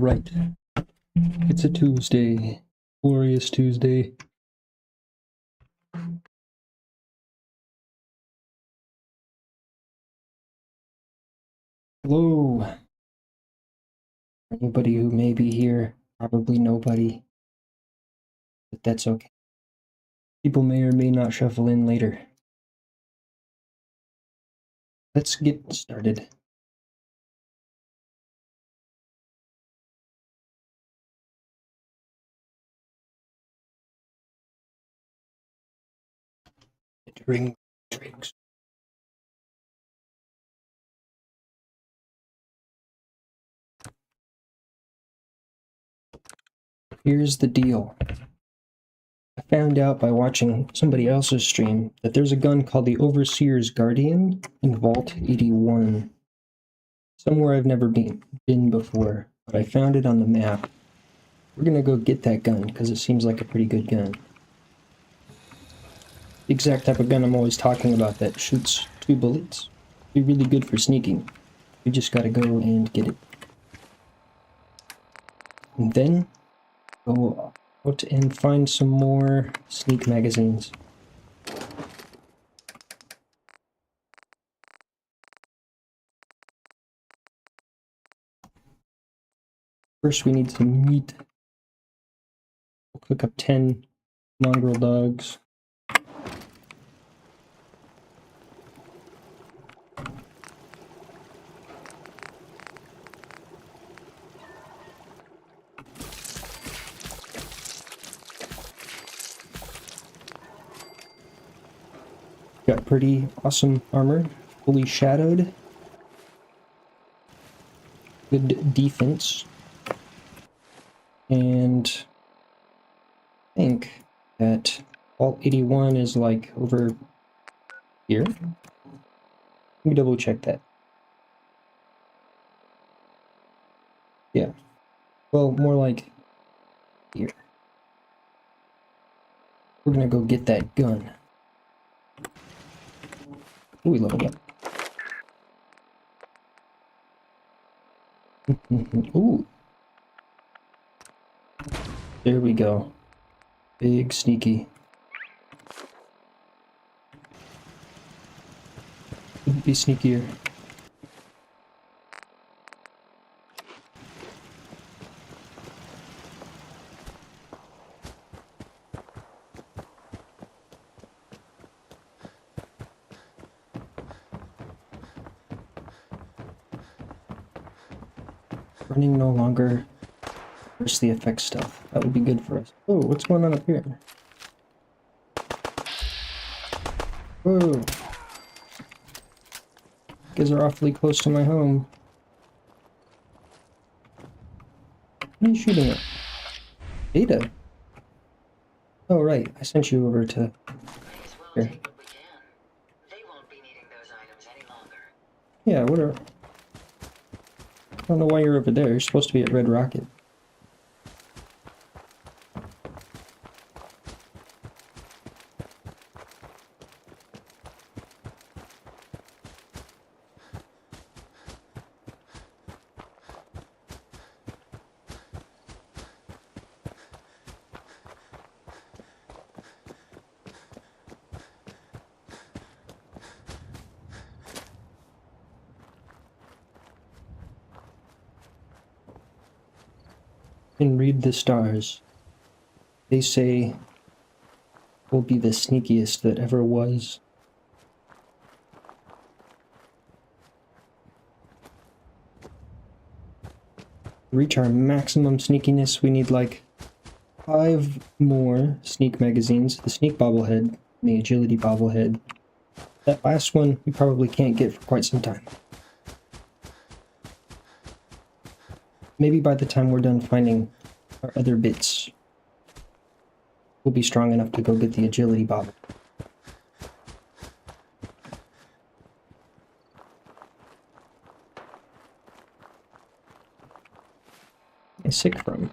Alright. It's a Tuesday. Glorious Tuesday. Hello. Anybody who may be here, probably nobody. But that's okay. People may or may not shuffle in later. Let's get started. Entering drinks. Here's the deal. I found out by watching somebody else's stream that there's a gun called the Overseer's Guardian in Vault 81. Somewhere I've never been before, but I found it on the map. We're gonna go get that gun because it seems like a pretty good gun. The exact type of gun I'm always talking about that shoots 2 bullets. Be really good for sneaking. You just gotta go and get it. And then go out and find some more sneak magazines. First we need some meat. We'll cook up 10 mongrel dogs. Got pretty awesome armor, fully shadowed. Good defense. And I think that Vault 81 is like over here. Let me double check that. Yeah. Well, more like here. We're gonna go get that gun. Ooh, we leveled up. Ooh. There we go. Big sneaky. Couldn't be sneakier. Running no longer. Where's the effect stuff? That would be good for us. Oh, what's going on up here? Whoa. You guys are awfully close to my home. What are you shooting at? Data? Oh, right. I sent you over to here. Yeah, whatever. I don't know why you're over there. You're supposed to be at Red Rocket. And read the stars. They say we'll be the sneakiest that ever was. To reach our maximum sneakiness, we need like 5 more sneak magazines. The sneak bobblehead, and the agility bobblehead. That last one we probably can't get for quite some time. Maybe by the time we're done finding our other bits, we'll be strong enough to go get the agility bobble. Sick from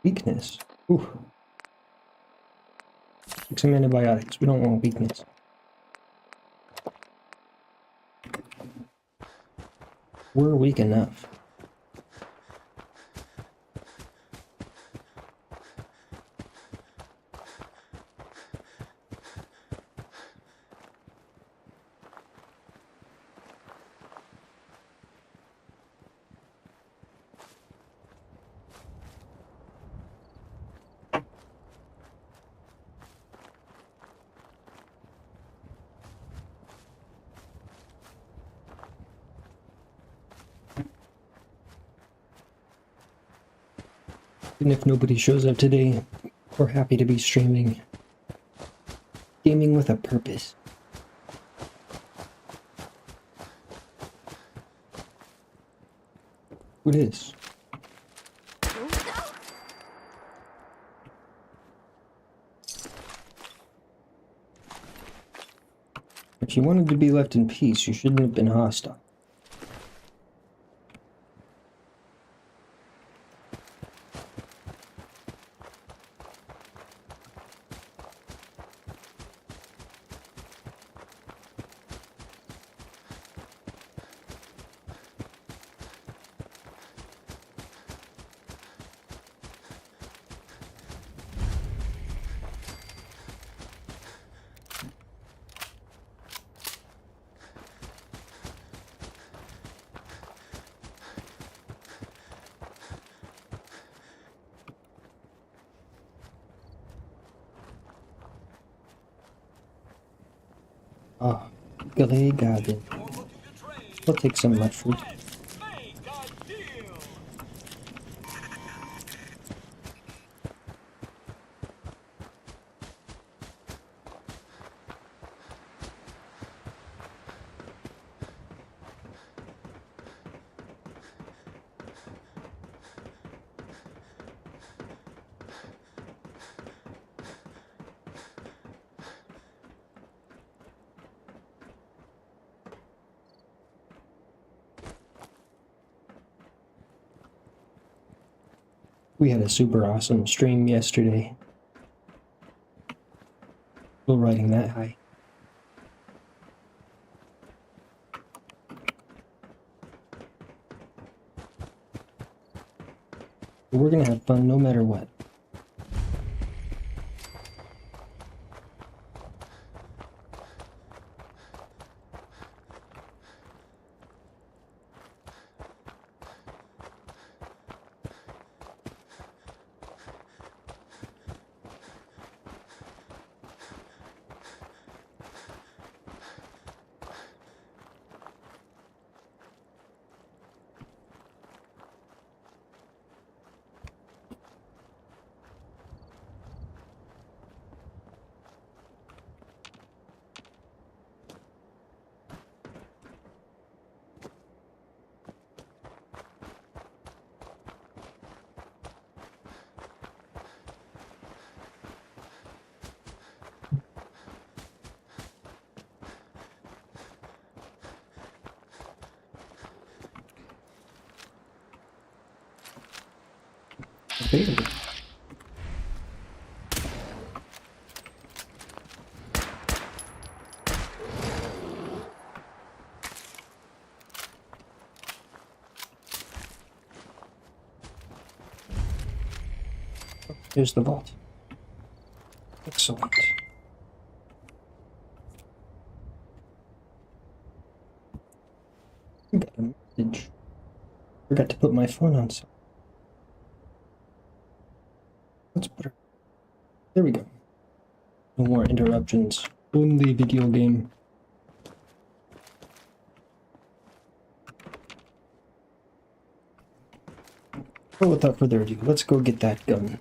weakness. Ooh. Take some antibiotics. We don't want weakness. We're weak enough. Even if nobody shows up today, we're happy to be streaming. Gaming with a purpose. Who it is? If you wanted to be left in peace, you shouldn't have been hostile. Ah, Galay Garden. I'll take some mud fruit. We had a super awesome stream yesterday. Still riding that high. We're gonna have fun no matter what. Okay. Here's the vault. Excellent. I got a message. Forgot to put my phone on silent. Let's put her. There we go. No more interruptions. Only video game. Well, without further ado, let's go get that gun.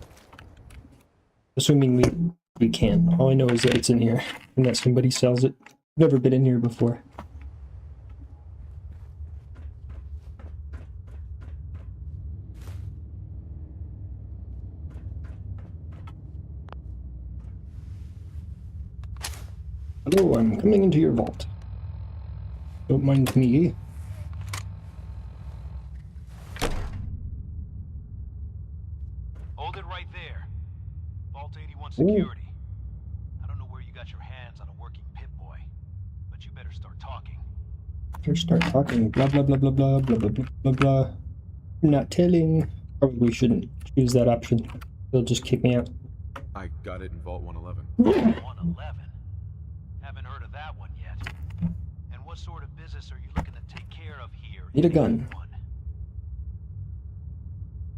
Assuming we can. All I know is that it's in here and that somebody sells it. Never been in here before. Hello, I'm coming into your vault. Don't mind me. Hold it right there. Vault 81 security. I don't know where you got your hands on a working Pip-Boy, but you better start talking. Better start talking. Blah blah blah blah blah blah blah blah blah blah. Not telling. Probably shouldn't choose that option. They'll just kick me out. I got it in Vault 111. 111? Haven't heard of that one yet. And what sort of business are you looking to take care of here? Need a gun.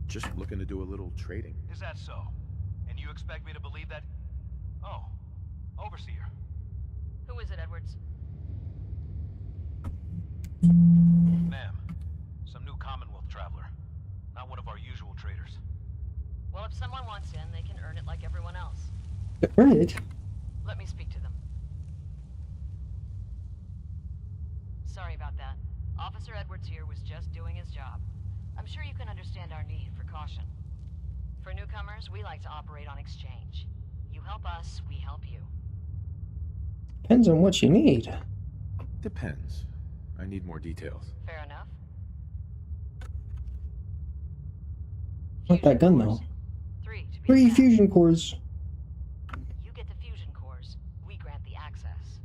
Just looking to do a little trading. Is that so? And you expect me to believe that? Oh, Overseer. Who is it, Edwards? Ma'am, some new Commonwealth traveler. Not one of our usual traders. if someone wants in, they can earn it like everyone else. Right. Let me speak to them. Sorry about that. Officer Edwards here was just doing his job. I'm sure you can understand our need for caution. For newcomers, we like to operate on exchange. You help us, we help you. Depends on what you need. Depends. I need more details. Fair enough. Not that gun, though. 3 to be 3 exact. fusion cores. You get the fusion cores. We grant the access.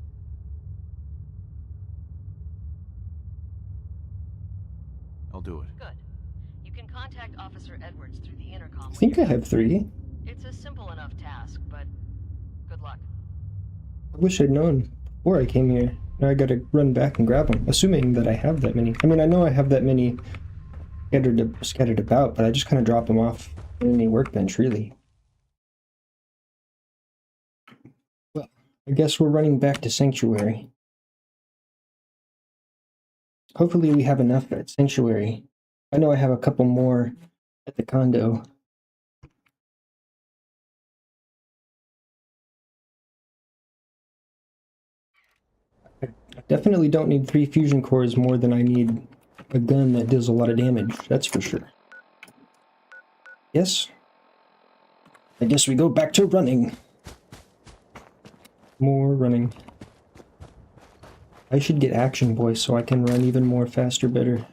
I'll do it. Good. You can contact Officer Edwards through the intercom. I think I have 3. It's a simple enough task, but good luck. I wish I'd known before I came here. Now I gotta run back and grab them, assuming that I have that many. I mean, I know I have that many scattered about, but I just kind of drop them off in any workbench, really. Well, I guess we're running back to Sanctuary. Hopefully we have enough at Sanctuary. I know I have a couple more at the condo. I definitely don't need 3 fusion cores more than I need a gun that does a lot of damage, that's for sure. Yes? I guess we go back to running. More running. I should get Action Boy so I can run even more faster, better.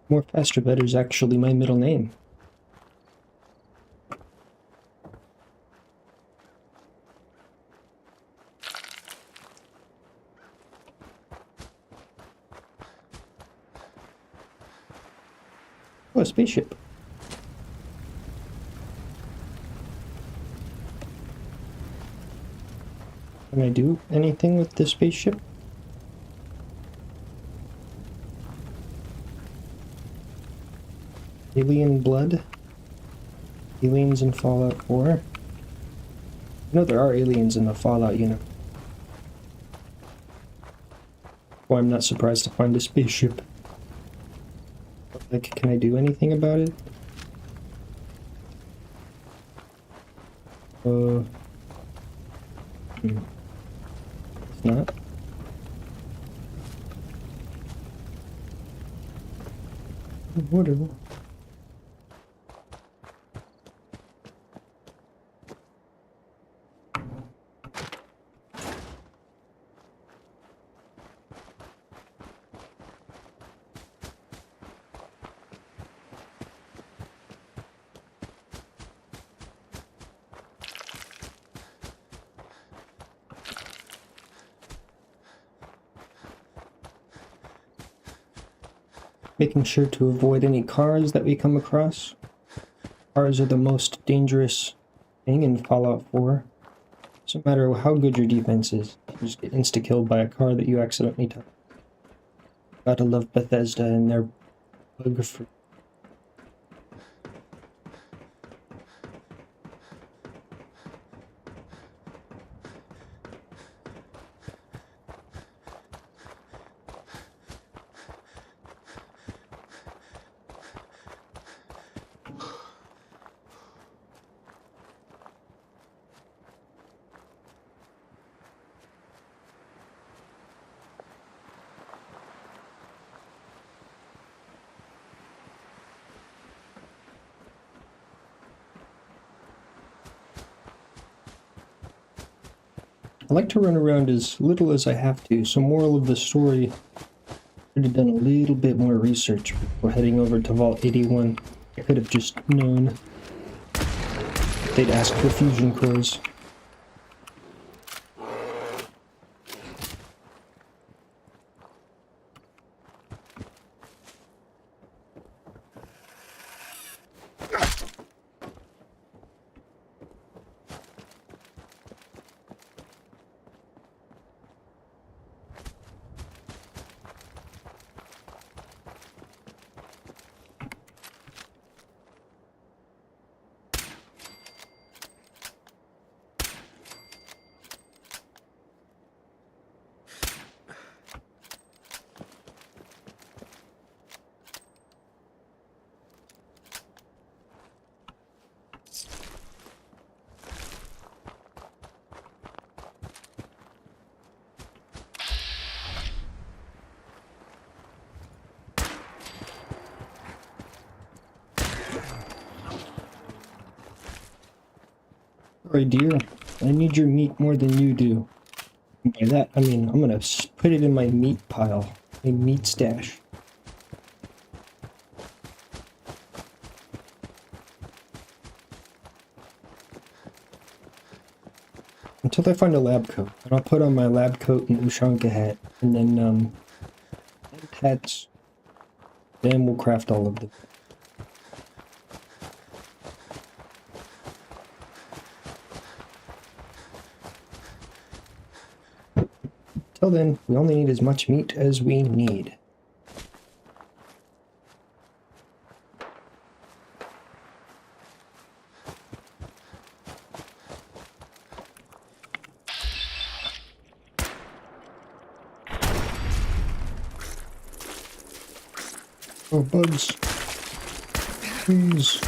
More faster, better is actually my middle name. Oh, a spaceship. Can I do anything with this spaceship? Alien blood? Aliens in Fallout 4? I know there are aliens in the Fallout unit. Well, I'm not surprised to find a spaceship. Like, can I do anything about it? It's not. Whatever. Making sure to avoid any cars that we come across. Cars are the most dangerous thing in Fallout 4. Doesn't matter how good your defense is, you just get insta-killed by a car that you accidentally touch. Gotta love Bethesda and their bug for. I like to run around as little as I have to, so moral of the story, I should have done a little bit more research before heading over to Vault 81. I could have just known they'd ask for fusion cores. Sorry, dear. I need your meat more than you do. And by that, I mean I'm gonna put it in my meat pile, my meat stash. Until I find a lab coat. And I'll put on my lab coat and Ushanka hat. And then, hats. Then we'll craft all of them. Till then, we only need as much meat as we need. Oh, bugs. Please.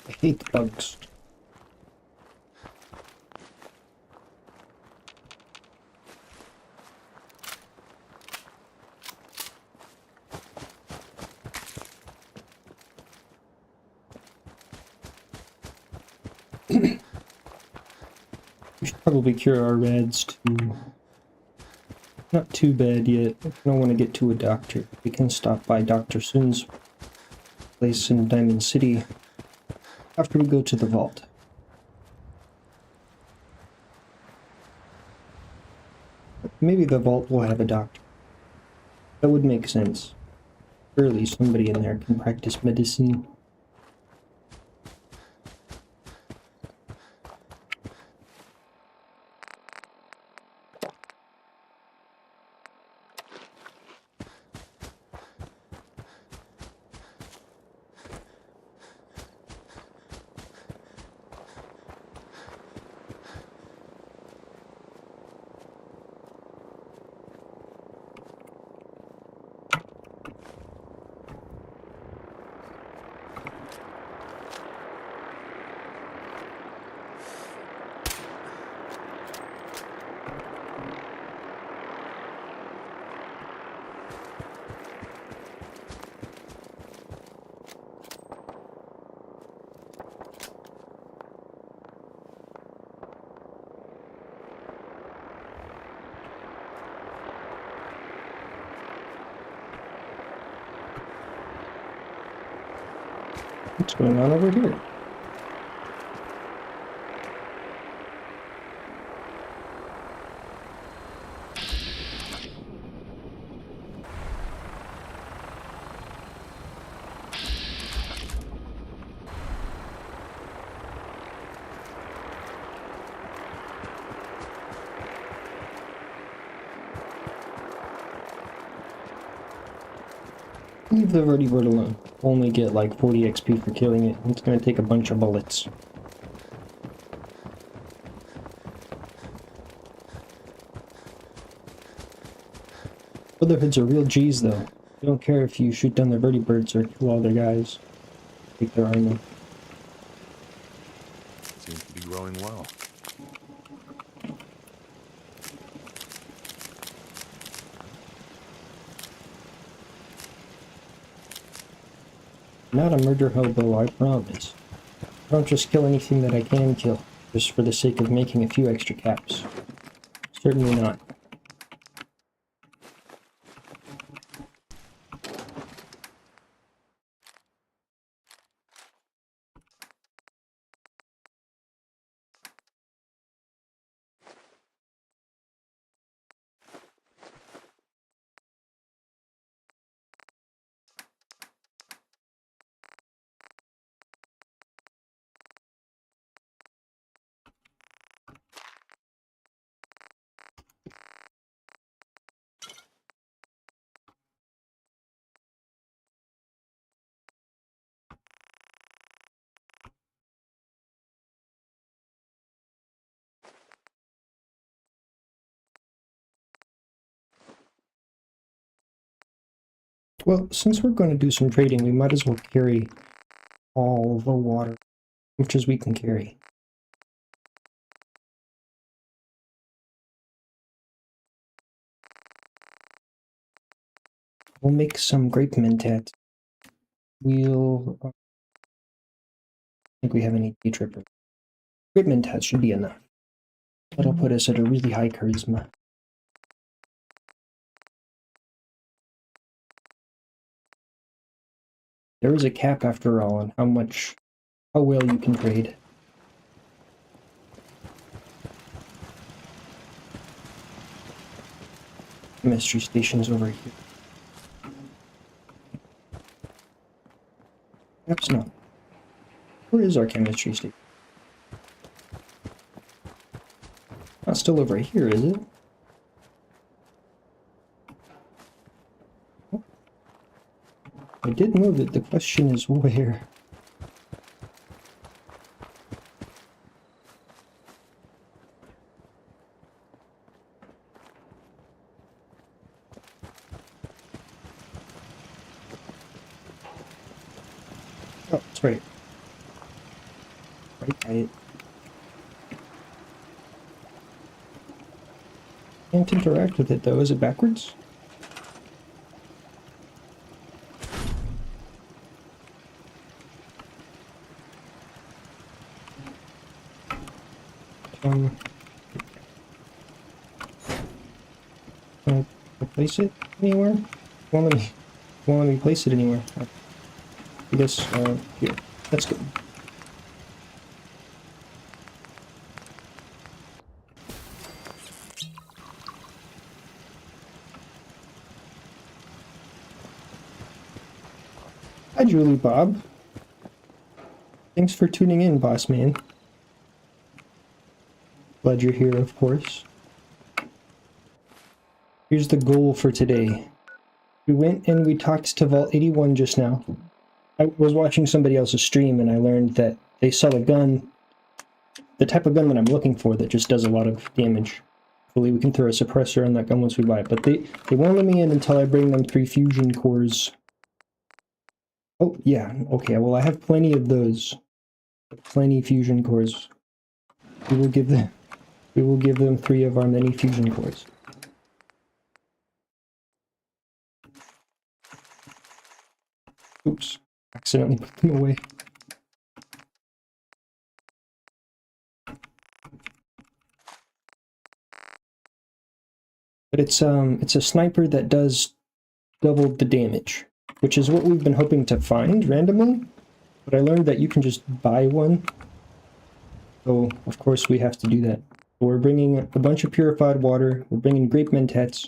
I hate bugs. We should probably cure our reds too. Not too bad yet. I don't want to get to a doctor. We can stop by Dr. Sun's place in Diamond City after we go to the vault. Maybe the vault will have a doctor. That would make sense. Surely somebody in there can practice medicine. What's going on over here? Leave the vertibird alone. Only get like 40 XP for killing it. It's gonna take a bunch of bullets. Brotherhoods are real G's though. They don't care if you shoot down their vertibirds or kill all their guys. Take their armor. Seems to be growing well. Not a murder hobo, I promise. I don't just kill anything that I can kill, just for the sake of making a few extra caps. Certainly not. Well, since we're going to do some trading, we might as well carry all the water, much as we can carry. We'll make some grape mentat. We'll... I think we have any day tripper. Grape mentat should be enough. That'll put us at a really high charisma. There is a cap after all on how well you can trade. Chemistry station's over here. Perhaps not. Where is our chemistry station? Not still over here, is it? I did move it, the question is where? Oh, that's right. Right by it. Can't interact with it though, is it backwards? Can I place it anywhere? Won't let me place it anywhere. I guess here. That's good. Hi, Julie Bob. Thanks for tuning in, boss man. Glad you're here, of course. Here's the goal for today. We went and we talked to Vault 81 just now. I was watching somebody else's stream and I learned that they sell a gun, the type of gun that I'm looking for that just does a lot of damage. Hopefully we can throw a suppressor on that gun once we buy it, but they won't let me in until I bring them 3 fusion cores. Oh, yeah, okay, well I have plenty of those. Plenty fusion cores. We will give them 3 of our many fusion cores. Oops, accidentally put them away. But it's a sniper that does double the damage, which is what we've been hoping to find randomly. But I learned that you can just buy one. So of course we have to do that. We're bringing a bunch of purified water, we're bringing grape mentats,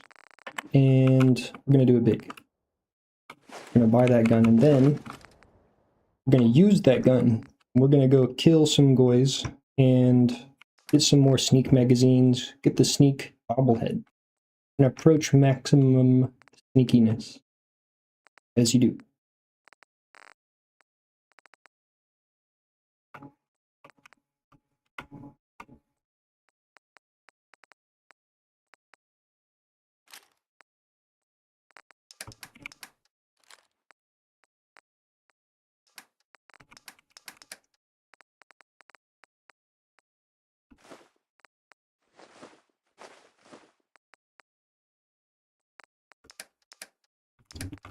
and we're going to do it big. We're going to buy that gun, and then we're going to use that gun. We're going to go kill some goys, and get some more sneak magazines, get the sneak bobblehead, and approach maximum sneakiness, as you do.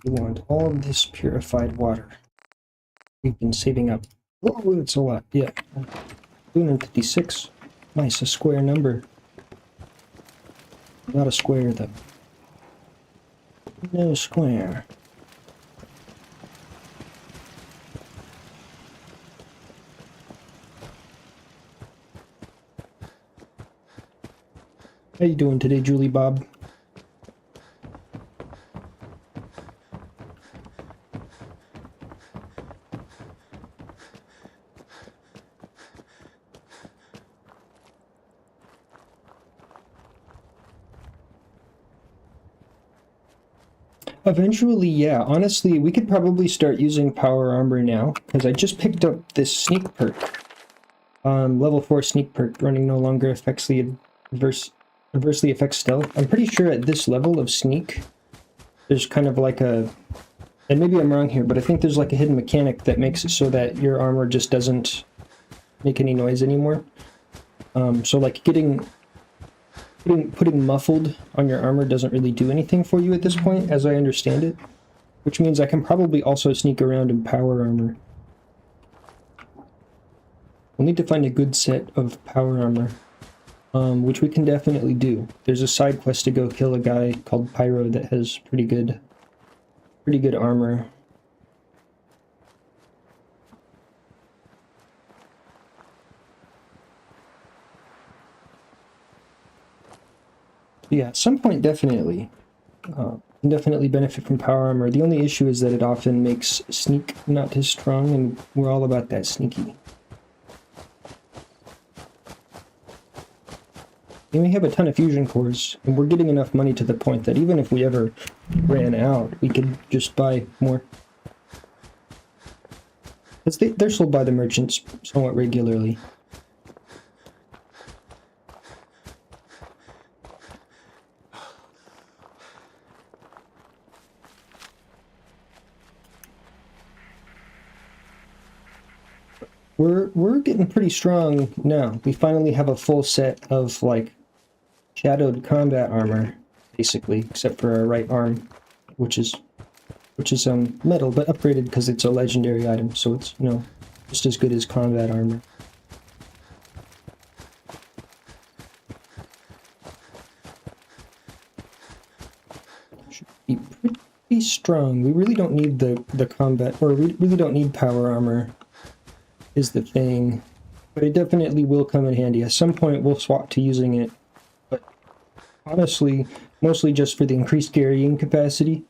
We want all of this purified water. We've been saving up. Oh, that's a lot. Yeah. 256. Nice, a square number. Not a square, though. No square. How you doing today, Julie Bob? Eventually, yeah. Honestly, we could probably start using power armor now, because I just picked up this sneak perk. Level 4 sneak perk, running no longer adversely affects stealth. I'm pretty sure at this level of sneak, there's kind of like a, and maybe I'm wrong here, but I think there's like a hidden mechanic that makes it so that your armor just doesn't make any noise anymore. So like getting Putting muffled on your armor doesn't really do anything for you at this point, as I understand it. Which means I can probably also sneak around in power armor. We'll need to find a good set of power armor, which we can definitely do. There's a side quest to go kill a guy called Pyro that has pretty good armor. Yeah, at some point definitely benefit from power armor. The only issue is that it often makes sneak not as strong, and we're all about that sneaky. And we have a ton of fusion cores, and we're getting enough money to the point that even if we ever ran out, we could just buy more. Because they're sold by the merchants somewhat regularly. We're getting pretty strong now. We finally have a full set of, like, shadowed combat armor, basically, except for our right arm, which is metal, but upgraded because it's a legendary item, so it's, you know, just as good as combat armor. Should be pretty strong. We really don't need the combat, or we really don't need power armor, is the thing, but it definitely will come in handy. At some point we'll swap to using it, but honestly, mostly just for the increased carrying capacity.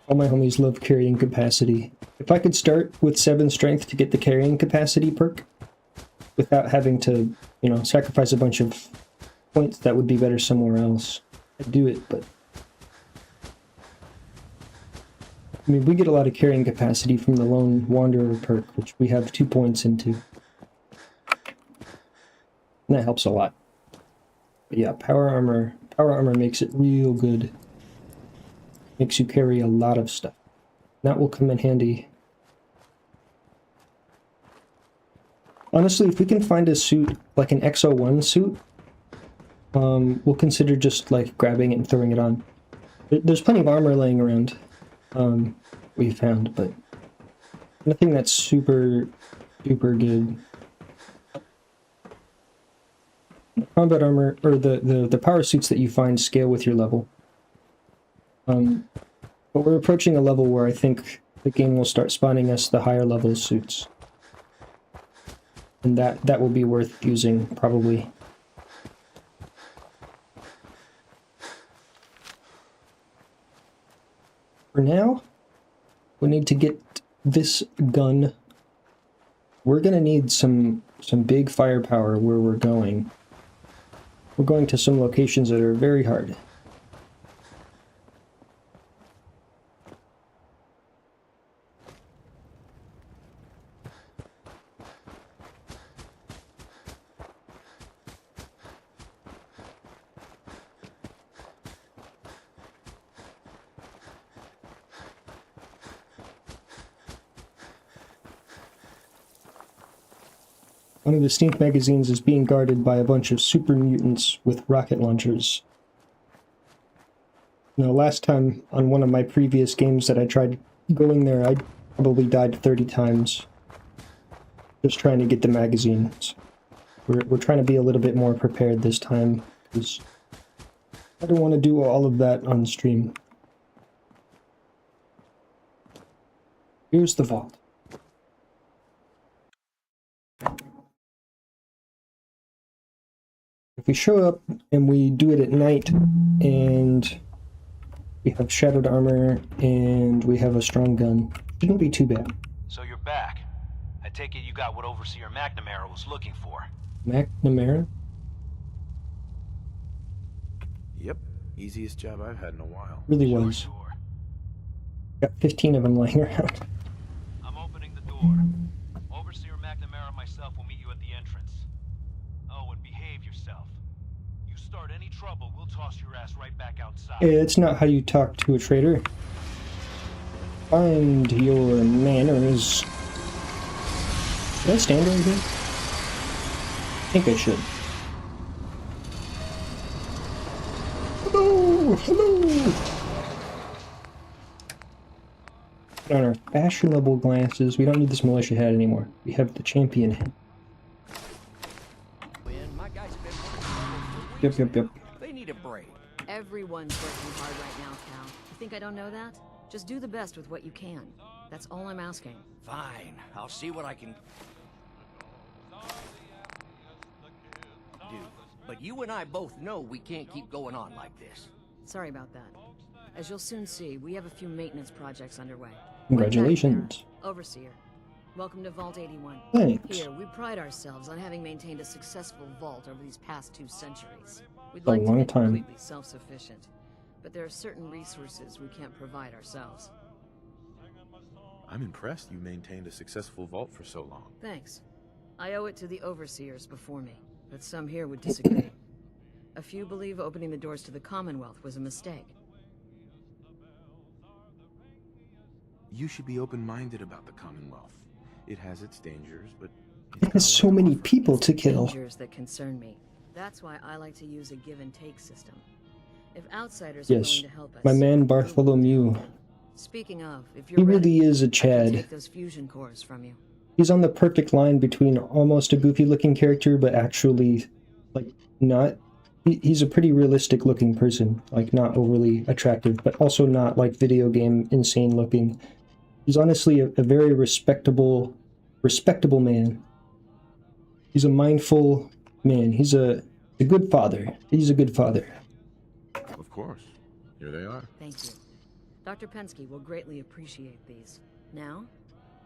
All my homies love carrying capacity. If I could start with 7 strength to get the carrying capacity perk, without having to, you know, sacrifice a bunch of points that would be better somewhere else, I'd do it, but I mean, we get a lot of carrying capacity from the Lone Wanderer perk, which we have 2 points into. And that helps a lot. But yeah, power armor makes it real good. Makes you carry a lot of stuff. That will come in handy. Honestly, if we can find a suit, like an X01 suit, we'll consider just, like, grabbing it and throwing it on. There's plenty of armor laying around. We found, but nothing that's super duper good. Combat armor, or the power suits that you find, scale with your level. But we're approaching a level where I think the game will start spawning us the higher level suits. And that will be worth using, probably. For now, we need to get this gun. We're gonna need some big firepower where we're going. We're going to some locations that are very hard. One of the stink magazines is being guarded by a bunch of super mutants with rocket launchers. Now, last time on one of my previous games that I tried going there, I probably died 30 times just trying to get the magazines. We're trying to be a little bit more prepared this time, because I don't want to do all of that on stream. Here's the vault. If we show up and we do it at night, and we have shadowed armor, and we have a strong gun, shouldn't be too bad. So you're back. I take it you got what Overseer McNamara was looking for. McNamara? Yep, easiest job I've had in a while. Really Sure, was. sure. Got 15 of them lying around. I'm opening the door. Overseer McNamara and myself will meet you at the entrance. Oh, and behave yourself. You start any trouble, we'll toss your ass right back outside. It's not how you talk to a traitor. Find your manners. Should I stand right here? I think I should. Hello! Hello! Put on our fashionable glasses. We don't need this militia hat anymore. We have the champion hat. Yep. They need a break. Everyone's working hard right now, Cal. You think I don't know that? Just do the best with what you can. That's all I'm asking. Fine, I'll see what I can do. But you and I both know we can't keep going on like this. Sorry about that. As you'll soon see, we have a few maintenance projects underway. Congratulations. Overseer. Welcome to Vault 81. Thanks. Here, we pride ourselves on having maintained a successful vault over these past 2 centuries. We'd A like to long be time. completely self-sufficient, but there are certain resources we can't provide ourselves. I'm impressed you maintained a successful vault for so long. Thanks. I owe it to the overseers before me, but some here would disagree. A few believe opening the doors to the Commonwealth was a mistake. You should be open-minded about the Commonwealth. It has its dangers, but It has so many people to kill. Dangers that concern me. That's why I like to use a give-and-take system. If outsiders Yes, are willing to help us, my man Bartholomew. Speaking of, if you're He really ready, is a I can Chad. take those fusion cores from you. He's on the perfect line between almost a goofy-looking character, but actually, like, not. He's a pretty realistic-looking person. Like, not overly attractive, but also not, like, video game insane-looking. He's honestly a very respectable man. He's a mindful man. He's a good father. He's a good father. of course. Here they are. Thank you. Dr. Pensky will greatly appreciate these. Now,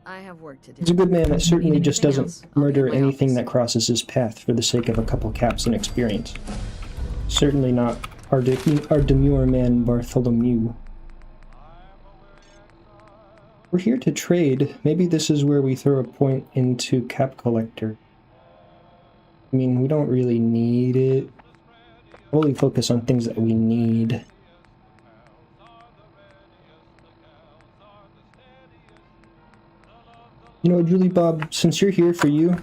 I have work to do. He's a good man that certainly Need just anything doesn't else? I'll be murder in my anything office. that crosses his path for the sake of a couple caps and experience. Certainly not our demure man Bartholomew. We're here to trade. Maybe this is where we throw a point into Cap Collector. I mean, we don't really need it. Only focus on things that we need. You know, Julie Bob, since you're here for you,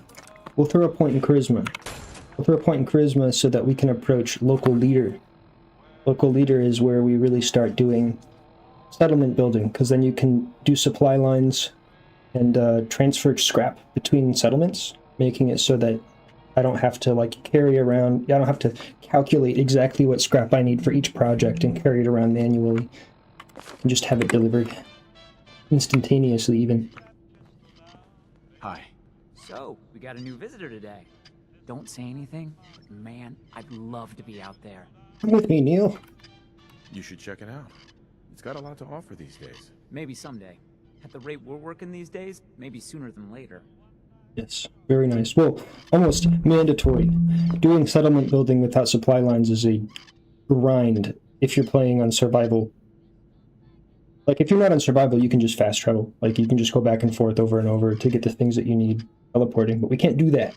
we'll throw a point in charisma. We'll throw a point in charisma so that we can approach local leader. Local leader is where we really start doing settlement building, because then you can do supply lines and transfer scrap between settlements, making it so that I don't have to like carry around, I don't have to calculate exactly what scrap I need for each project and carry it around manually. I can just have it delivered instantaneously even. Hi. So, we got a new visitor today. Don't say anything, but man, I'd love to be out there. Come with me, Neil. You should check it out. It's got a lot to offer these days. Maybe someday. At the rate we're working these days, maybe sooner than later. Yes, very nice. Well, almost mandatory. Doing settlement building without supply lines is a grind if you're playing on survival. Like, if you're not on survival, you can just fast travel. Like, you can just go back and forth over and over to get the things that you need teleporting, but we can't do that.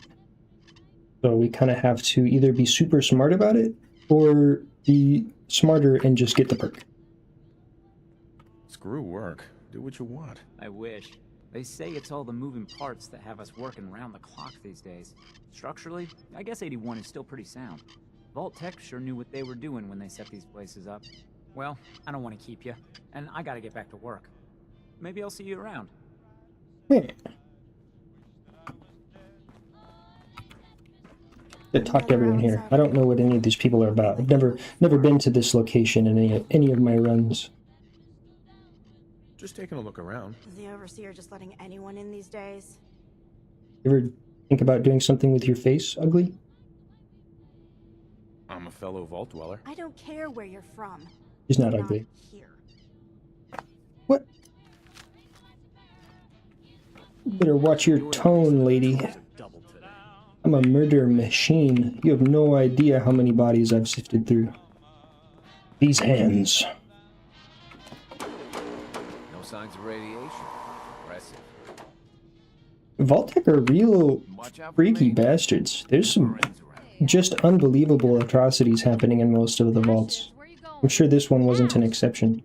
So we kind of have to either be super smart about it, or be smarter and just get the perk. Screw work. Do what you want. I wish. They say it's all the moving parts that have us working round the clock these days. Structurally, I guess 81 is still pretty sound. Vault Tech sure knew what they were doing when they set these places up. Well, I don't want to keep you, and I gotta get back to work. Maybe I'll see you around. Yeah. To talk to everyone here. I don't know what any of these people are about. I've never been to this location in any of my runs. Just taking a look around. Is the Overseer just letting anyone in these days? You ever think about doing something with your face, Ugly? I'm a fellow vault dweller. I don't care where you're from. He's not ugly. Here. What? You better watch your tone, lady. I'm a murder machine. You have no idea how many bodies I've sifted through. These hands. No signs of radiation. Impressive. Vault-Tec are real Watch out for freaky me. bastards. There's some Friends around. just unbelievable atrocities happening in most of the vaults. I'm sure this one wasn't an exception.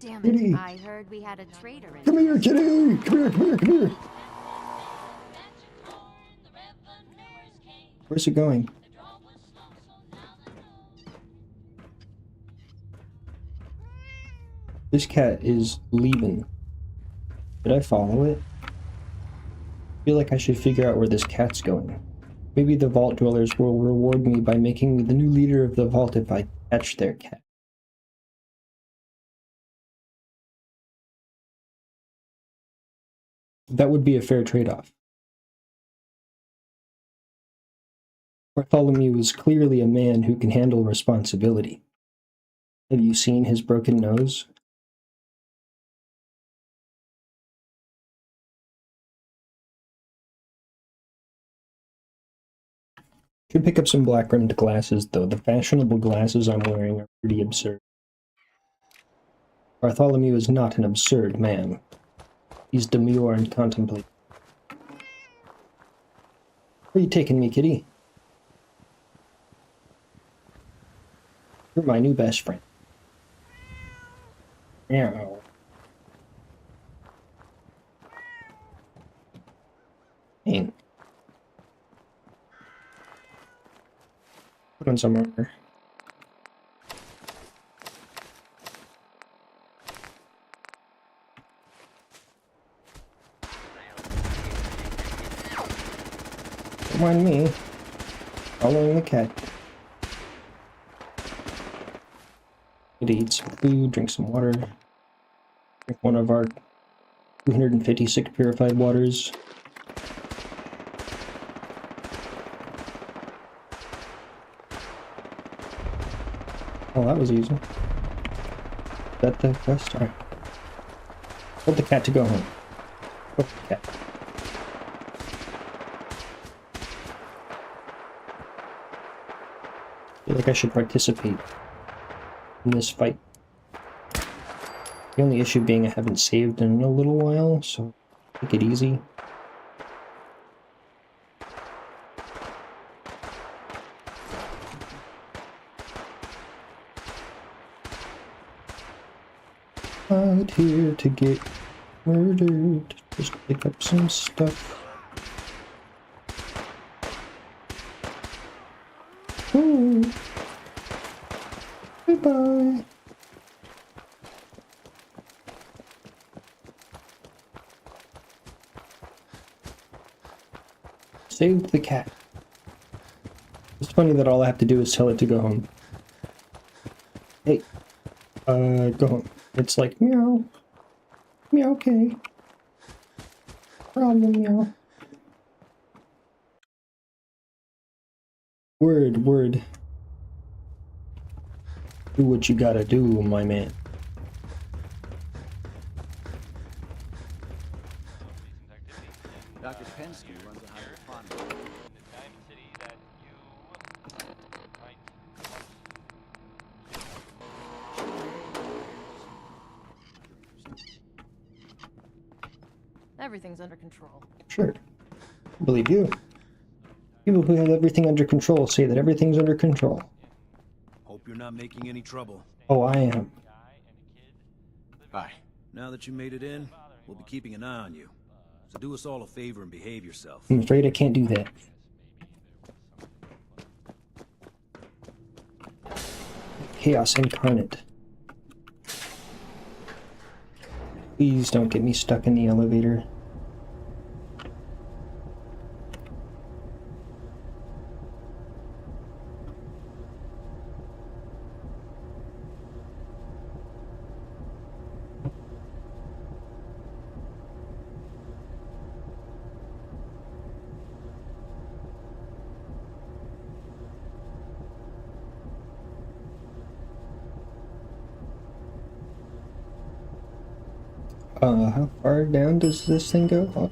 Damn Kitty. it, I heard we had a traitor in Come here, kitty! Come here, come here, come here! Where's it going? This cat is leaving. Did I follow it? I feel like I should figure out where this cat's going. Maybe the vault dwellers will reward me by making me the new leader of the vault if I catch their cat. That would be a fair trade-off. Bartholomew is clearly a man who can handle responsibility. Have you seen his broken nose? Should pick up some black-rimmed glasses, though. The fashionable glasses I'm wearing are pretty absurd. Bartholomew is not an absurd man. He's demure and contemplative. Where are you taking me, kitty? You're my new best friend. Meow. Hey. Put on some armor. Don't mind me. Following the cat. Need to eat some food, drink some water. Drink one of our 256 purified waters. Oh, that was easy. Is that the quest? Alright. Told the cat to go home. Go for the cat. I feel like I should participate in this fight. The only issue being I haven't saved in a little while, so take it easy. Out here to get murdered. Just pick up some stuff. Oh. Goodbye. Saved the cat. It's funny that all I have to do is tell it to go home. Hey, go home. It's like, meow. Meow, okay. Problem, meow. Word. Do what you gotta do, my man. Dr. Pensky runs a hydroponic. Everything's under control. Sure. I believe you. People who have everything under control say that everything's under control. Hope you're not making any trouble. Oh, I am. Hi. Now that you made it in, we'll be keeping an eye on you. So do us all a favor and behave yourself. I'm afraid I can't do that. Chaos incarnate. Please don't get me stuck in the elevator. How far down does this thing go? Oh.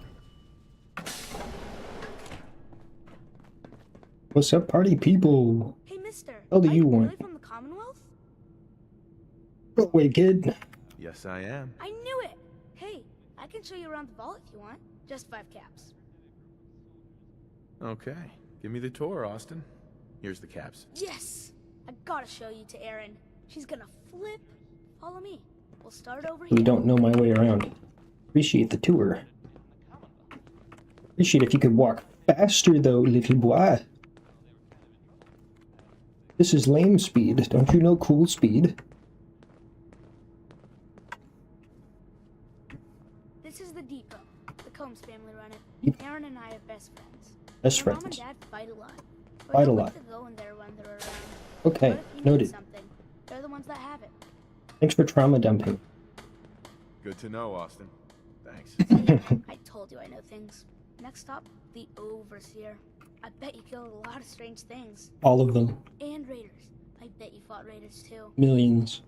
What's up, party people? Hey, mister. Hell do are you you want? really from the Commonwealth? Go away, kid. Yes, I am. I knew it! Hey, I can show you around the vault if you want. Just 5 caps. Okay. Give me the tour, Austin. Here's the caps. Yes! I gotta show you to Erin. She's gonna flip. Follow me. We'll start over You here. don't know my way around. Appreciate the tour. Appreciate if you could walk faster though, little boy. This is lame speed. Don't you know cool speed? This is the depot. The Combs family run it. Aaron and I are best friends. Best Their mom and friends. dad fight a lot. But Fight I a like lot. to go in there when they're around. Okay, But if you need noted. something, they're the ones that have it. Thanks for trauma dumping. Good to know, Austin. Thanks. I told you I know things. Next stop, the Overseer. I bet you killed a lot of strange things. All of them. And raiders. I bet you fought raiders too. Millions.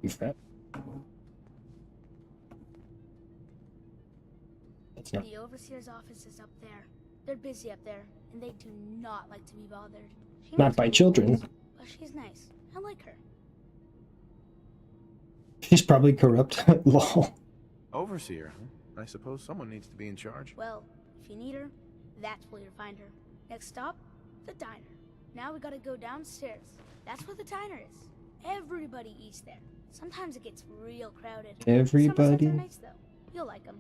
You fat. That's not. The Overseer's office is up there. They're busy up there, and they do not like to be bothered. She Not makes by me children. nervous, but she's nice. I like her. She's probably corrupt. Lol. Overseer, huh? I suppose someone needs to be in charge. Well, if you need her, that's where you'll find her. Next stop, the diner. Now we gotta go downstairs. That's where the diner is. Everybody eats there. Sometimes it gets real crowded. Everybody? Somersets are nice though. You'll like them.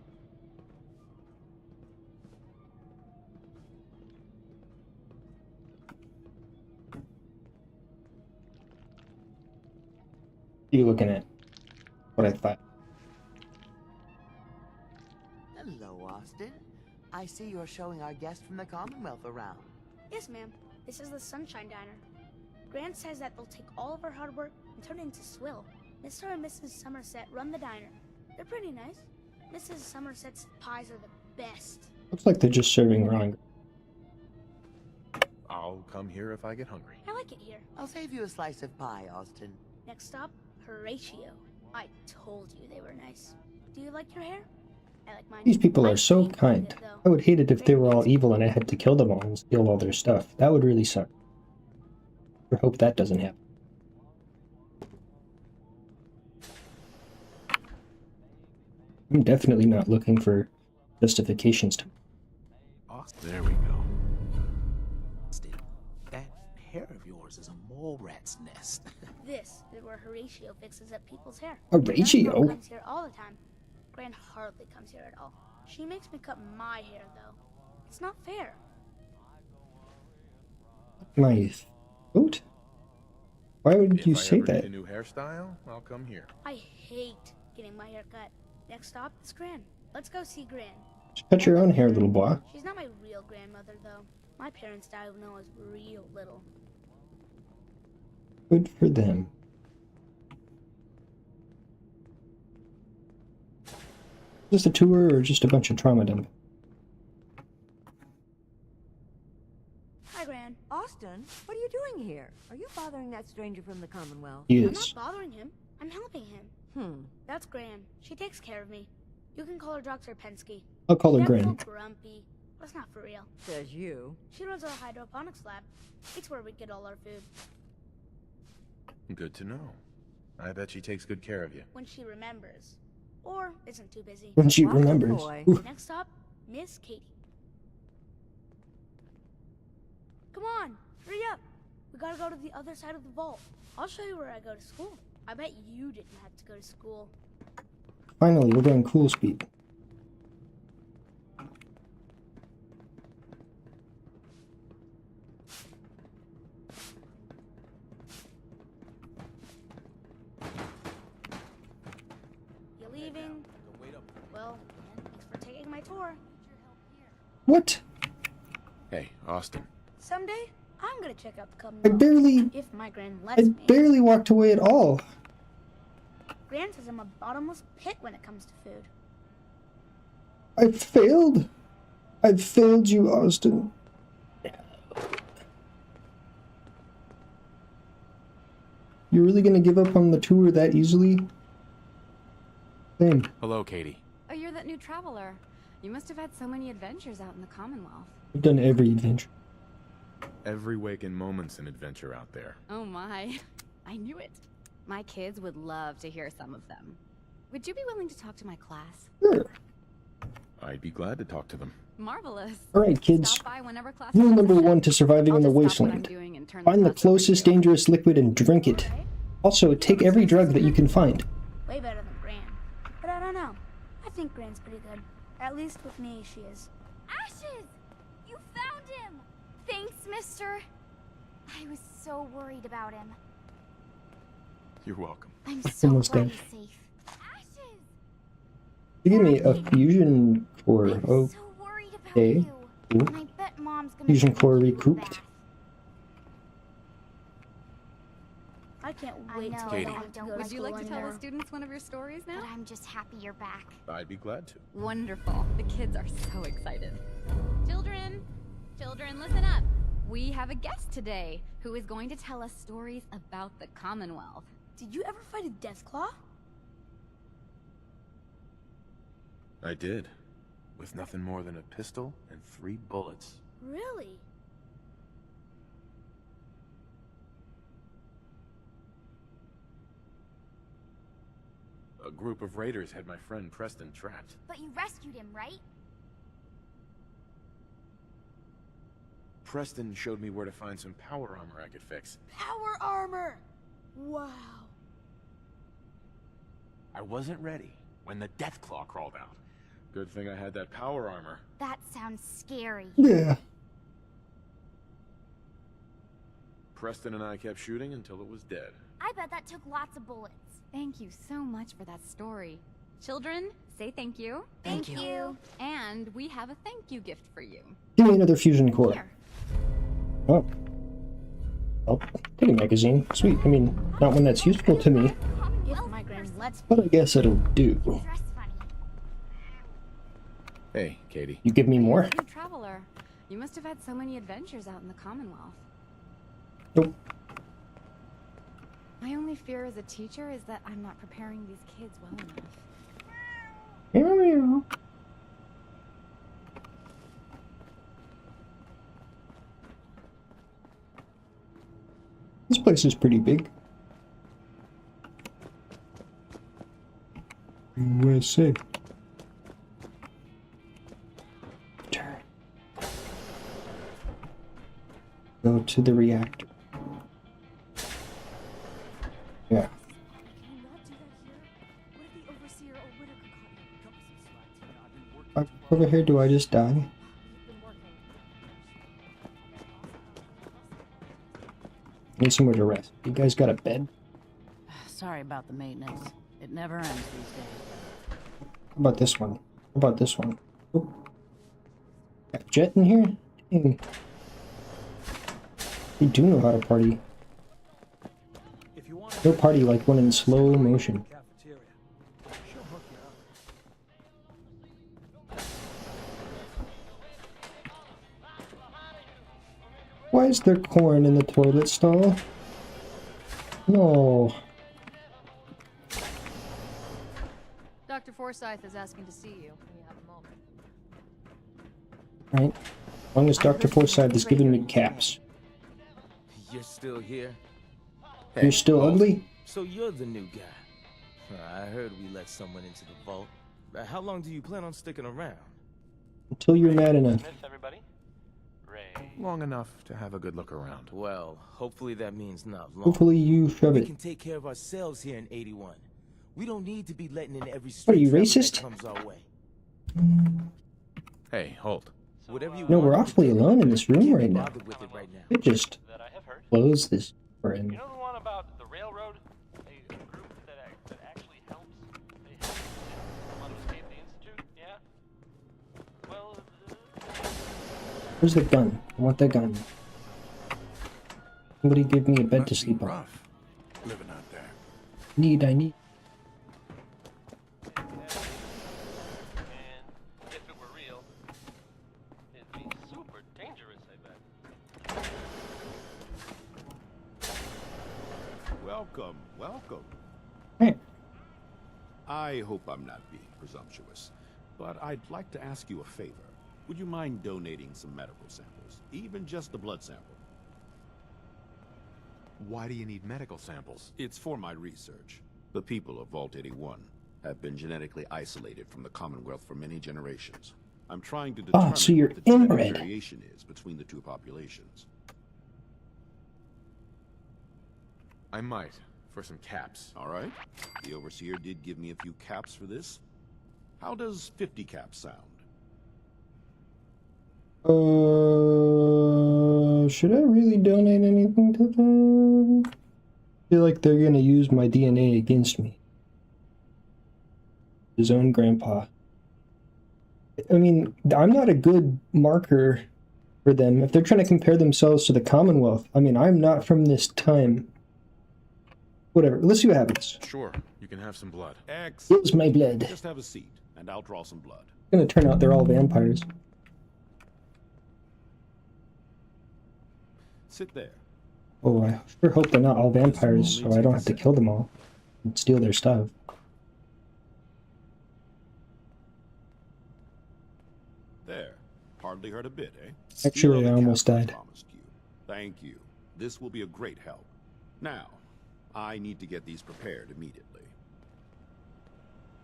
You looking at what I thought. Hello, Austin. I see you're showing our guest from the Commonwealth around. Yes, ma'am. This is the Sunshine Diner. Grant says that they'll take all of our hard work and turn it into swill. Mr. and Mrs. Somerset run the diner. They're pretty nice. Mrs. Somerset's pies are the best. Looks like they're just serving wrong. I'll come here if I get hungry. I like it here. I'll save you a slice of pie, Austin. Next stop, Horatio. I told you they were nice. Do you like your hair? I like mine. These people I are so hate kind. it, though. I would hate it if they were all evil and I had to kill them all and steal all their stuff. That would really suck. I hope that doesn't happen. I'm definitely not looking for justifications to. Austin, there we go. Austin, that hair of yours is a mole rat's nest. This is where Horatio fixes up people's hair. Horatio? Grandma comes here all the time. Gran hardly comes here at all. She makes me cut my hair, though. It's not fair. My throat? Why would you If I say ever that? need a new hairstyle, I'll come here. I hate getting my hair cut. Next stop is Gran. Let's go see Gran. Just cut your own hair, little boy. She's not my real grandmother, though. My parents died when I was real little. Good for them. Is this a tour or just a bunch of trauma dump? Hi, Gran. Austin, what are you doing here? Are you bothering that stranger from the Commonwealth? He I'm is. not bothering him. I'm helping him. That's Gran. She takes care of me. You can call her Dr. Pensky. I'll call her She's Gran. so grumpy. But it's not for real. Says you. She runs our hydroponics lab. It's where we get all our food. Good to know. I bet she takes good care of you. When she remembers. Or isn't too busy. When she Welcome, remembers. boy. Ooh, Next stop, Miss Katie. Come on, hurry up. We gotta go to the other side of the vault. I'll show you where I go to school. I bet you didn't have to go to school. finally, we're going cool speed. You leaving? Well, thanks for taking my tour. What? Hey, Austin. Someday, I'm gonna check out the I Commonwealth. barely, If my Gran I lets me. barely walked away at all. Gran says I'm a bottomless pit when it comes to food. I failed. I failed you, Austin. You're really gonna give up on the tour that easily? Same. Hello, Katie. Oh, you're that new traveler. You must have had so many adventures out in the Commonwealth. I've done every adventure. Every waking moment's an adventure out there. Oh my. I knew it. My kids would love to hear some of them. Would you be willing to talk to my class? Sure. I'd be glad to talk to them. Marvelous. Alright, kids. Stop by whenever class Rule is number done. 1 to surviving I'll in the just stop what I'm wasteland. doing and turn Find the class over to closest you. dangerous liquid and drink it. Also, take every drug that you can find. Way better than Gran. But I don't know. I think Gran's pretty good. At least with me, she is. Ashes! You found him! Thanks, mister. I was so worried about him. You're welcome. I'm so Almost glad dead. he's safe. Ashes! You give me a fusion core. I'm Oh, so worried about okay. you. Cool. And I bet Mom's gonna Fusion take core you to a recouped. bath. I can't I wait know, to Katie. go I to don't go to Would you school like to tell anymore. the students one of your stories now? But I'm just happy you're back. I'd be glad to. Wonderful. The kids are so excited. Children, listen up. We have a guest today who is going to tell us stories about the Commonwealth. Did you ever fight a Deathclaw? I did. With nothing more than a pistol and 3 bullets. Really? A group of raiders had my friend Preston trapped. But you rescued him, right? Preston showed me where to find some power armor I could fix. Power armor! Wow. I wasn't ready when the Deathclaw crawled out. Good thing I had that power armor. That sounds scary. Yeah. Preston and I kept shooting until it was dead. I bet that took lots of bullets. Thank you so much for that story. Children, say thank you. Thank you. And we have a thank you gift for you. Give me another fusion core. Here. Oh. Oh, take a magazine. Sweet. I mean, not one that's useful to me, If my Gran lets me. but I guess it'll do. Dress funny. Hey, Katie. You give me more? You traveler. You must have had so many adventures out in the Commonwealth. Nope. My only fear as a teacher is that I'm not preparing these kids well enough. Meow. This place is pretty big. USA. Turn. Go to the reactor. Yeah. Over here, do I just die? Need somewhere to rest. You guys got a bed? Sorry about the maintenance. It never ends these days. How about this one? How about this one? Oh. Got Jet in here? Dang. You do know how to party. No party like one in slow motion. Why is there corn in the toilet stall? No. Dr. Forsyth is asking to see you when you have a moment. Right. As long as Dr. Forsyth is giving me caps. You're still here? You're still ugly? So you're the new guy. I heard we let someone into the vault. How long do you plan on sticking around? Until you're mad enough. Everybody? Ray. Long enough to have a good look around. Well, hopefully that means not long. Hopefully you shove We it. can take care of ourselves here in 81. We don't need to be letting in every What are you, street traveler racist? that comes our way. Hey, hold. Whatever you No, we're want, awfully alone in this room can't right be now. bothered with it right now. We just close this door and You know the one about the railroad? A group that actually helps? They help someone escape the Institute? Yeah? Well, where's the gun? I want the gun. Somebody give me a bed to sleep on. Rough. Living out there. I need. and if it were real, it'd be super dangerous, I bet. Welcome, welcome. Hey. I hope I'm not being presumptuous, but I'd like to ask you a favor. Would you mind donating some medical samples, even just a blood sample? Why do you need medical samples? It's for my research. The people of Vault 81 have been genetically isolated from the Commonwealth for many generations. I'm trying to Ah, determine so you're what the genetic inbred. variation is between the two populations. I might, for some caps. All right. The Overseer did give me a few caps for this. How does 50 caps sound? Should I really donate anything to them? I feel like they're gonna use my DNA against me. His own grandpa. I mean, I'm not a good marker for them. If they're trying to compare themselves to the Commonwealth, I mean, I'm not from this time. Whatever, let's see what happens. Sure, you can have some blood. Here's my blood. Just have a seat, and I'll draw some blood. It's gonna turn out they're all vampires. Sit there. Oh, I sure hope they're not all vampires, so I don't have to kill them all and steal their stuff. There. Hardly hurt a bit, eh? Actually, Here are I the almost caps died. promised you. Thank you. This will be a great help. Now, I need to get these prepared immediately.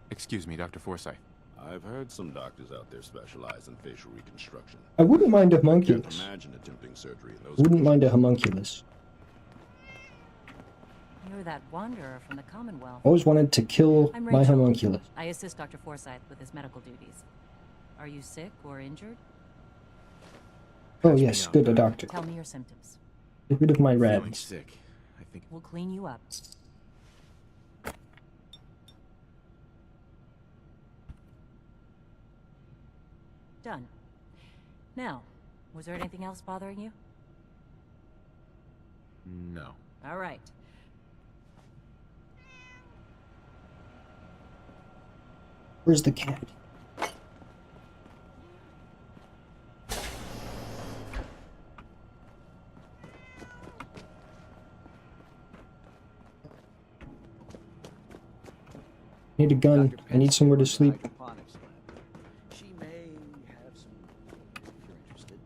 Excuse me, Dr. Forsyth. I've heard some doctors out there specialize in facial reconstruction. I wouldn't mind a Can't homunculus. imagine attempting surgery in those Wouldn't mind a homunculus. You're that wanderer from the Commonwealth. Always wanted to kill I'm my Rachel. homunculus. I assist Dr. Forsyth with his medical duties. Are you sick or injured? Oh yes, good, a doctor. Tell me your symptoms. Get rid of my Feeling rads. sick. I think We'll clean you up. Done. Now, was there anything else bothering you? no. All right. Where's the cat? I need a gun. I need somewhere to sleep. She may have some, if you're interested.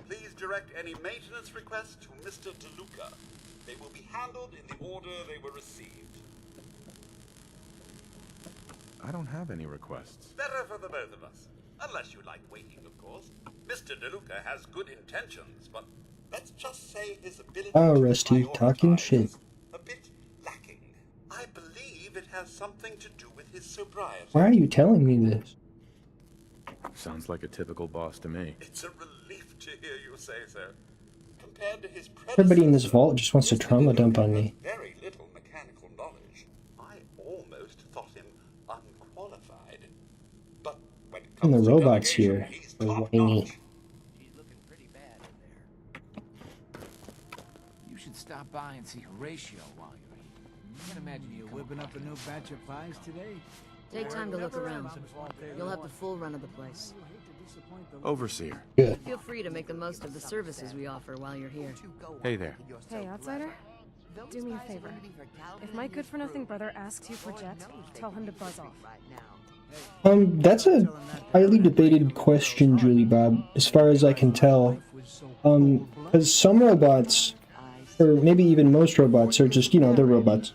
Please direct any maintenance requests to Mr. DeLuca. They will be handled in the order they were received. I don't have any requests. Better for the both of us. Unless you like waiting, of course. Mr. DeLuca has good intentions, but let's just say his ability Oh, to Rusty, talking shit. a bit lacking. I believe it has something to do with his sobriety. Why are you telling me this? Sounds like a typical boss to me. It's a relief to hear you say so. Compared to his Everybody in this vault just wants to trauma dump on me. very little mechanical knowledge. I almost thought him unqualified. But when it And comes the to robots delegation, here he's are top whiny. notch. You should stop by and see Horatio while you're here. Can't imagine you whipping up a new batch of pies today. Take time to look around. You'll have the full run of the place. Overseer. Good. Feel free to make the most of the services we offer while you're here. Hey there. Hey, outsider. Do me a favor. If my good-for-nothing brother asks you for Jet, tell him to buzz off. That's a highly debated question, Julie Bob, as far as I can tell. Because some robots, or maybe even most robots, are just, you know, they're robots.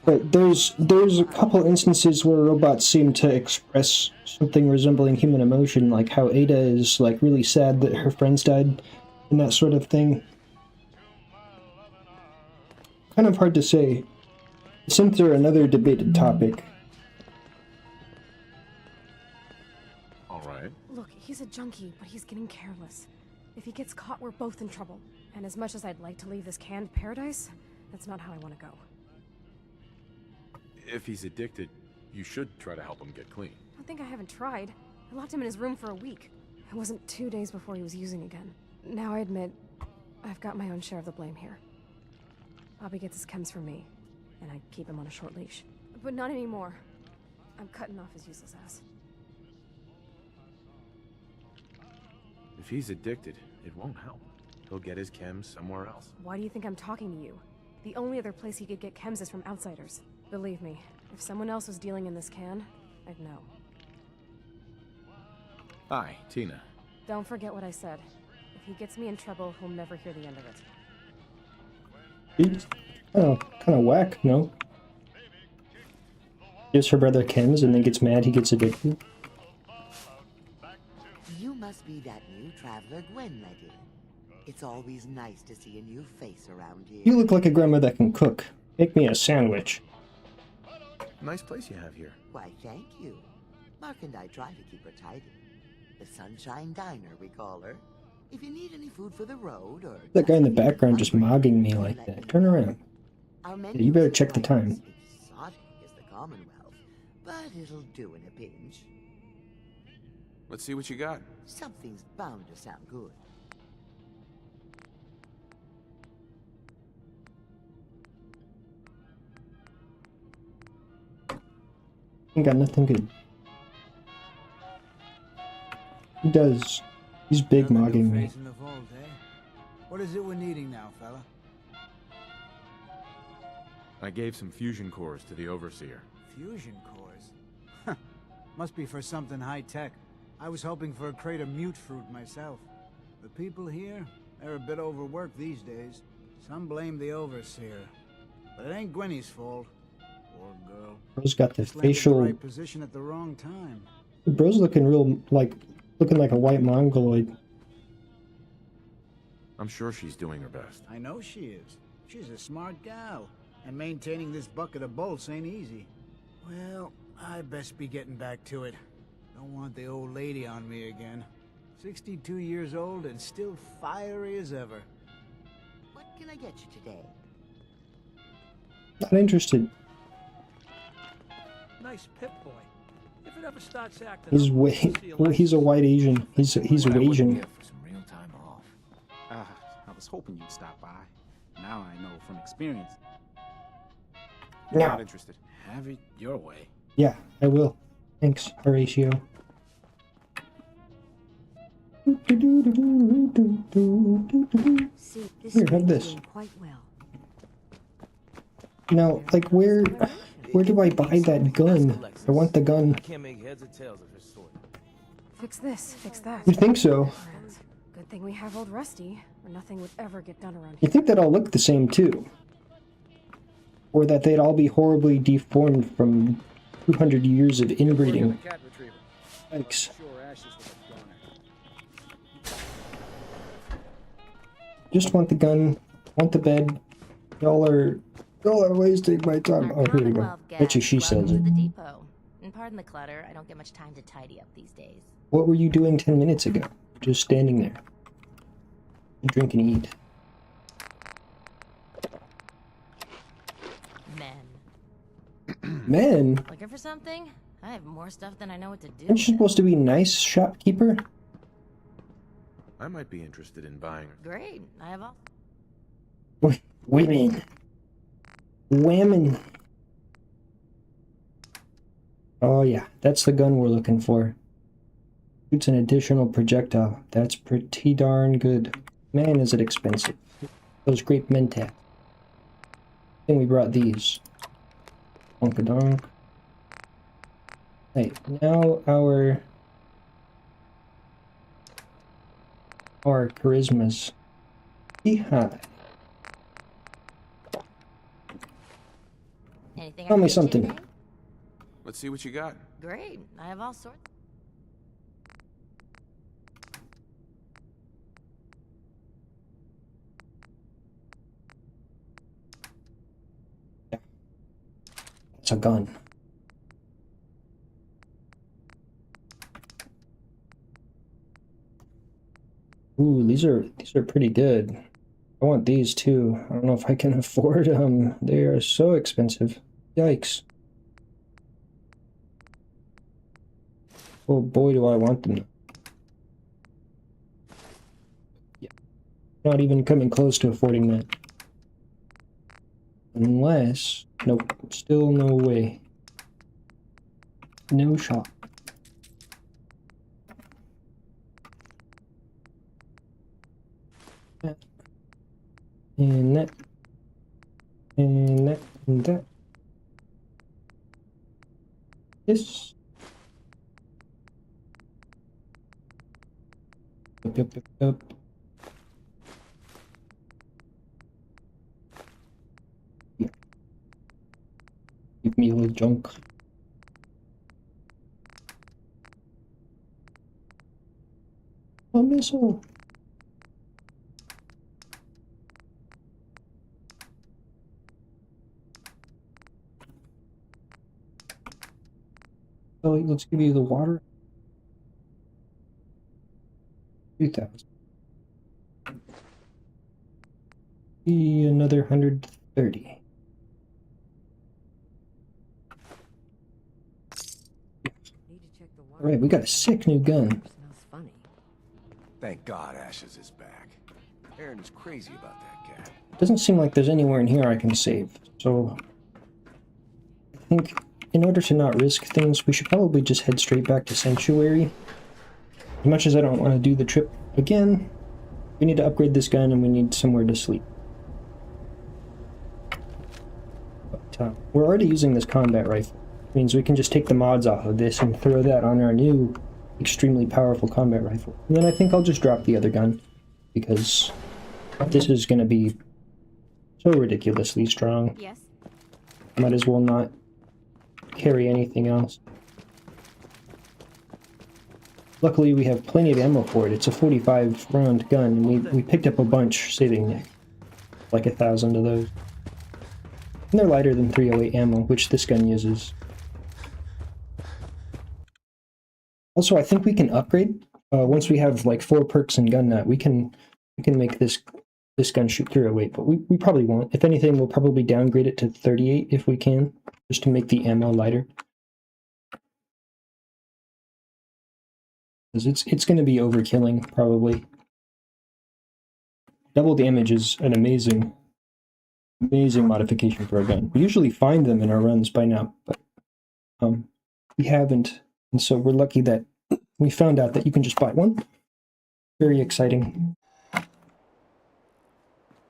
But there's a couple instances where robots seem to express something resembling human emotion, like how Ada is, like, really sad that her friends died, and that sort of thing. Kind of hard to say. Since they're another debated topic. Alright. Look, he's a junkie, but he's getting careless. If he gets caught, we're both in trouble. And as much as I'd like to leave this canned paradise, that's not how I want to go. If he's addicted, you should try to help him get clean. I think I haven't tried. I locked him in his room for a week. It wasn't 2 days before he was using again. Now I admit, I've got my own share of the blame here. Bobby gets his chems from me, and I keep him on a short leash. But not anymore. I'm cutting off his useless ass. If he's addicted, it won't help. He'll get his chems somewhere else. Why do you think I'm talking to you? The only other place he could get chems is from outsiders. Believe me, if someone else was dealing in this can, I'd know. Hi, Tina. Don't forget what I said. If he gets me in trouble, he'll never hear the end of it. Oh, kind of whack, no? gives her brother chems and then gets mad he gets addicted. You must be that new traveler Gwen let in. It's always nice to see a new face around here. You look like a grandma that can cook. Make me a sandwich. Nice place you have here. Why, thank you. Mark and I try to keep her tidy. The Sunshine Diner, we call her. If you need any food for the road or... That guy in the background just mogging me like that. Turn around. Yeah, you better check the time. Exotic as the Commonwealth, but it'll do in a pinch. Let's see what you got. Something's bound to sound good. Ain't got nothing good. He does. He's big mogging me. In the vault, eh? What is it we're needing now, fella? I gave some fusion cores to the Overseer. Fusion cores? Huh. Must be for something high-tech. I was hoping for a crate of mute fruit myself. The people here, they're a bit overworked these days. Some blame the Overseer. But it ain't Gwenny's fault. Poor girl. Bro's got the Just landed in facial... the right position at the wrong time. Bro's looking real, like, looking like a white mongoloid. I'm sure she's doing her best. I know she is. She's a smart gal. And maintaining this bucket of bolts ain't easy. Well, I best be getting back to it. Don't want the old lady on me again. 62 years old and still fiery as ever. What can I get you today? Not interested. Nice Pip-Boy. If it ever starts acting He's up, way... we'll see you later. He's a white Asian. He's Asian. I was hoping you'd stop by. Now I know from experience. No. Not interested. Have it your way. Yeah, I will. Thanks, Horatio. Here, have this. Quite well. Now, like, where do I buy that gun? I want the gun. Can't make heads or tails of this sort. Fix this, fix that. You think so? Good thing we have old Rusty, or nothing would ever get done around You here. think they'd all look the same, too? Or that they'd all be horribly deformed from 200 years of inbreeding? Thanks. Just want the gun, want the bed. Y'all are wasting my time. Oh, here we go. Bet you she says it. The depot. And pardon the clutter, I don't get much time to tidy up these days. What were you doing 10 minutes ago? Just standing there. Drink and eat. Men. Men? Looking for something? I have more stuff than I know what to do. Aren't you supposed to be nice, shopkeeper? I might be interested in buying her. Great, I have all. Women. Women. Oh yeah, that's the gun we're looking for. Shoots an additional projectile. That's pretty darn good. Man, is it expensive. Those grape mentat. I think we brought these. Donkadonk. Right, now our charismas. High. Anything Tell I me can get you something. today? Let's see what you got. Great, I have all sorts. It's a gun. Ooh, these are pretty good. I want these too. I don't know if I can afford them. They are so expensive. Yikes. Oh boy, do I want them. Yeah. Not even coming close to affording that. Unless... Nope. Still no way. No shot. That. And that. And that. And that. This. Up. Yeah. Give me a little junk. A missile. So let's give you the water. 2,000. Another 130. Alright, we got a sick new gun. Thank God Ashes is back. Aaron is crazy about that cat. Doesn't seem like there's anywhere in here I can save, so I think in order to not risk things, we should probably just head straight back to Sanctuary. As much as I don't want to do the trip again, we need to upgrade this gun and we need somewhere to sleep. But we're already using this combat rifle. It means we can just take the mods off of this and throw that on our new extremely powerful combat rifle. And then I think I'll just drop the other gun, because this is going to be so ridiculously strong. Yes. Might as well not carry anything else. Luckily we have plenty of ammo for it. It's a 45 round gun, and we picked up a bunch, saving like 1,000 of those. And they're lighter than 308 ammo, which this gun uses. Also, I think we can upgrade. Once we have like 4 perks and gun nut, we can make this gun shoot 308, but we probably won't. If anything, we'll probably downgrade it to 38 if we can, just to make the ammo lighter. Because it's going to be overkilling, probably. Double damage is an amazing modification for a gun. We usually find them in our runs by now, but we haven't. And so we're lucky that we found out that you can just buy one. Very exciting.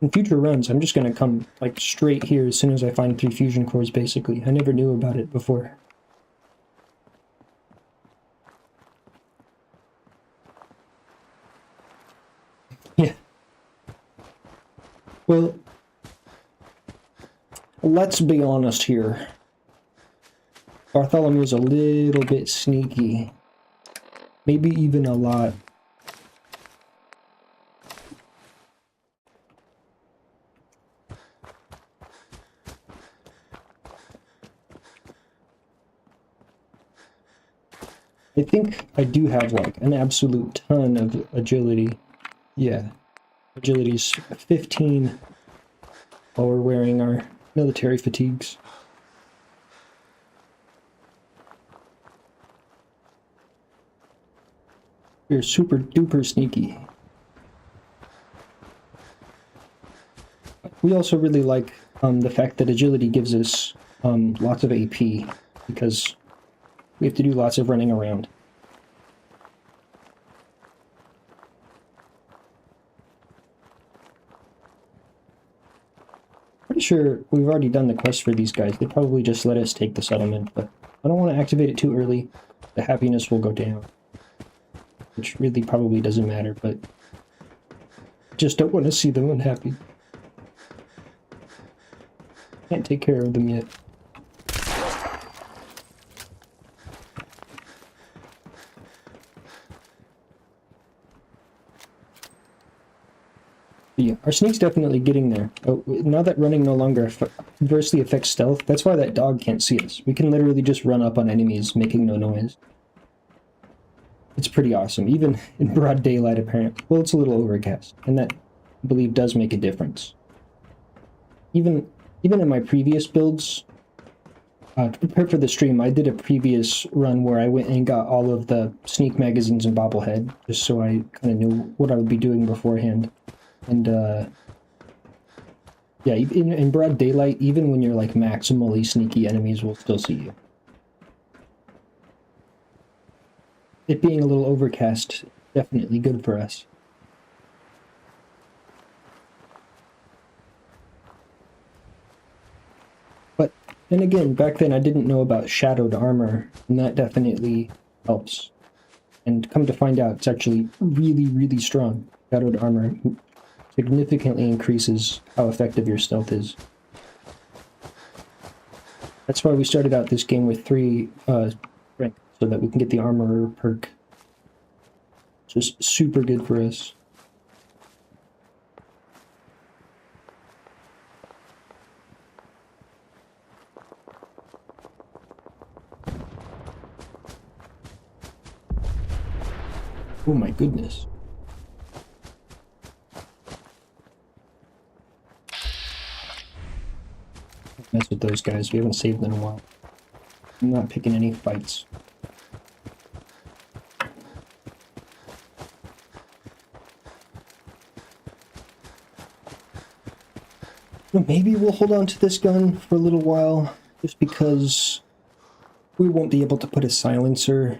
In future runs, I'm just going to come like straight here as soon as I find 3 fusion cores, basically. I never knew about it before. Yeah. Well, let's be honest here. Bartholomew's a little bit sneaky. Maybe even a lot. I think I do have like an absolute ton of agility. Yeah. Agility's 15 while we're wearing our military fatigues. We're super duper sneaky. We also really like the fact that agility gives us lots of AP, because we have to do lots of running around. Pretty sure we've already done the quest for these guys. They probably just let us take the settlement, but I don't want to activate it too early. The happiness will go down. Which really probably doesn't matter, but I just don't want to see them unhappy. Can't take care of them yet. But yeah, our sneak's definitely getting there. Oh, now that running no longer adversely affects stealth, that's why that dog can't see us. We can literally just run up on enemies making no noise. It's pretty awesome, even in broad daylight apparently. Well, it's a little overcast, and that, I believe, does make a difference. Even in my previous builds, to prepare for the stream, I did a previous run where I went and got all of the sneak magazines and bobblehead, just so I kind of knew what I would be doing beforehand. And, yeah, in broad daylight, even when you're, like, maximally sneaky, enemies will still see you. It being a little overcast, definitely good for us. But then again, back then I didn't know about shadowed armor, and that definitely helps. And come to find out, it's actually really, really strong. Shadowed armor significantly increases how effective your stealth is. That's why we started out this game with 3 strength, so that we can get the armorer perk Just super good for us. Oh my goodness. Mess with those guys. We haven't saved them in a while. I'm not picking any fights. Well, maybe we'll hold on to this gun for a little while, just because we won't be able to put a silencer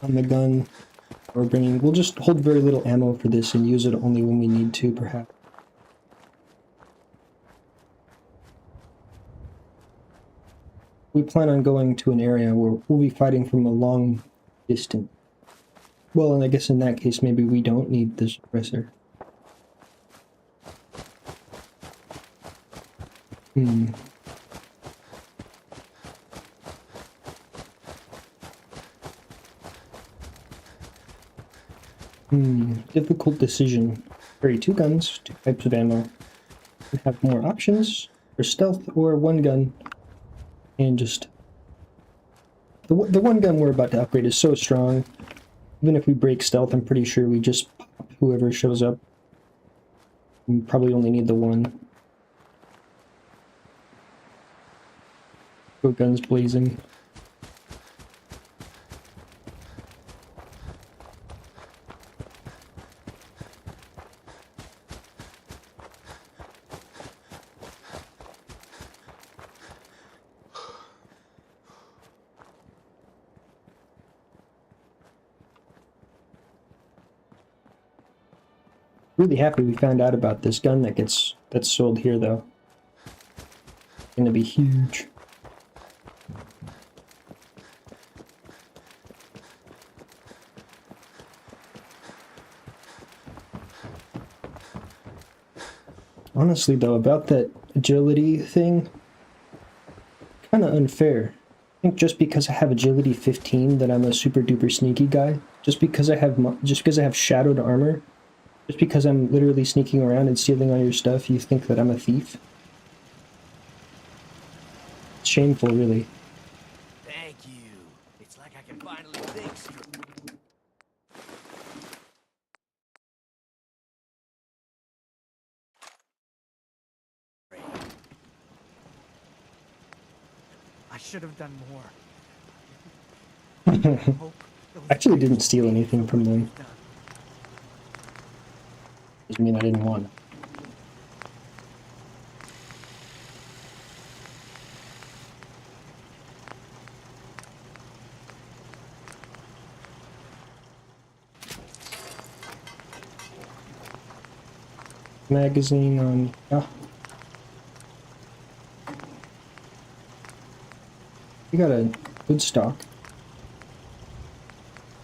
on the gun. Or we'll just hold very little ammo for this and use it only when we need to, perhaps. We plan on going to an area where we'll be fighting from a long distance. Well, and I guess in that case, maybe we don't need the suppressor. Difficult decision. Carry 2 guns, 2 types of ammo. We have more options for stealth or 1 gun. And just... The 1 gun we're about to upgrade is so strong. Even if we break stealth, I'm pretty sure we just pop whoever shows up. We probably only need the 1. Go guns blazing. Really happy we found out about this gun that's sold here, though. It's gonna be huge. Honestly, though, about that agility thing, kind of unfair. I think just because I have agility 15 that I'm a super duper sneaky guy. Just because I have shadowed armor. Just because I'm literally sneaking around and stealing all your stuff, you think that I'm a thief? It's shameful, really. Thank you. It's like I can finally think straight. I should have done more. I actually didn't steal anything from them. Doesn't mean I didn't want it. Magazine on... Oh. We got a good stock.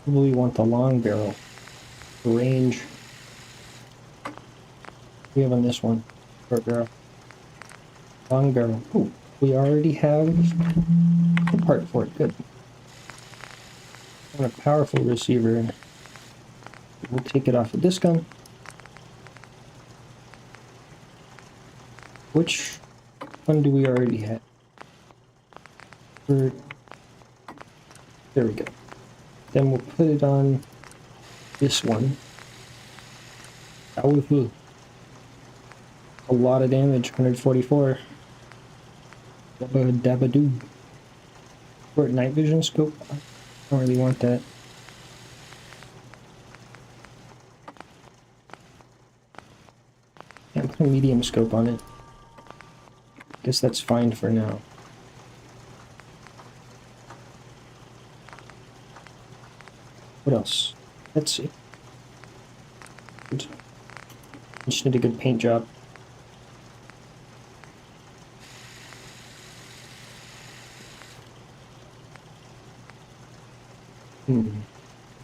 Probably want the long barrel. The range. We have on this one. Short barrel. Long barrel. Ooh, we already have a part for it. Good. And a powerful receiver. We'll take it off of this gun. Which one do we already have? There we go. Then we'll put it on this one. Oh, a lot of damage, 144. Dabba-dabba-doo. Short night vision scope. I don't really want that. Yeah, put a medium scope on it. Guess that's fine for now. What else? Let's see. Good. Just need a good paint job.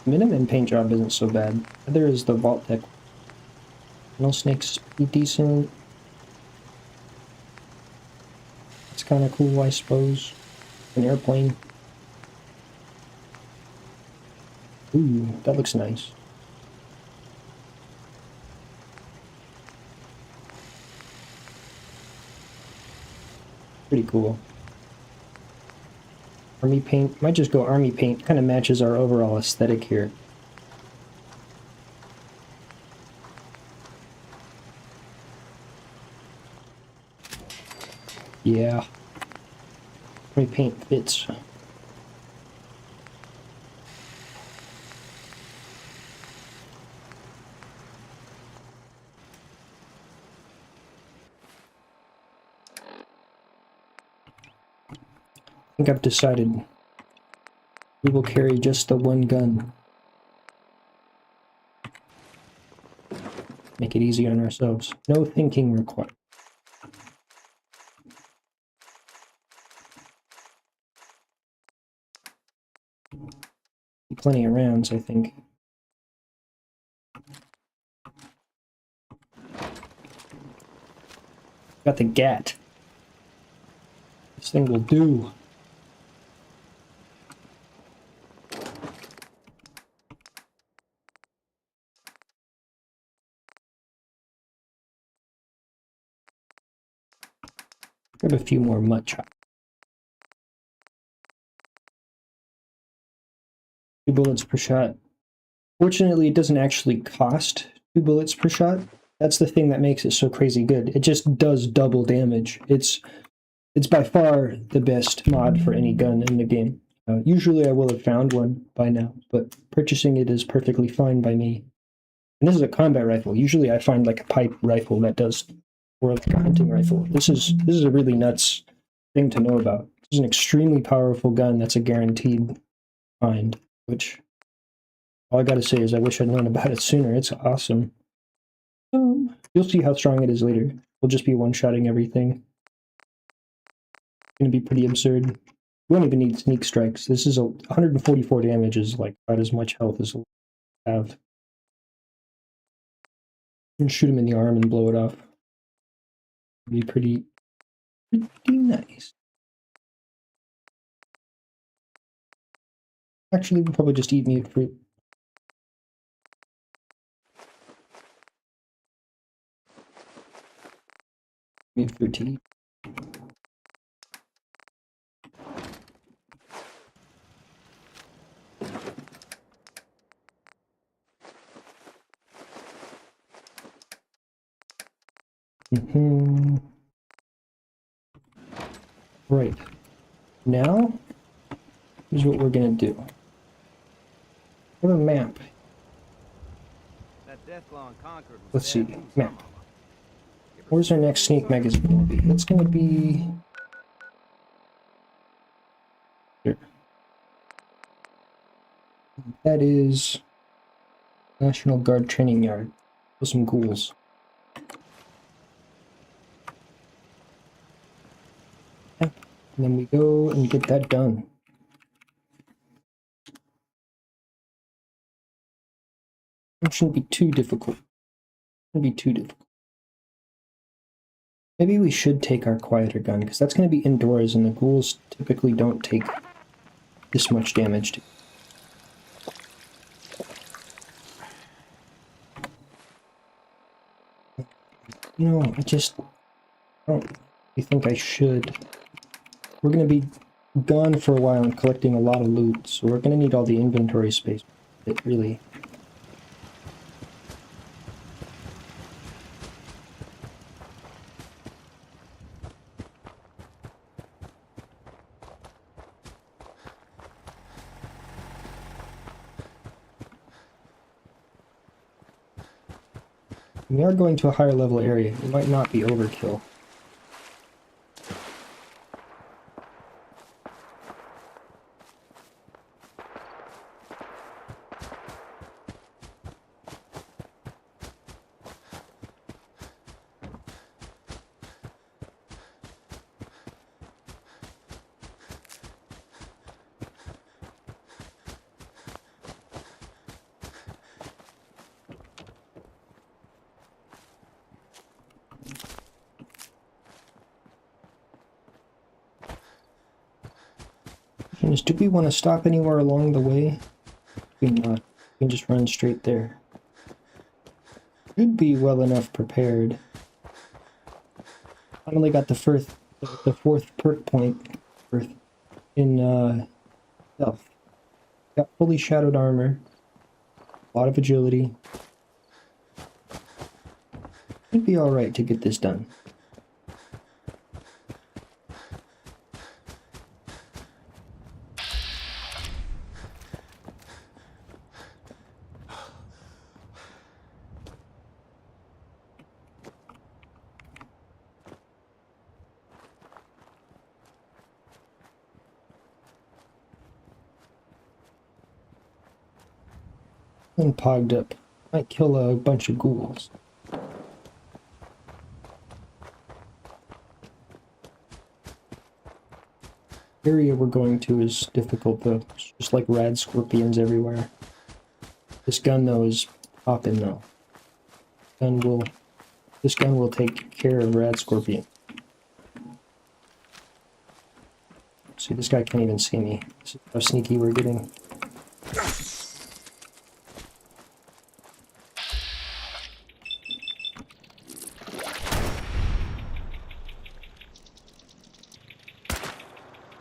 Minimum paint job isn't so bad. There is the Vault-Tec. Rattlesnake's pretty decent. It's kind of cool, I suppose. An airplane. Ooh, that looks nice. Pretty cool. Army paint. Might just go army paint. Kind of matches our overall aesthetic here. Yeah. Army paint fits. I think I've decided we will carry just the one gun. Make it easy on ourselves. No thinking required. Plenty of rounds, I think. Got the GAT. This thing will do. Grab a few more mud chops. 2 bullets per shot. Fortunately, it doesn't actually cost 2 bullets per shot. That's the thing that makes it so crazy good. It just does double damage. It's by far the best mod for any gun in the game. Usually I will have found one by now, but purchasing it is perfectly fine by me. And this is a combat rifle. Usually I find like a pipe rifle that does, or like a hunting rifle. This is a really nuts thing to know about. This is an extremely powerful gun that's a guaranteed find, which all I gotta say is I wish I'd known about it sooner. It's awesome. You'll see how strong it is later. We'll just be one-shotting everything. It's gonna be pretty absurd. We won't even need sneak strikes. This is 144 damage is like about as much health as we'll have. And shoot him in the arm and blow it off. It'll be pretty nice. Actually, we'll probably just eat mute fruit. Mute fruit to eat. Right. Now, here's what we're gonna do. We have a map. Let's see. Map. Where's our next sneak magazine gonna be? It's gonna be here. That is National Guard Training Yard. With some ghouls. And then we go and get that done. It shouldn't be too difficult. Shouldn't be too difficult. Maybe we should take our quieter gun, because that's going to be indoors, and the ghouls typically don't take this much damage. You know, I don't really think I should. We're going to be gone for a while and collecting a lot of loot, so we're going to need all the inventory space. It really... We are going to a higher level area. It might not be overkill. Do we want to stop anywhere along the way? We not. We can just run straight there. Should be well enough prepared. Finally got the the 4th perk point in stealth. Got fully shadowed armor, a lot of agility. It'd be alright to get this done. And pogged up. Might kill a bunch of ghouls. Area we're going to is difficult though. It's just like rad scorpions everywhere. This gun though is poppin' though. This gun will take care of rad scorpion. See, this guy can't even see me. This is how sneaky we're getting.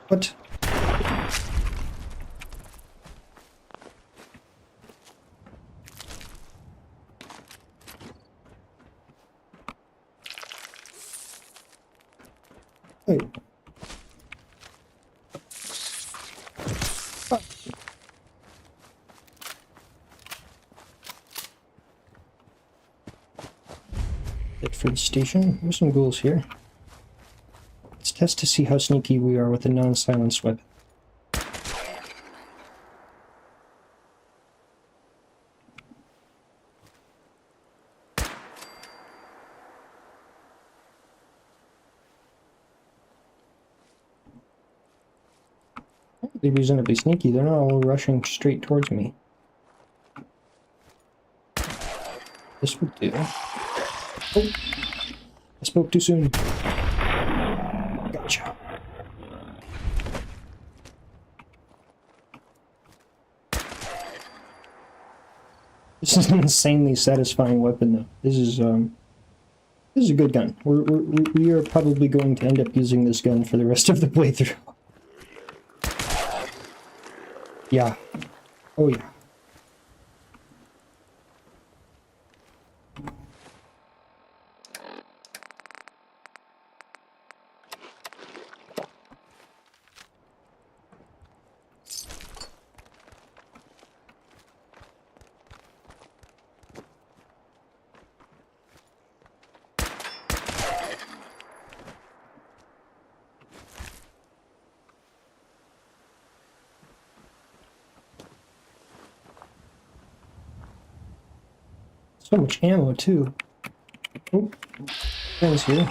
What? Wait. Fuck. Bedford Station. There's some ghouls here. Let's test to see how sneaky we are with a non-silenced weapon. They're reasonably sneaky. They're not all rushing straight towards me. This would do. Oh! I spoke too soon. Gotcha. This is an insanely satisfying weapon, though. This is a good gun. We are probably going to end up using this gun for the rest of the playthrough. Yeah. Oh yeah. So much ammo too. Oh, friends here.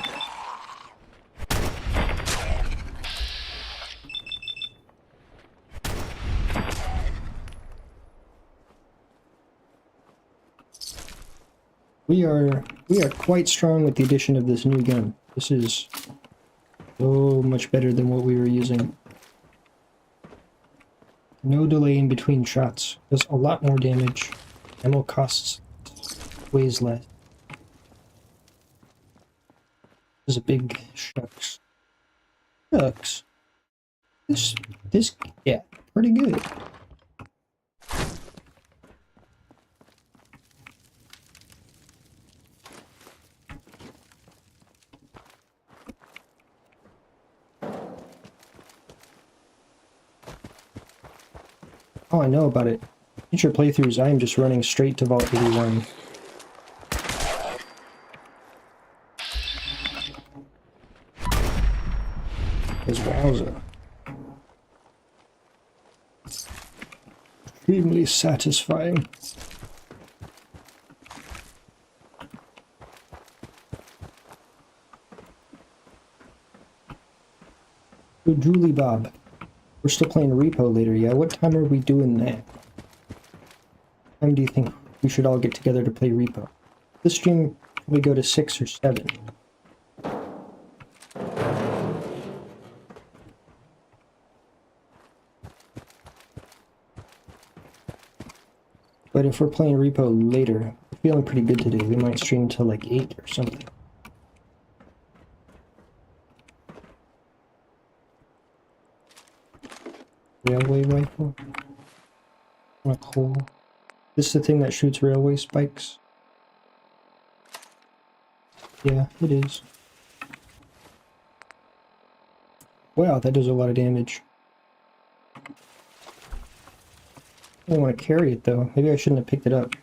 We are quite strong with the addition of this new gun. This is so much better than what we were using. No delay in between shots. Does a lot more damage. Ammo costs weighs less. This is a big shucks. Shucks. This, yeah, pretty good. Oh, I know about it. Future playthroughs, I am just running straight to Vault 81. Because wowza. Extremely satisfying. So Julie Bob. We're still playing Repo later, yeah? What time are we doing that? What time do you think we should all get together to play Repo? This stream, we go to 6 or 7. But if we're playing Repo later, we're feeling pretty good today. We might stream till like 8 or something. Railway rifle? On a coal. This is the thing that shoots railway spikes? Yeah, it is. Wow, that does a lot of damage. I don't want to carry it though. Maybe I shouldn't have picked it up.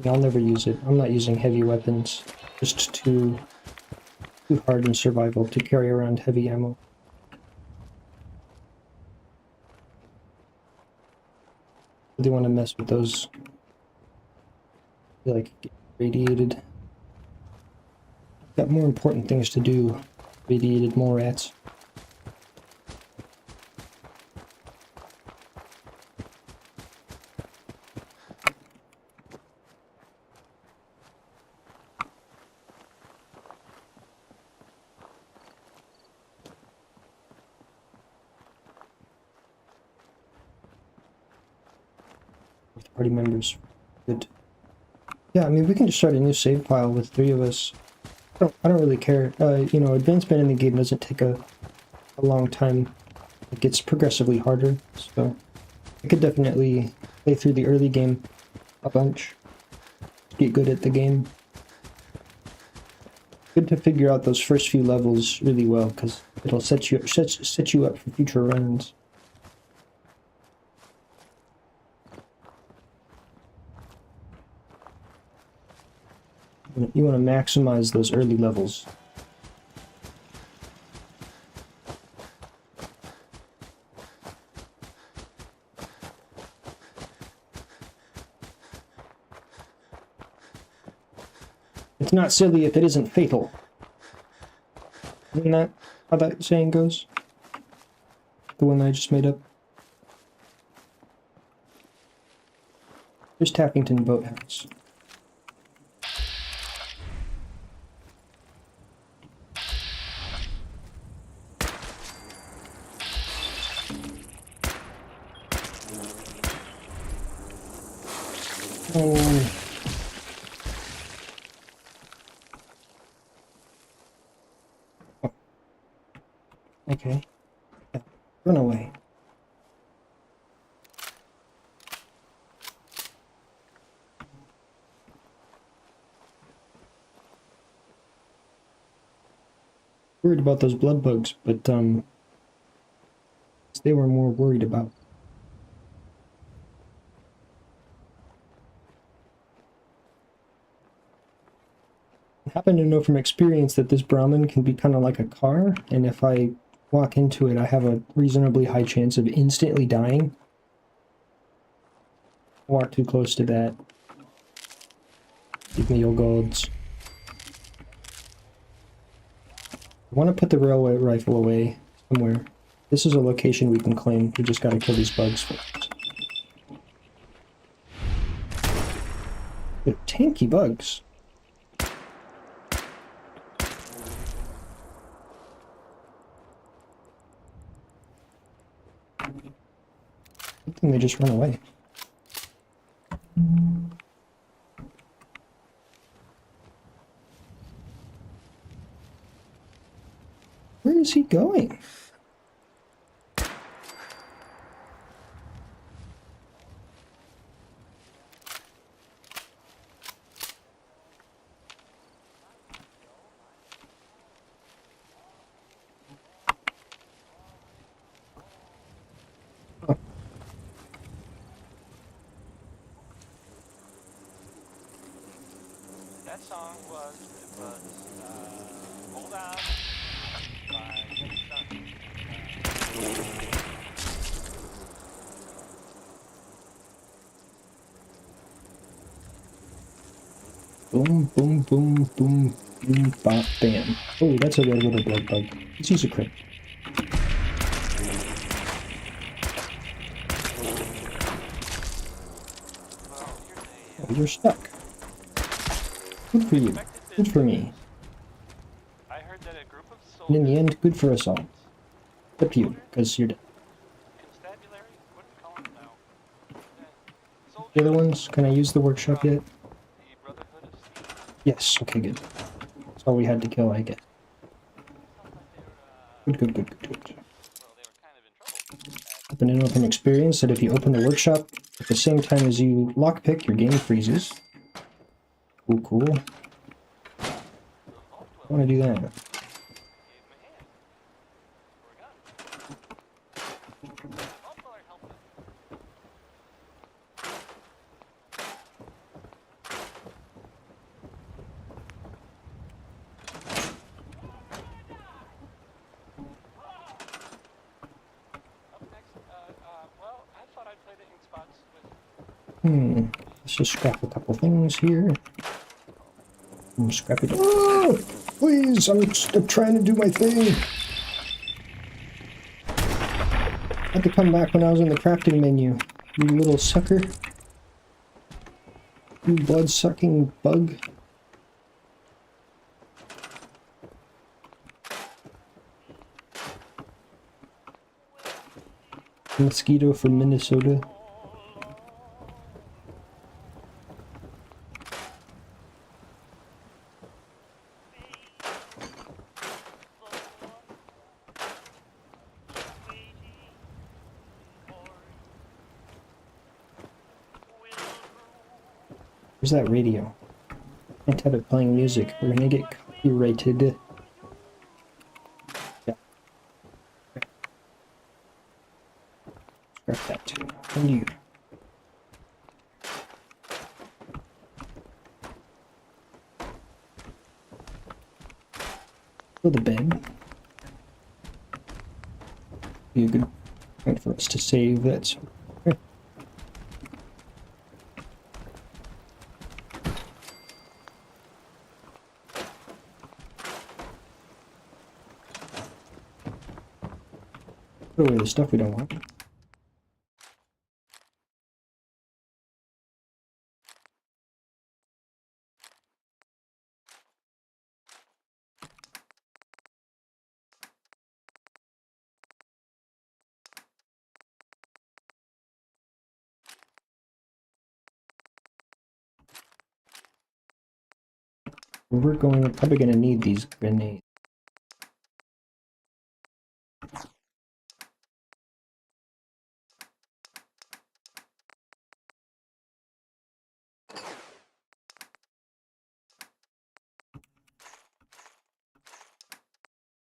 I'll never use it. I'm not using heavy weapons. Just too hard in survival to carry around heavy ammo. Really want to mess with those. Like get radiated. Got more important things to do. Radiated mole rats. Party members. Good. Yeah, I mean, we can just start a new save file with 3 of us. I don't really care. You know, advancement in the game doesn't take a long time. It gets progressively harder, so I could definitely play through the early game a bunch. Get good at the game. Good to figure out those first few levels really well, because it'll set you up for future runs. You want to maximize those early levels. It's not silly if it isn't fatal. Isn't that how that saying goes? The one that I just made up. There's Tappington Boathouse. Okay. Yeah. Run away. Worried about those blood bugs, but they were more worried about. I happen to know from experience that this Brahmin can be kind of like a car, and if I walk into it, I have a reasonably high chance of instantly dying. Walk too close to that. Give me your gods. I want to put the railway rifle away somewhere. This is a location we can claim. We just gotta kill these bugs first. They're tanky bugs. Good thing they just run away. Where is he going? That song was Hold On by Kenny Sun. Boom, boom, boom, boom, boom, bop, bam. Oh, that's a red little blood bug. Let's use a crit. Oh, you're stuck. Good for you. Good for me. And in the end, good for us all. Except you, because you're dead. The other ones, can I use the workshop yet? Yes, okay, good. That's all we had to kill, I guess. Good. Happen to know from experience that if you open the workshop at the same time as you lockpick, your game freezes. Cool. I want to do that. Let's just scrap a couple things here. Scrap it. Oh, please, I'm trying to do my thing. I had to come back when I was in the crafting menu. You little sucker. You blood-sucking bug. Mosquito from Minnesota. Where's that radio? Can't have it playing music. We're gonna get copyrighted. Yeah. Scrap that too. And you. For the bed. Be a good point for us to save that. So. Put away the stuff we don't want. We're probably going to need these grenades.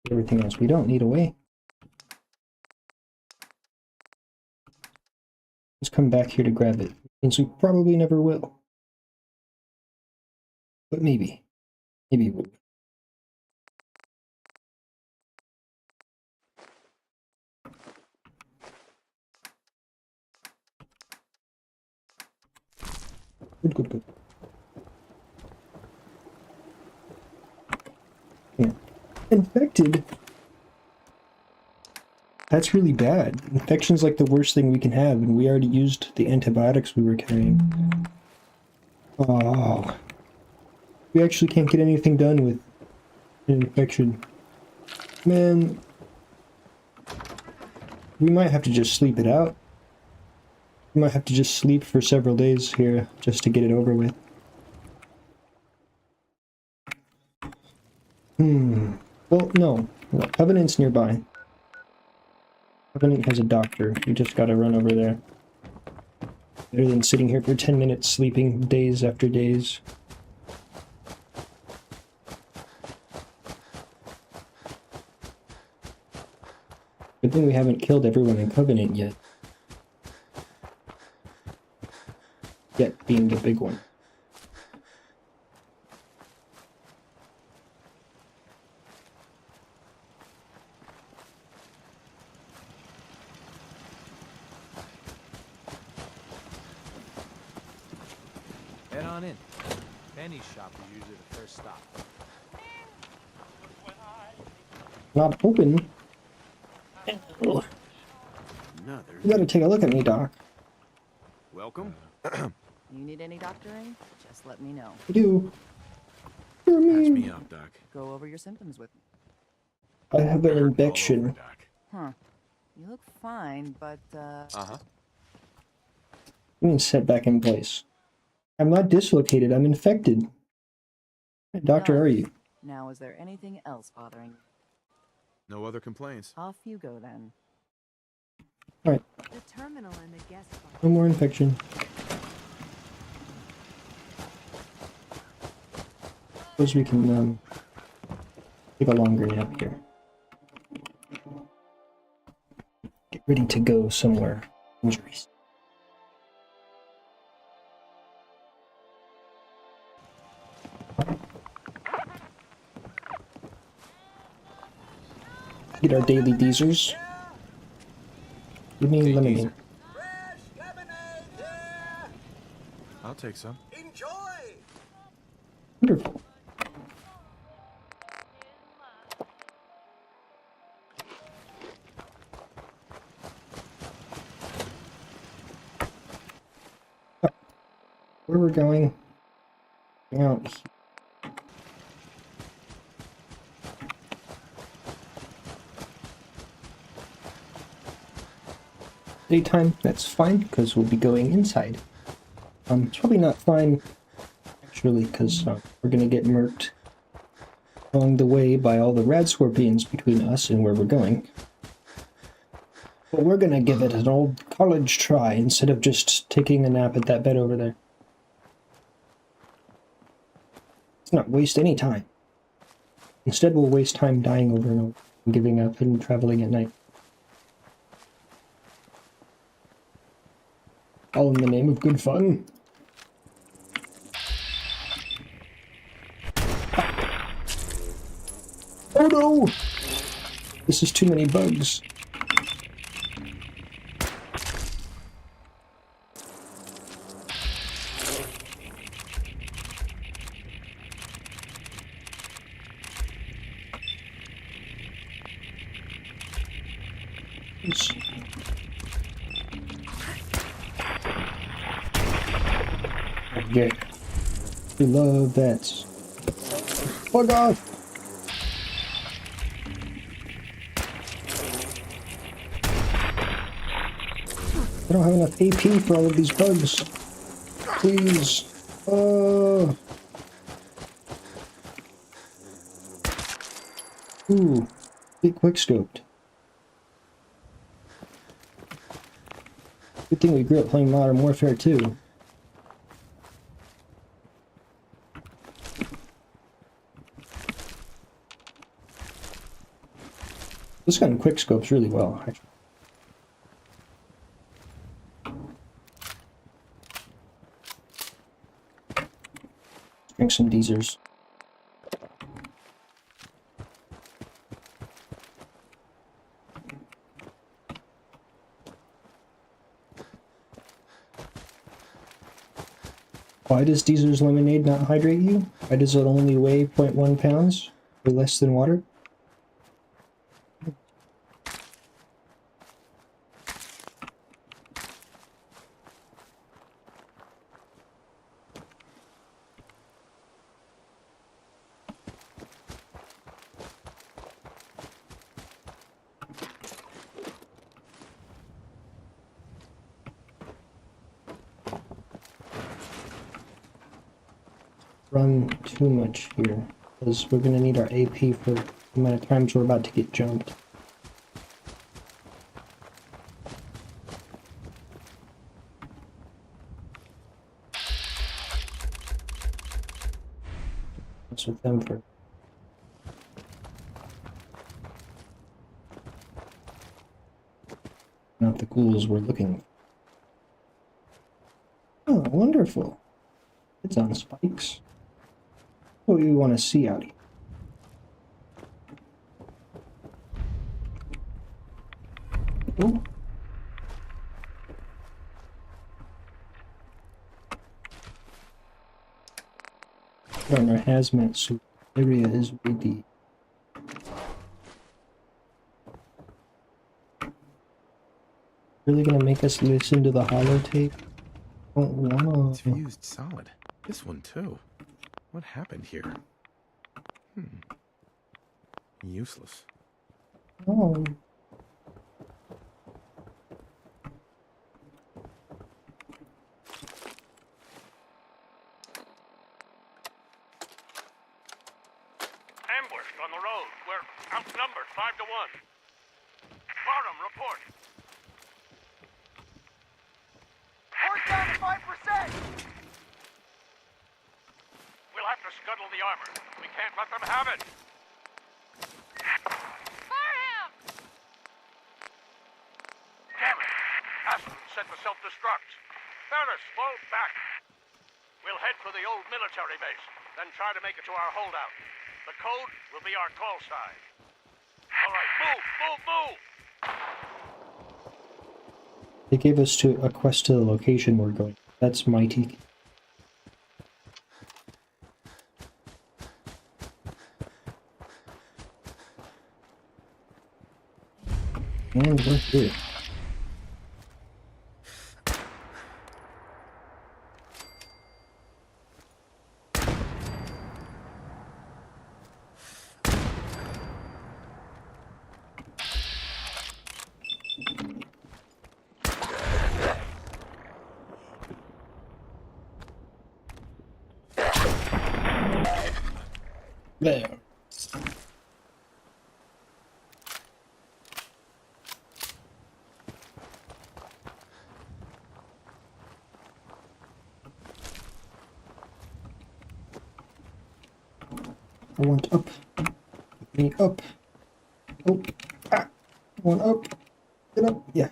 Everything else we don't need away. Let's come back here to grab it. Means we probably never will. But maybe. Maybe we'll. Good. Yeah. Infected? That's really bad. Infection's like the worst thing we can have, and we already used the antibiotics we were carrying. Oh. We actually can't get anything done with an infection. Man. We might have to just sleep it out. We might have to just sleep for several days here, just to get it over with. Well, no. Covenant's nearby. Covenant has a doctor. We just gotta run over there. Better than sitting here for 10 minutes sleeping days after days. Good thing we haven't killed everyone in Covenant yet. Yet being the big one. Head on in. Penny's shop is usually the first stop. Not open. Another. You gotta take a look at me, Doc. Welcome. You need any doctoring? Just let me know. I do. You're Patch mean. me up, Doc. Go over your symptoms with me. I have an infection. Huh. You look fine, but, Uh-huh. I mean, set back in place. I'm not dislocated. I'm infected. What doctor are you? Now, is there anything else bothering you? No other complaints. Off you go, then. Alright. The terminal and the guest bar. No more infection. Suppose we can, take a longer nap here. Get ready to go somewhere. Injuries. Get our daily deezers. Give me lemonade. I'll take some. Wonderful. Where we're going? Out here. Daytime, that's fine, because we'll be going inside. It's probably not fine, actually, because we're gonna get murked along the way by all the rad scorpions between us and where we're going. But we're gonna give it an old college try instead of just taking a nap at that bed over there. Let's not waste any time. Instead, we'll waste time dying over and over, and giving up and traveling at night. All in the name of good fun. Oh no! This is too many bugs. Oops. Yeah. We love that. Bug off! I don't have enough AP for all of these bugs. Please. Ooh. Get quickscoped. Good thing we grew up playing Modern Warfare 2. This gun quickscopes really well, actually. Drink some Deezers. Why does Deezer's lemonade not hydrate you? Why does it only weigh 0.1 pounds or less than water? Run too much here, because we're going to need our AP for the amount of times we're about to get jumped. What's with them for? Not the ghouls we're looking for. Oh, wonderful. It's on spikes. What do you want to see out here? Oh. We're in our hazmat suit. Area is really really gonna make us listen to the holotape? Don't wanna. It's fused solid. This one too. What happened here? Useless. Oh. Ambushed on the road. We're outnumbered 5 to 1. Barnum, report. Horse down to 5%! We'll have to scuttle the armor. We can't let them have it. Fire him! Damn it. Aston set the self-destruct. Ferris, fall back. We'll head for the old military base, then try to make it to our holdout. The code will be our call sign. All right, move, move, move! They gave us a quest to the location we're going. That's mighty. And we're here. There. I want up. Me up. Oh. Ah. One up. Get up. Yeah.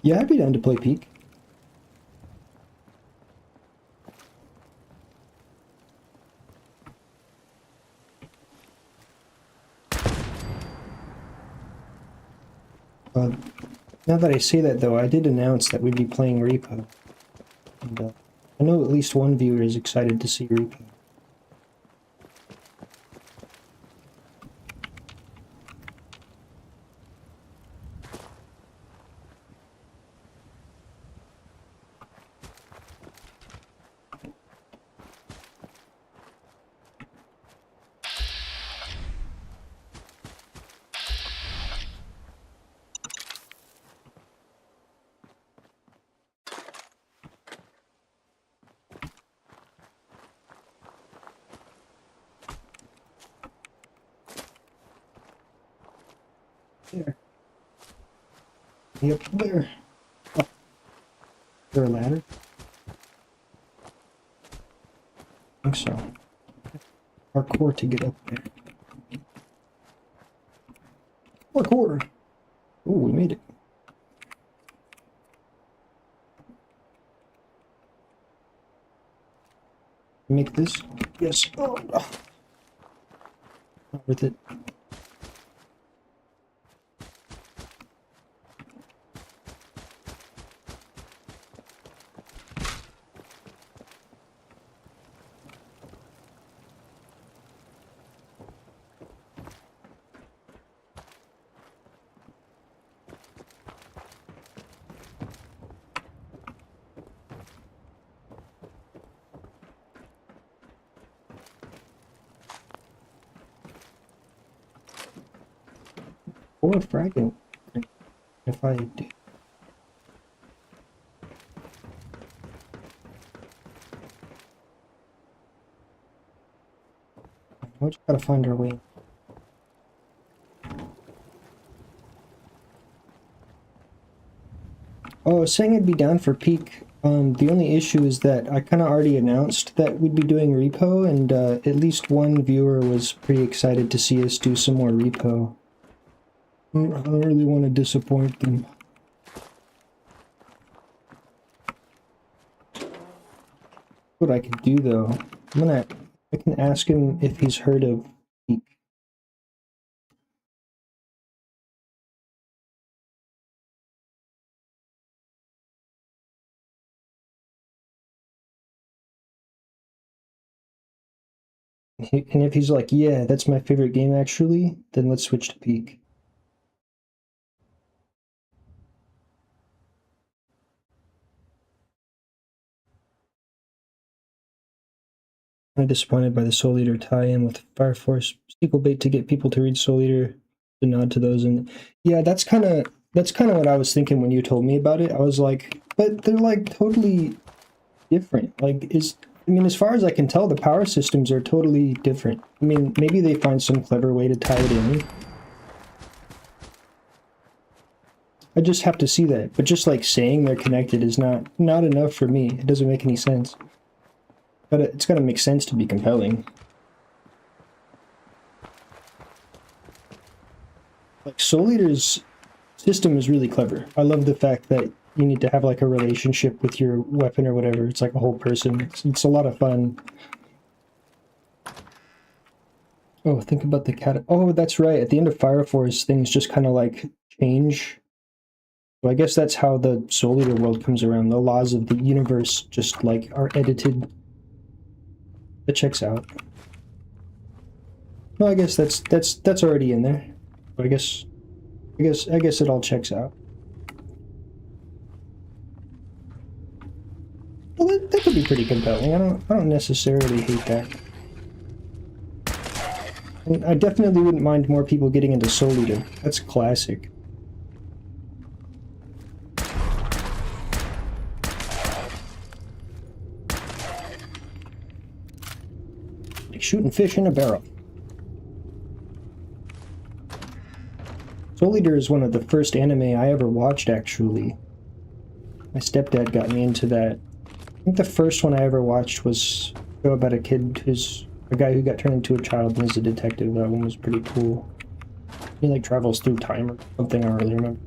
Yeah, I'd be down to play Peak. Now that I say that, though, I did announce that we'd be playing Repo. And I know at least one viewer is excited to see Repo. There. Yep, there. Oh. Is there a ladder? I think so. Parkour to get up there. Parkour! Ooh, we made it. Make this? Yes. Oh, no. Not worth it. Or fragging. If I do. We just gotta find our way. Oh, I was saying I'd be down for Peak. The only issue is that I kind of already announced that we'd be doing Repo, and at least one viewer was pretty excited to see us do some more Repo. I don't really want to disappoint them. What I can do though, I can ask him if he's heard of Peak. And if he's like, yeah, that's my favorite game actually, then let's switch to Peak. I'm disappointed by the Soul Eater tie-in with Fire Force sequel bait to get people to read Soul Eater. The nod to those, and yeah, that's kind of what I was thinking when you told me about it. I was like, but they're like totally different. Like, I mean, as far as I can tell, the power systems are totally different. I mean, maybe they find some clever way to tie it in. I just have to see that. But just like saying they're connected is not enough for me. It doesn't make any sense. But it's got to make sense to be compelling. Like, Soul Eater's system is really clever. I love the fact that you need to have like a relationship with your weapon or whatever. It's like a whole person. It's a lot of fun. Oh, think about the cat. Oh, that's right. At the end of Fire Force, things just kind of like change. So I guess that's how the Soul Eater world comes around. The laws of the universe just like are edited. That checks out. Well, I guess that's already in there. But I guess it all checks out. Well, that could be pretty compelling. I don't necessarily hate that. And I definitely wouldn't mind more people getting into Soul Eater. That's classic. Like shooting fish in a barrel. Soul Eater is one of the first anime I ever watched, actually. My stepdad got me into that. I think the first one I ever watched was a show about a guy who got turned into a child and is a detective. That one was pretty cool. He like travels through time or something, I don't really remember.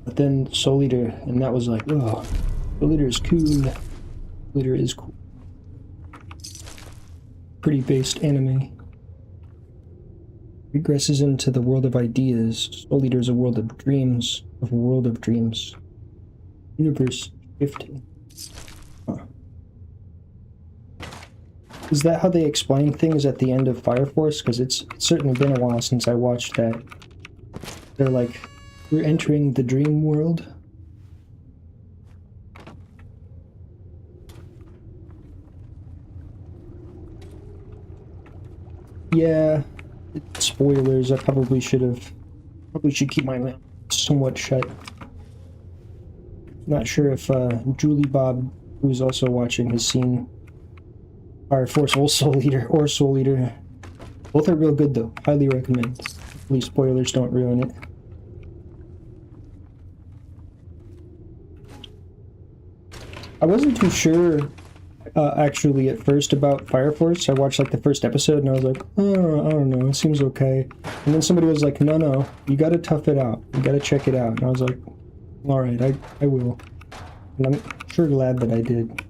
But then Soul Eater, and that was like, oh, Soul Eater is cool. Soul Eater is cool. Pretty based anime. Regresses into the world of ideas. Soul Eater is a world of dreams. Of a world of dreams. Universe shifting. Huh. Is that how they explain things at the end of Fire Force? Because it's certainly been a while since I watched that. They're like, we're entering the dream world. Yeah. Spoilers, I probably should keep my mouth somewhat shut. Not sure if Julie Bob, who's also watching, has seen Fire Force or Soul Eater. Both are real good though. Highly recommend. Hopefully spoilers don't ruin it. I wasn't too sure actually at first about Fire Force. I watched like the first episode and I was like, oh, I don't know, it seems okay. And then somebody was like, no, you gotta tough it out. You gotta check it out. And I was like, alright, I will. And I'm sure glad that I did.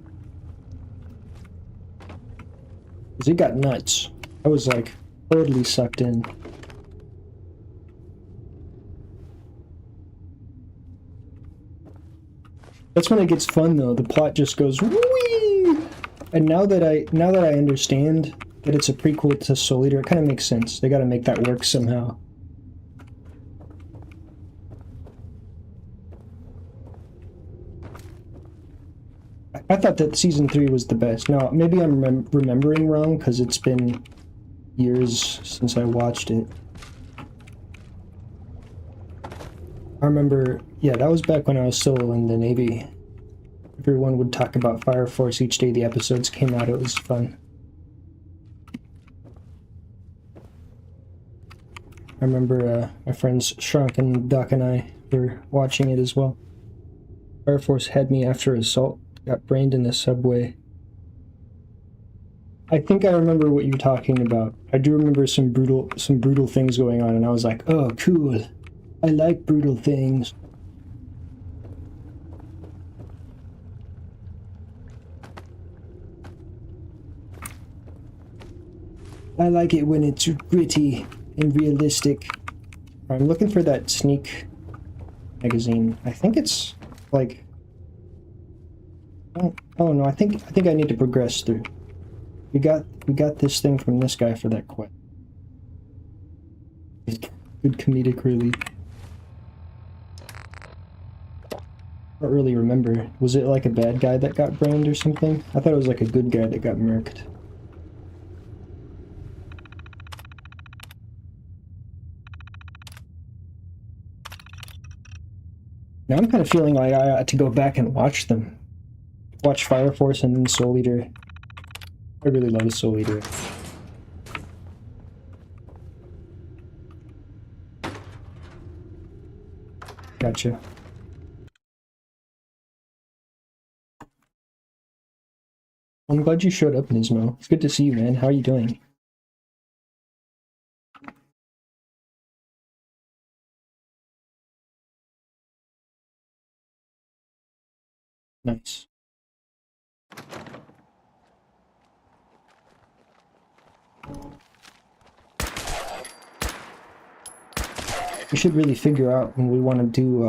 Because it got nuts. I was like, totally sucked in. That's when it gets fun though. The plot just goes whee! And now that I understand that it's a prequel to Soul Eater, it kind of makes sense. They gotta make that work somehow. I thought that season 3 was the best. Now, maybe I'm remembering wrong because it's been years since I watched it. I remember, yeah, that was back when I was still in the Navy. Everyone would talk about Fire Force each day the episodes came out. It was fun. I remember my friends Shrunk and Duck and I were watching it as well. Fire Force had me after assault. Got brained in the subway. I think I remember what you're talking about. I do remember some brutal things going on, and I was like, oh, cool. I like brutal things. I like it when it's gritty and realistic. I'm looking for that Sneak magazine. I think it's like... Oh no, I think I need to progress through. We got this thing from this guy for that quest. Good comedic relief. I don't really remember. Was it like a bad guy that got burned or something? I thought it was like a good guy that got murked. Now I'm kind of feeling like I ought to go back and watch them. Watch Fire Force and then Soul Eater. I really love Soul Eater. Gotcha. I'm glad you showed up, Nismo. It's good to see you, man. How are you doing? Nice. We should really figure out when we want to do,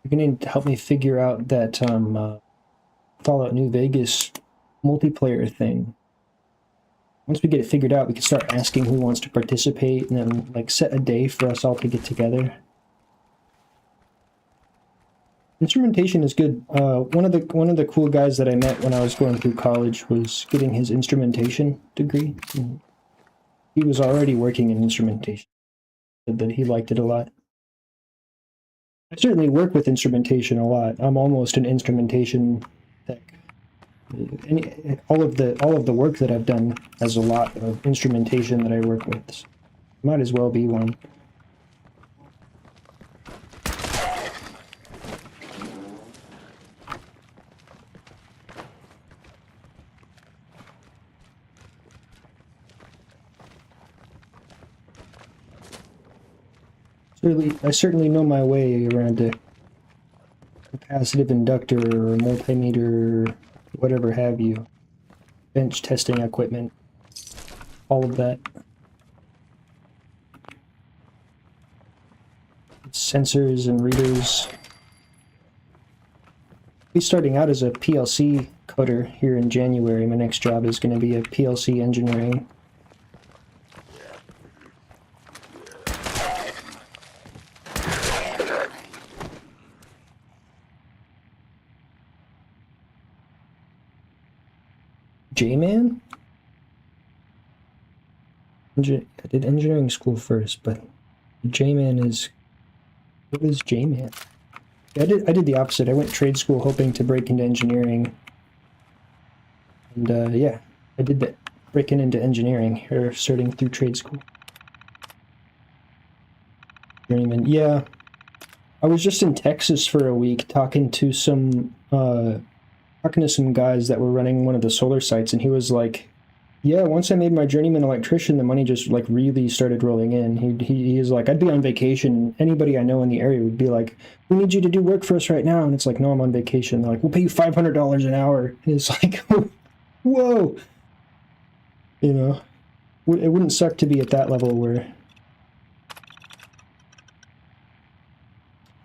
you're going to help me figure out that, Fallout New Vegas multiplayer thing. Once we get it figured out, we can start asking who wants to participate and then, like, set a day for us all to get together. Instrumentation is good. One of the cool guys that I met when I was going through college was getting his instrumentation degree. He was already working in instrumentation. Said that he liked it a lot. I certainly work with instrumentation a lot. I'm almost an instrumentation tech. All of the work that I've done has a lot of instrumentation that I work with. So might as well be one. I certainly know my way around a capacitive inductor or multimeter, whatever have you. Bench testing equipment. All of that. Sensors and readers. I'll be starting out as a PLC coder here in January. My next job is going to be a PLC engineering. J-Man? I did engineering school first, but J-Man is... What is J-Man? I did the opposite. I went trade school hoping to break into engineering. And yeah, I did that. Breaking into engineering, or starting through trade school. Journeyman, yeah. I was just in Texas for a week talking to some guys that were running one of the solar sites, and he was like, yeah, once I made my journeyman electrician, the money just like really started rolling in. He is like, I'd be on vacation. Anybody I know in the area would be like, we need you to do work for us right now. And it's like, no, I'm on vacation. They're like, we'll pay you $500 an hour. And it's like, whoa. You know, it wouldn't suck to be at that level where...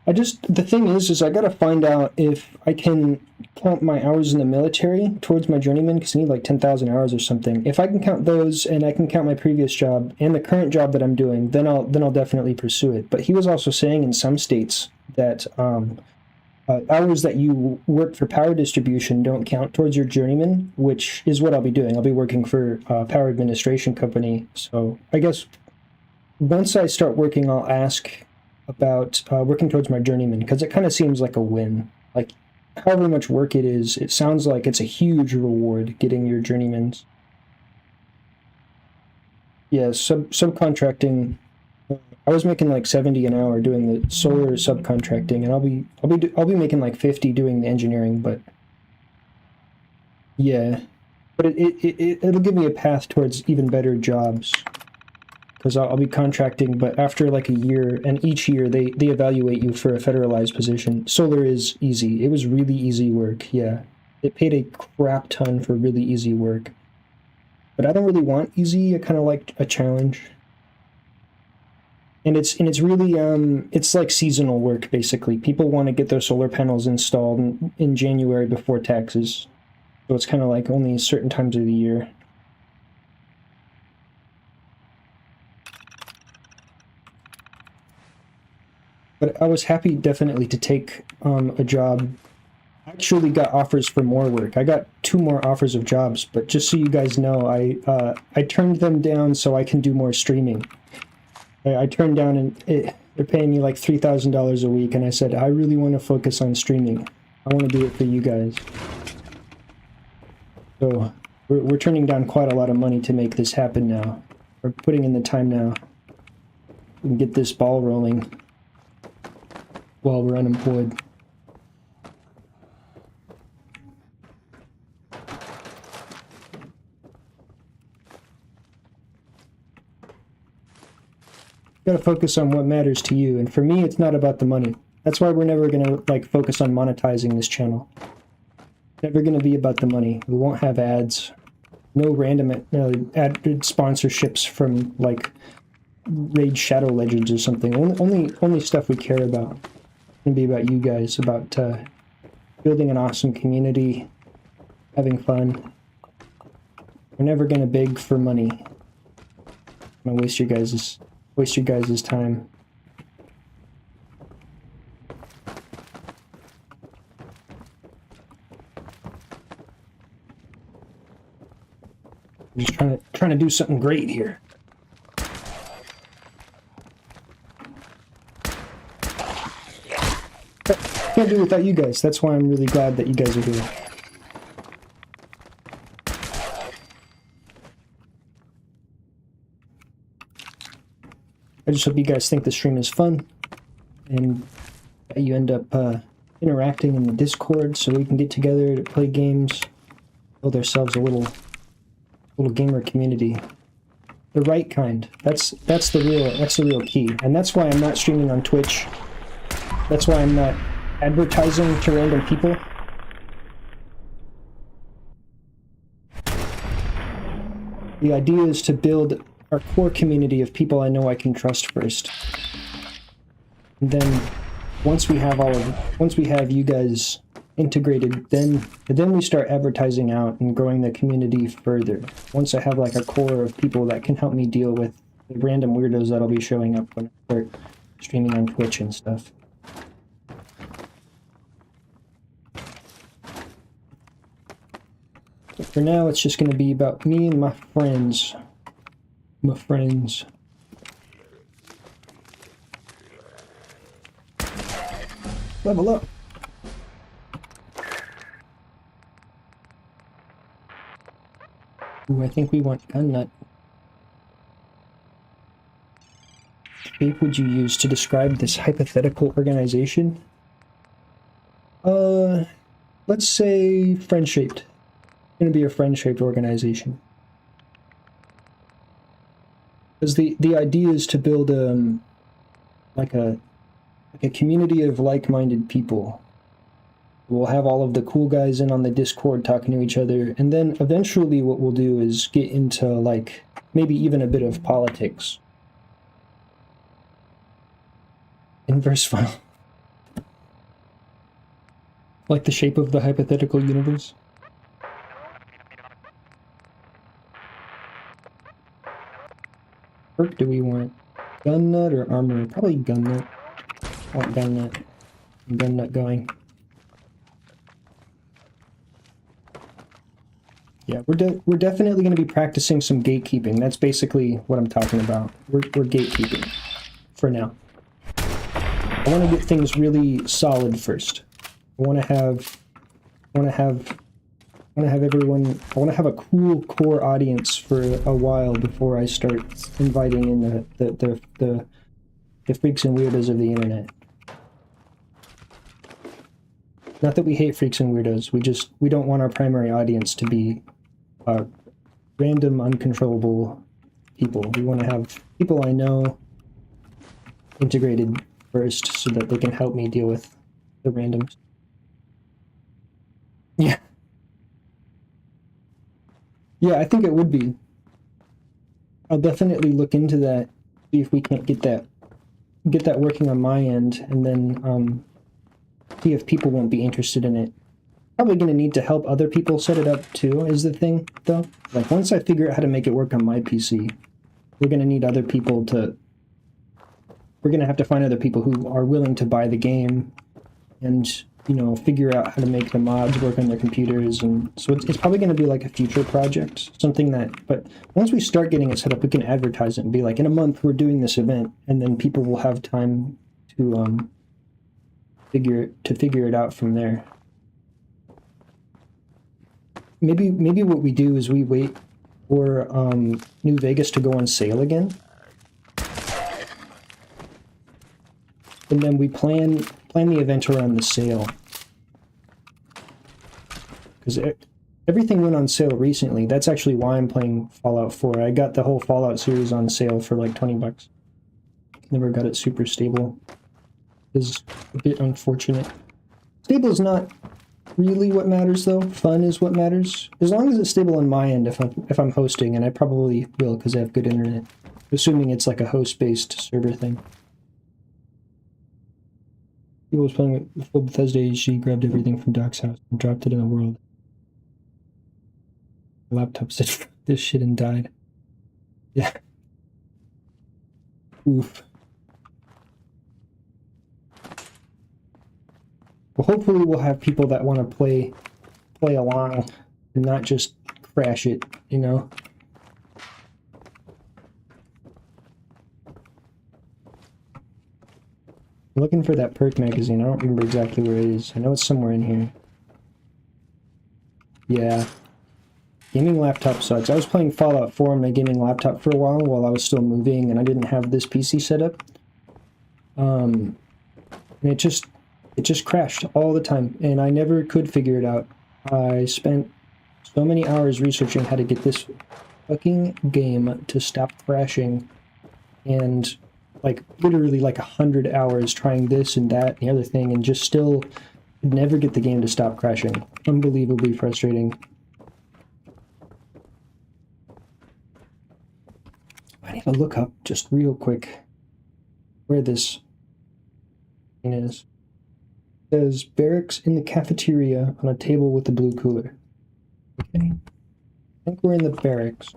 the thing is I gotta find out if I can count my hours in the military towards my journeyman, because I need like 10,000 hours or something. If I can count those, and I can count my previous job and the current job that I'm doing, then I'll definitely pursue it. But he was also saying in some states that hours that you work for power distribution don't count towards your journeyman, which is what I'll be doing. I'll be working for a power administration company. So I guess once I start working, I'll ask about working towards my journeyman, because it kind of seems like a win. Like, however much work it is, it sounds like it's a huge reward getting your journeymans. Yeah, subcontracting. I was making like 70 an hour doing the solar subcontracting, and I'll be making like 50 doing the engineering. But yeah, but it'll give me a path towards even better jobs. Because I'll be contracting, but after like a year, and each year they evaluate you for a federalized position. Solar is easy. It was really easy work, yeah. It paid a crap ton for really easy work. But I don't really want easy. I kind of like a challenge. And it's really, it's like seasonal work, basically. People want to get their solar panels installed in January before taxes. So it's kind of like only certain times of the year. But I was happy definitely to take a job. I actually got offers for more work. I got 2 more offers of jobs, but just so you guys know, I turned them down so I can do more streaming. I turned down, and they're paying me like $3,000 a week, and I said, I really want to focus on streaming. I want to do it for you guys. So we're turning down quite a lot of money to make this happen now. We're putting in the time now. We can get this ball rolling while we're unemployed. You gotta focus on what matters to you, and for me, it's not about the money. That's why we're never gonna like focus on monetizing this channel. It's never gonna be about the money. We won't have ads. No random ad sponsorships from like Raid Shadow Legends or something. Only stuff we care about. It's gonna be about you guys, about building an awesome community, having fun. We're never gonna beg for money. I'm gonna waste your guys' time. I'm just trying to do something great here. Can't do it without you guys. That's why I'm really glad that you guys are here. I just hope you guys think the stream is fun, and that you end up interacting in the Discord so we can get together to play games, build ourselves a little gamer community. The right kind. That's the real key. And that's why I'm not streaming on Twitch. That's why I'm not advertising to random people. The idea is to build our core community of people I know I can trust first. And then once we have you guys integrated, then we start advertising out and growing the community further. Once I have like a core of people that can help me deal with the random weirdos that'll be showing up when I start streaming on Twitch and stuff. But for now, it's just going to be about me and my friends. Level up. Ooh, I think we want gun nut. What shape would you use to describe this hypothetical organization? Let's say friend-shaped. It's gonna be a friend-shaped organization. Because the idea is to build like a community of like-minded people. We'll have all of the cool guys in on the Discord talking to each other, and then eventually what we'll do is get into like maybe even a bit of politics. Inverse file. Like the shape of the hypothetical universe. Perk do we want? Gun nut or armor? Probably gun nut. I want gun nut. Gun nut going. Yeah, we're definitely going to be practicing some gatekeeping. That's basically what I'm talking about. We're gatekeeping for now. I want to get things really solid first. I want to have everyone. I want to have a cool core audience for a while before I start inviting in the freaks and weirdos of the internet. Not that we hate freaks and weirdos. We don't want our primary audience to be random, uncontrollable people. We want to have people I know integrated first so that they can help me deal with the randoms. Yeah. Yeah, I think it would be. I'll definitely look into that, see if we can't get that working on my end, and then see if people won't be interested in it. Probably going to need to help other people set it up too, is the thing, though. Like, once I figure out how to make it work on my PC, we're going to need other people to we're gonna have to find other people who are willing to buy the game and, you know, figure out how to make the mods work on their computers. And so it's probably going to be like a future project, something that, but once we start getting it set up, we can advertise it and be like, in a month we're doing this event, and then people will have time to figure it out from there. Maybe what we do is we wait for New Vegas to go on sale again, and then we plan the event around the sale. Because everything went on sale recently. That's actually why I'm playing Fallout 4. I got the whole Fallout series on sale for like 20 bucks. Never got it super stable. It's a bit unfortunate. Stable is not really what matters though. Fun is what matters. As long as it's stable on my end if I'm hosting, and I probably will because I have good internet. Assuming it's like a host-based server thing. People was playing with full Bethesda. She grabbed everything from Doc's house and dropped it in the world. The laptop said this shit and died. Yeah. Oof. Well, hopefully we'll have people that want to play along and not just crash it, you know? I'm looking for that perk magazine. I don't remember exactly where it is. I know it's somewhere in here. Yeah. Gaming laptop sucks. I was playing Fallout 4 on my gaming laptop for a while I was still moving, and I didn't have this PC set up. And it just crashed all the time, and I never could figure it out. I spent so many hours researching how to get this fucking game to stop crashing, and like literally like 100 hours trying this and that and the other thing, and just still could never get the game to stop crashing. Unbelievably frustrating. I need to look up just real quick where this thing is. It says barracks in the cafeteria on a table with the blue cooler. Okay. I think we're in the barracks.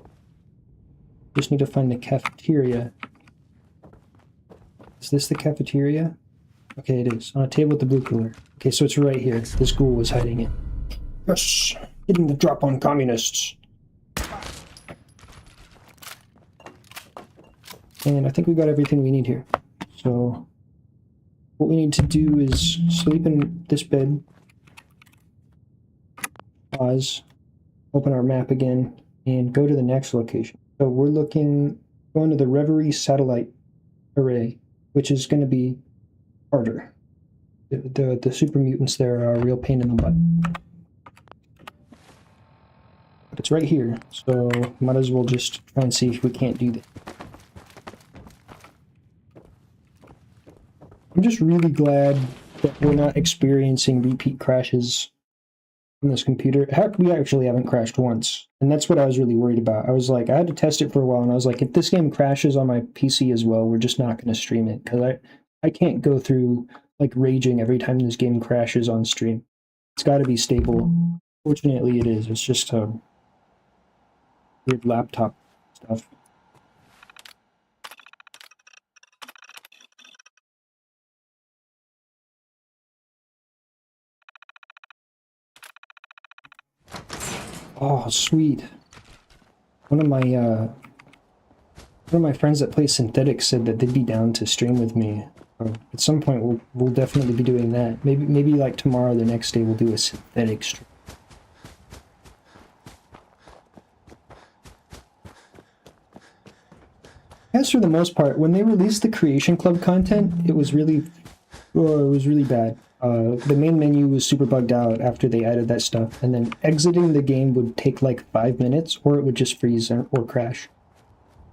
Just need to find the cafeteria. Is this the cafeteria? Okay, it is. On a table with the blue cooler. Okay, so it's right here. This ghoul was hiding it. Yes! Getting the drop on communists! And I think we got everything we need here. So what we need to do is sleep in this bed. Pause. Open our map again. And go to the next location. So we're going to the Reverie Satellite Array, which is going to be harder. The super mutants there are a real pain in the butt. But it's right here, so might as well just try and see if we can't do that. I'm just really glad that we're not experiencing repeat crashes on this computer. Heck, we actually haven't crashed once, and that's what I was really worried about. I was like, I had to test it for a while, and I was like, if this game crashes on my PC as well, we're just not going to stream it, because I can't go through like raging every time this game crashes on stream. It's got to be stable. Fortunately, it is. It's just weird laptop stuff. Oh, sweet. One of my friends that plays Synthetic said that they'd be down to stream with me. At some point, we'll definitely be doing that. Maybe like tomorrow or the next day, we'll do a Synthetic stream. As for the most part, when they released the Creation Club content, it was really bad. The main menu was super bugged out after they added that stuff, and then exiting the game would take like 5 minutes, or it would just freeze or crash.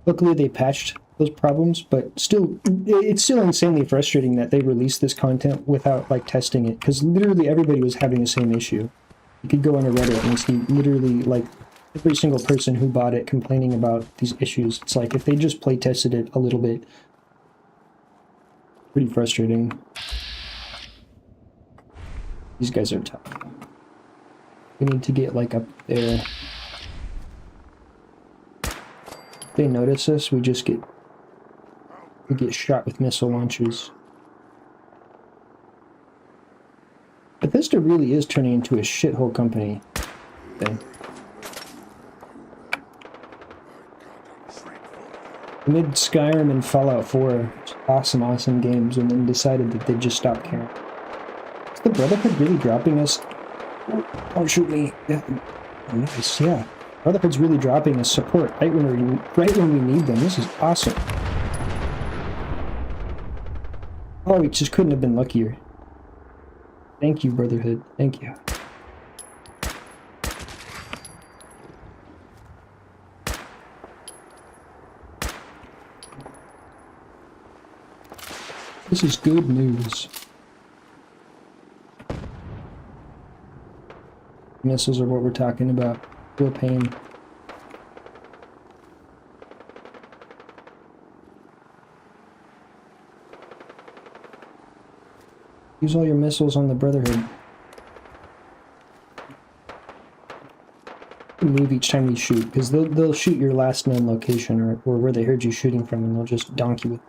Luckily, they patched those problems, but still, it's still insanely frustrating that they released this content without like testing it, because literally everybody was having the same issue. You could go on Reddit and see literally like every single person who bought it complaining about these issues. It's like if they just play tested it a little bit. Pretty frustrating. These guys are tough. We need to get like up there. If they notice us, we just get We get shot with missile launchers. Bethesda really is turning into a shithole company thing. They made Skyrim and Fallout 4 awesome games and then decided that they'd just stop caring. Is the Brotherhood really dropping us? Oh, shoot me. Yeah. Oh, nice, yeah. Brotherhood's really dropping us support right when we need them. This is awesome. Oh, we just couldn't have been luckier. Thank you, Brotherhood. Thank you. This is good news. Missiles are what we're talking about. Real pain. Use all your missiles on the Brotherhood. Move each time you shoot, because they'll shoot your last known location or where they heard you shooting from, and they'll just donk you with.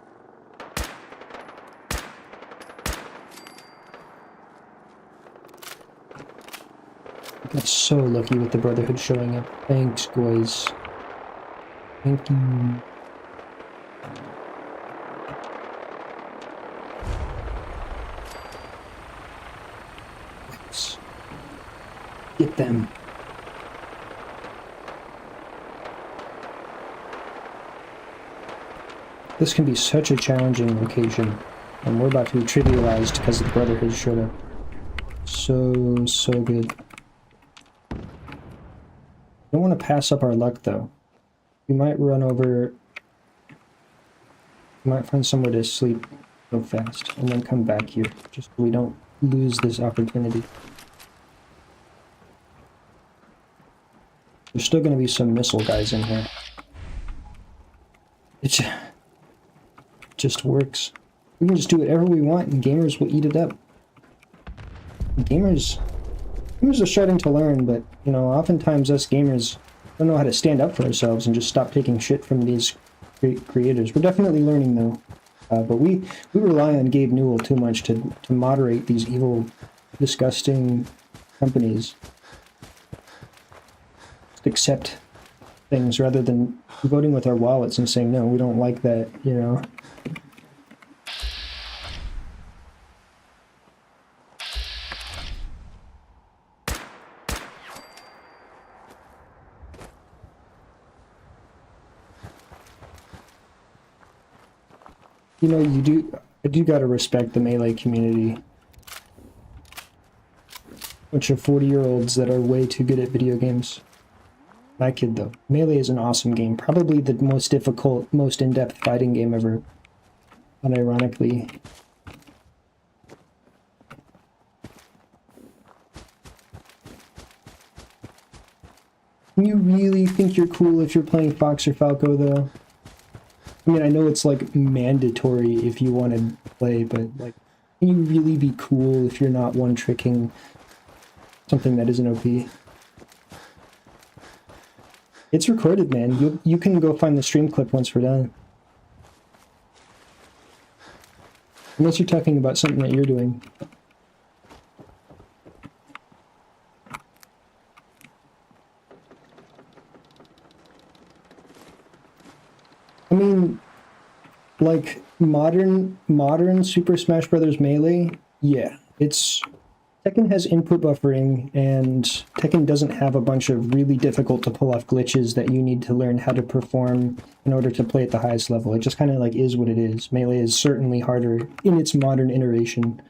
I got so lucky with the Brotherhood showing up. Thanks, guys. Thank you. Let's get them. This can be such a challenging location, and we're about to be trivialized because the Brotherhood showed up. So good. Don't want to pass up our luck, though. We might run over... We might find somewhere to sleep real fast, and then come back here, just so we don't lose this opportunity. There's still going to be some missile guys in here. It just works. We can just do whatever we want, and gamers will eat it up. Gamers are starting to learn, but, you know, oftentimes us gamers don't know how to stand up for ourselves and just stop taking shit from these creators. We're definitely learning, though. But we rely on Gabe Newell too much to moderate these evil, disgusting companies. Just accept things rather than voting with our wallets and saying, no, we don't like that, you know. You know, I do gotta respect the Melee community. Bunch of 40-year-olds that are way too good at video games. My kid, though. Melee is an awesome game. Probably the most difficult, most in-depth fighting game ever. Unironically. You really think you're cool if you're playing Fox or Falco, though? I mean, I know it's, like, mandatory if you want to play, but, like, can you really be cool if you're not one-tricking something that isn't OP? It's recorded, man. You can go find the stream clip once we're done. Unless you're talking about something that you're doing. I mean, like, modern Super Smash Bros. Melee, yeah, Tekken has input buffering, and Tekken doesn't have a bunch of really difficult to pull off glitches that you need to learn how to perform in order to play at the highest level. It just kind of, like, is what it is. Melee is certainly harder in its modern iteration.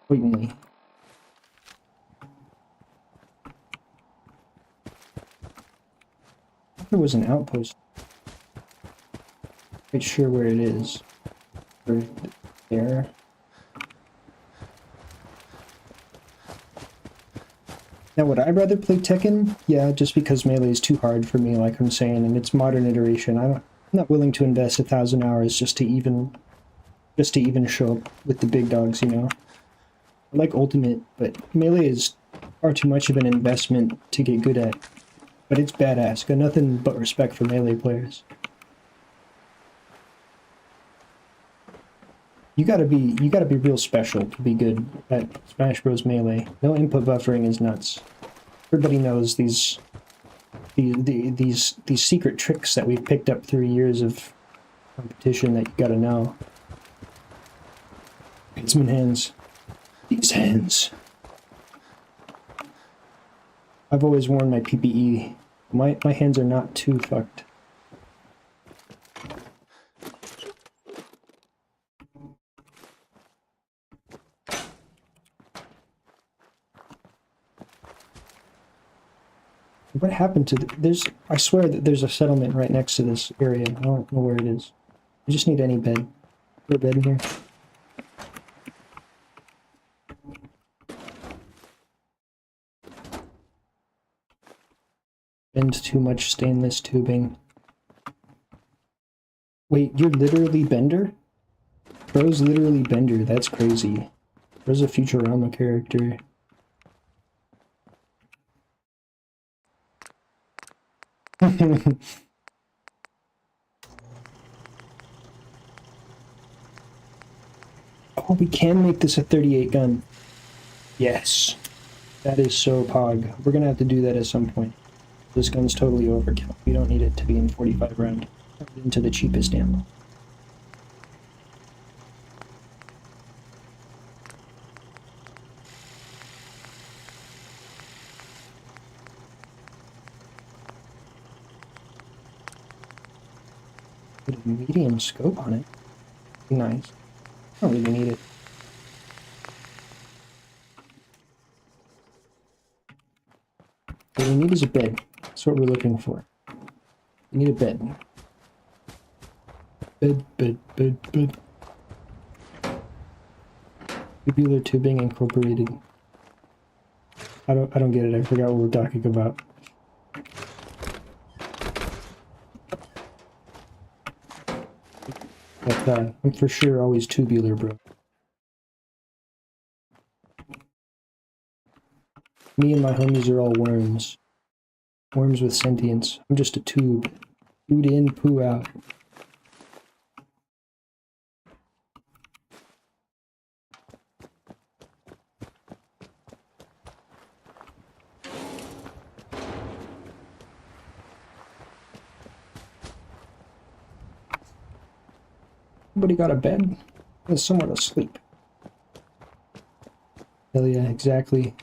Blatantly. There was an outpost. Not sure where it is. Right there. Now, would I rather play Tekken? Yeah, just because Melee is too hard for me, like I'm saying, in its modern iteration. I'm not willing to invest 1,000 hours just to even show up with the big dogs, you know. I like Ultimate, but Melee is far too much of an investment to get good at. But it's badass. Got nothing but respect for Melee players. You gotta be real special to be good at Smash Bros. Melee. No input buffering is nuts. Everybody knows these secret tricks that we've picked up through years of competition that you gotta know. Tradesman hands. These hands. I've always worn my PPE. My hands are not too fucked. What happened to there's? I swear that there's a settlement right next to this area. I don't know where it is. I just need any bed. Is there a bed in here? Bend too much stainless tubing. Wait, you're literally Bender? Bro's literally Bender. That's crazy. Bro's a Futurama character. Oh, we can make this a 38 gun. Yes. That is so pog. We're gonna have to do that at some point. This gun's totally overkill. We don't need it to be in 45 round. Into the cheapest ammo. Put a medium scope on it. Nice. I don't really need it. What we need is a bed. That's what we're looking for. We need a bed. Bed. Tubular tubing incorporated. I don't get it. I forgot what we're talking about. But I'm for sure always tubular, bro. Me and my homies are all worms. Worms with sentience. I'm just a tube. Food in, poo out. Everybody got a bed? There's somewhere to sleep. Hell yeah, exactly.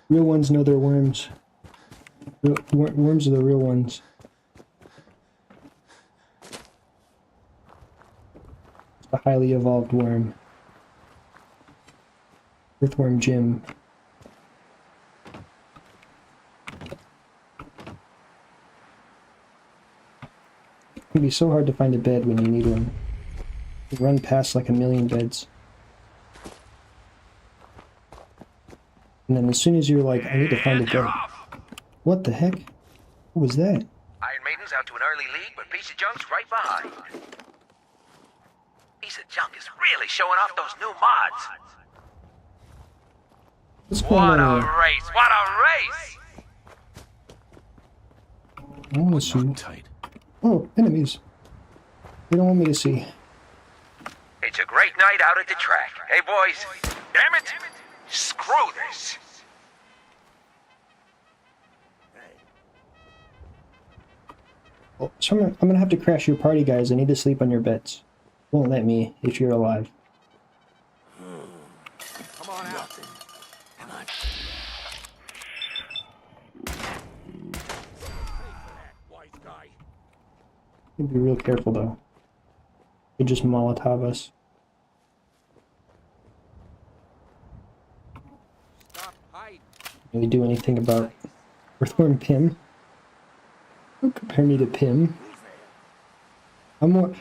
Real ones know they're worms. Worms are the real ones. It's a highly evolved worm. Earthworm Jim. It can be so hard to find a bed when you need one. You run past like a million beds. And then as soon as you're like, I need to find a bed. What the heck? What was that? Iron Maiden's out to an early lead, but Piece of Junk's right behind. Piece of Junk is really showing off those new mods. What's going on here? Race! What a race! I want to see. Oh, enemies. They don't want me to see. It's a great night out at the track. Hey, boys. Damn it! Screw this! Oh, so I'm gonna have to crash your party, guys. I need to sleep on your beds. Won't let me if you're alive. Come on out. Come on. Wise guy. You be real careful though. You just Molotov us. Can we do anything about Earthworm Pim? Don't compare me to Pim. I'm more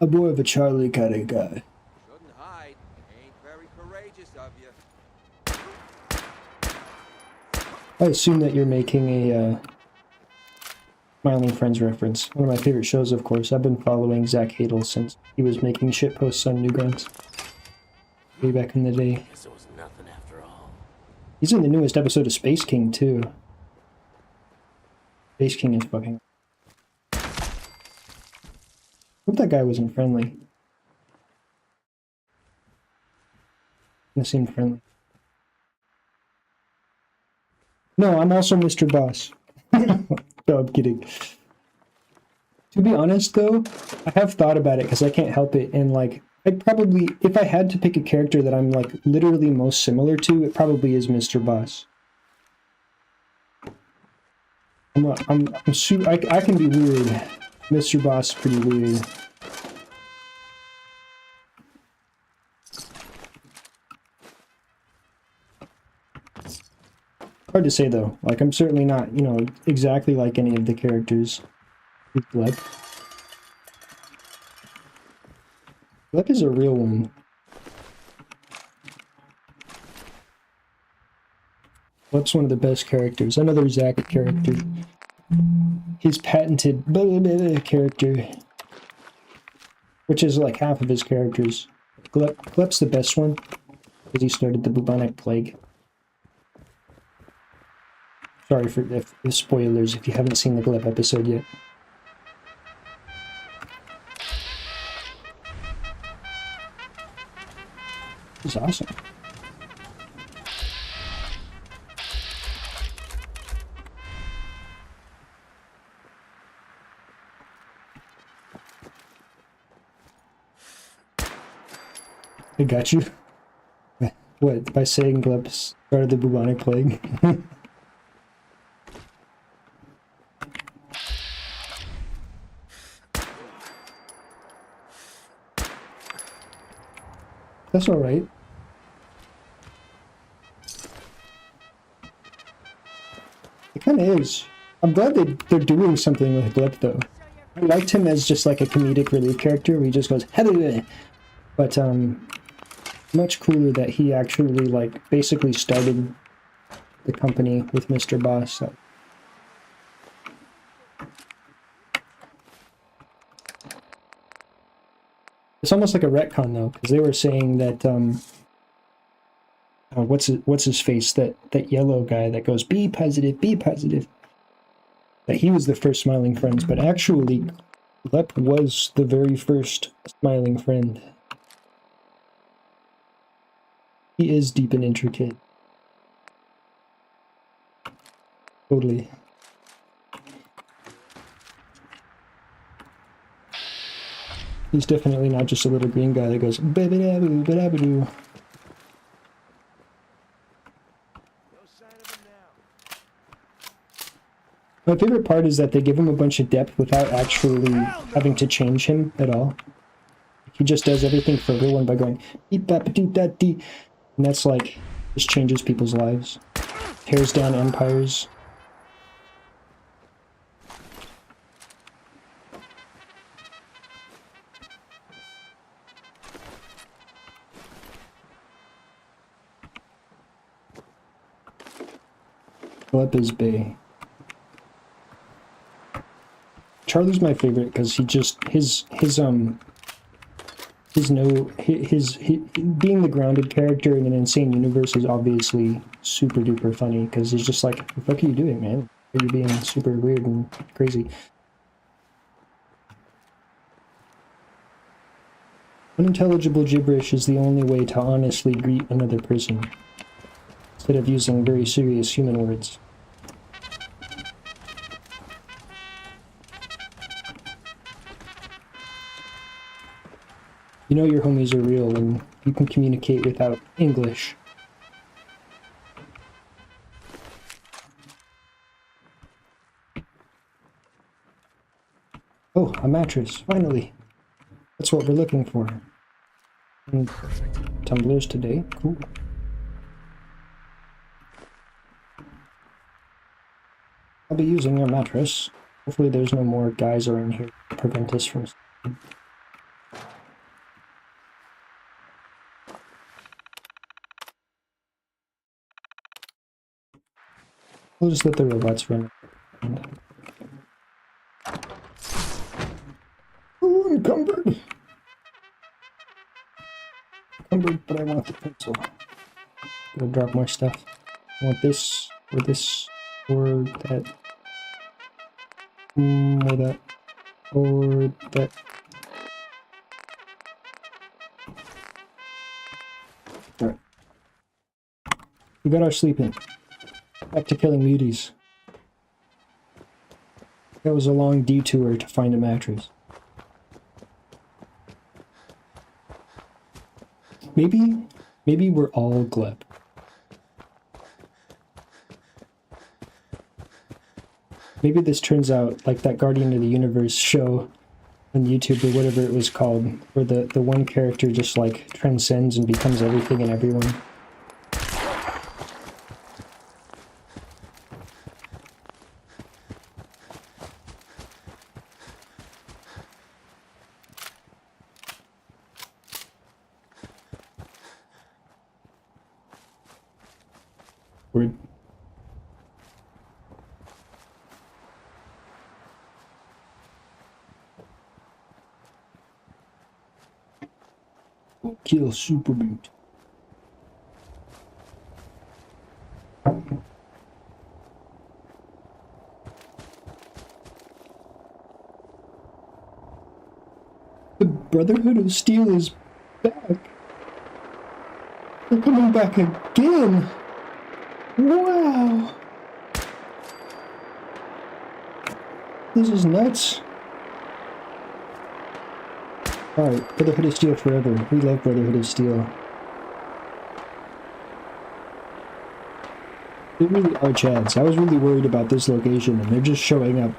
of a Charlie kind of guy. Shouldn't hide. Ain't very courageous of you. I assume that you're making a Smiling Friends reference. One of my favorite shows, of course. I've been following Zach Hadel since he was making shit posts on Newgrounds. Way back in the day. Guess it was nothing after all. He's in the newest episode of Space King, too. Space King is fucking... Hope that guy wasn't friendly. They seem friendly. No, I'm also Mr. Boss. No, I'm kidding. To be honest, though, I have thought about it because I can't help it, and like, I'd probably, if I had to pick a character that I'm like literally most similar to, it probably is Mr. Boss. I can be weird. Mr. Boss is pretty weird. Hard to say though. Like, I'm certainly not, you know, exactly like any of the characters. Gleb. Gleb is a real one. Gleb's one of the best characters. Another Zack character. His patented character, which is like half of his characters. Gleb's the best one because he started the bubonic plague. Sorry for the spoilers if you haven't seen the Gleb episode yet. This is awesome. I got you. What, by saying Gleb started the bubonic plague? That's alright. It kind of is. I'm glad they're doing something with Gleb, though. I liked him as just like a comedic relief character where he just goes, but much cooler that he actually like basically started the company with Mr. Boss. So. It's almost like a retcon though, because they were saying that what's his face, that yellow guy that goes be positive, that he was the first Smiling Friends, but actually Gleb was the very first Smiling Friend. He is deep and intricate. Totally. He's definitely not just a little green guy that goes ba-ba-da-boo, ba-da-ba-doo. My favorite part is that they give him a bunch of depth without actually having to change him at all. He just does everything for everyone by going beep-bap-doo-da-dee. And that's like, just changes people's lives. Tears down empires. Gleb is Bay. Charlie's my favorite because he just being the grounded character in an insane universe is obviously super duper funny because he's just like, what the fuck are you doing, man? Are you being super weird and crazy? Unintelligible gibberish is the only way to honestly greet another person, instead of using very serious human words. You know your homies are real when you can communicate without English. Oh, a mattress, finally. That's what we're looking for. And tumblers today, cool. I'll be using your mattress. Hopefully there's no more guys around here to prevent us from... We'll just let the robots run. Ooh, encumbered! Encumbered, but I want the pencil. Gonna drop more stuff. I want this, or that. Or that. Or that. Alright. We got our sleep in. Back to killing muties. That was a long detour to find a mattress. Maybe we're all Gleb. Maybe this turns out like that Guardian of the Universe show on YouTube or whatever it was called, where the one character just like transcends and becomes everything and everyone. Word. Kill Superboot. The Brotherhood of Steel is back. They're coming back again. Wow. This is nuts. Alright, Brotherhood of Steel forever. We love Brotherhood of Steel. They really are Chads. I was really worried about this location, and they're just showing up.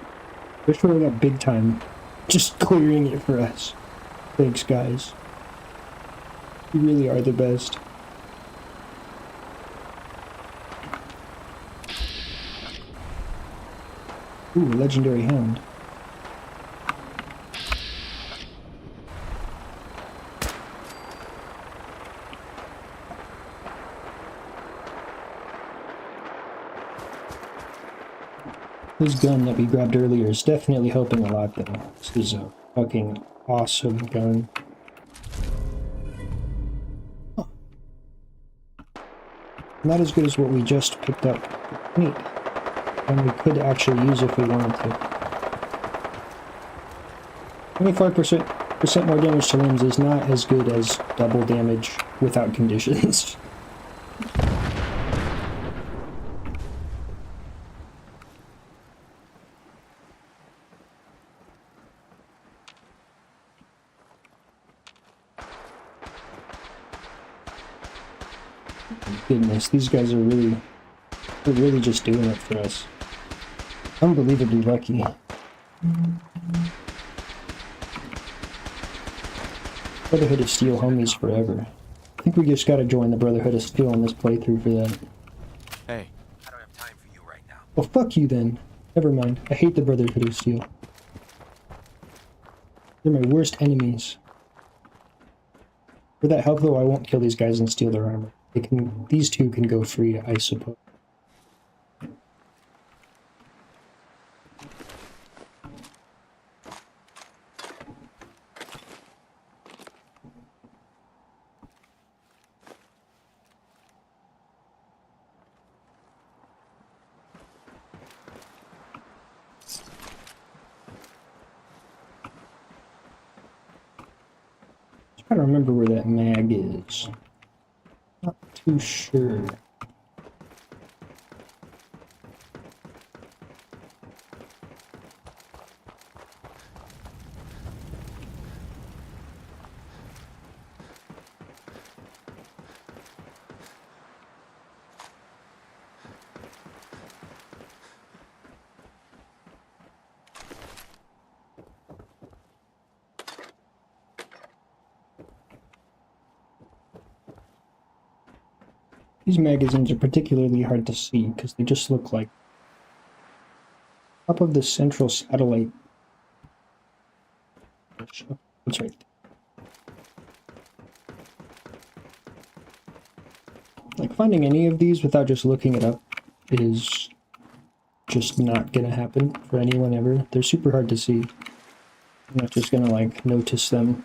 They're showing up big time. Just clearing it for us. Thanks, guys. You really are the best. Ooh, legendary hound. This gun that we grabbed earlier is definitely helping a lot though. This is a fucking awesome gun. Huh. Not as good as what we just picked up. Neat. And we could actually use if we wanted to. 25% more damage to limbs is not as good as double damage without conditions. Goodness, these guys are really, they're really just doing it for us. Unbelievably lucky. Brotherhood of Steel homies forever. I think we just gotta join the Brotherhood of Steel in this playthrough for that. Hey. I don't have time for you right now. Well, fuck you then. Never mind. I hate the Brotherhood of Steel. They're my worst enemies. For that help though, I won't kill these guys and steal their armor. These two can go free, I suppose. I don't remember where that mag is. Not too sure. These magazines are particularly hard to see because they just look like top of the central satellite. That's right. Like finding any of these without just looking it up is just not gonna happen for anyone ever. They're super hard to see. I'm not just gonna like notice them.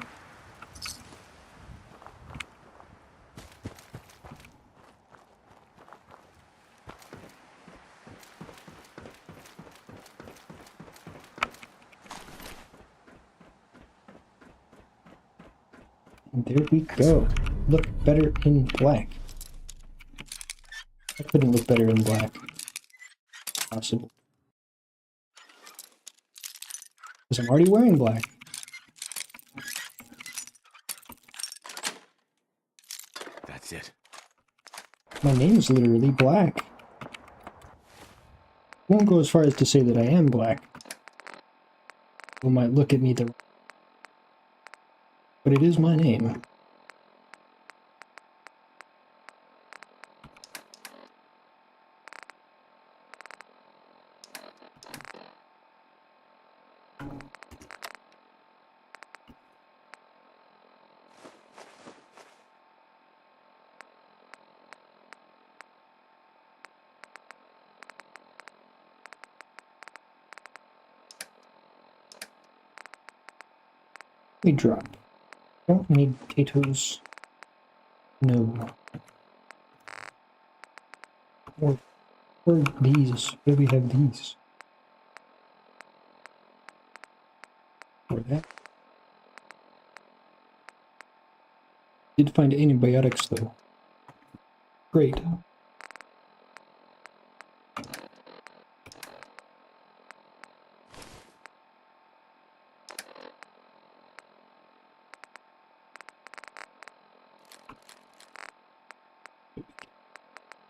And there we go. Look better in black. Couldn't look better in black. Possible. Because I'm already wearing black. That's it. My name is literally Black. Won't go as far as to say that I am black. People might look at me the... But it is my name. We drop. Don't need potatoes. No. Or these. Where do we have these? Or that. Did find antibiotics though. Great.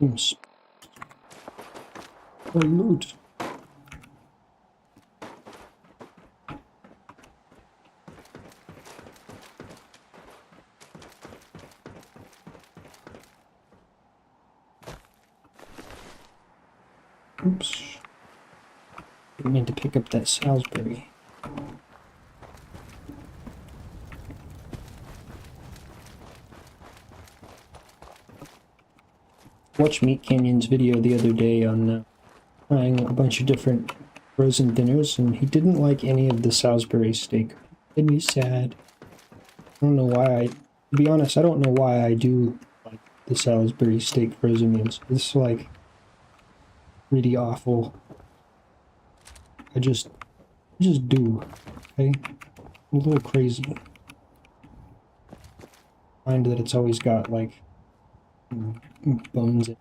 Yes. Or loot. Oops. Didn't mean to pick up that Salisbury. Watched Meat Canyon's video the other day on trying a bunch of different frozen dinners, and he didn't like any of the Salisbury steak. It made me sad. I don't know why to be honest, I don't know why I do like the Salisbury steak frozen meals. It's like really awful. I just do. Okay? I'm a little crazy. I find that it's always got like bones in it.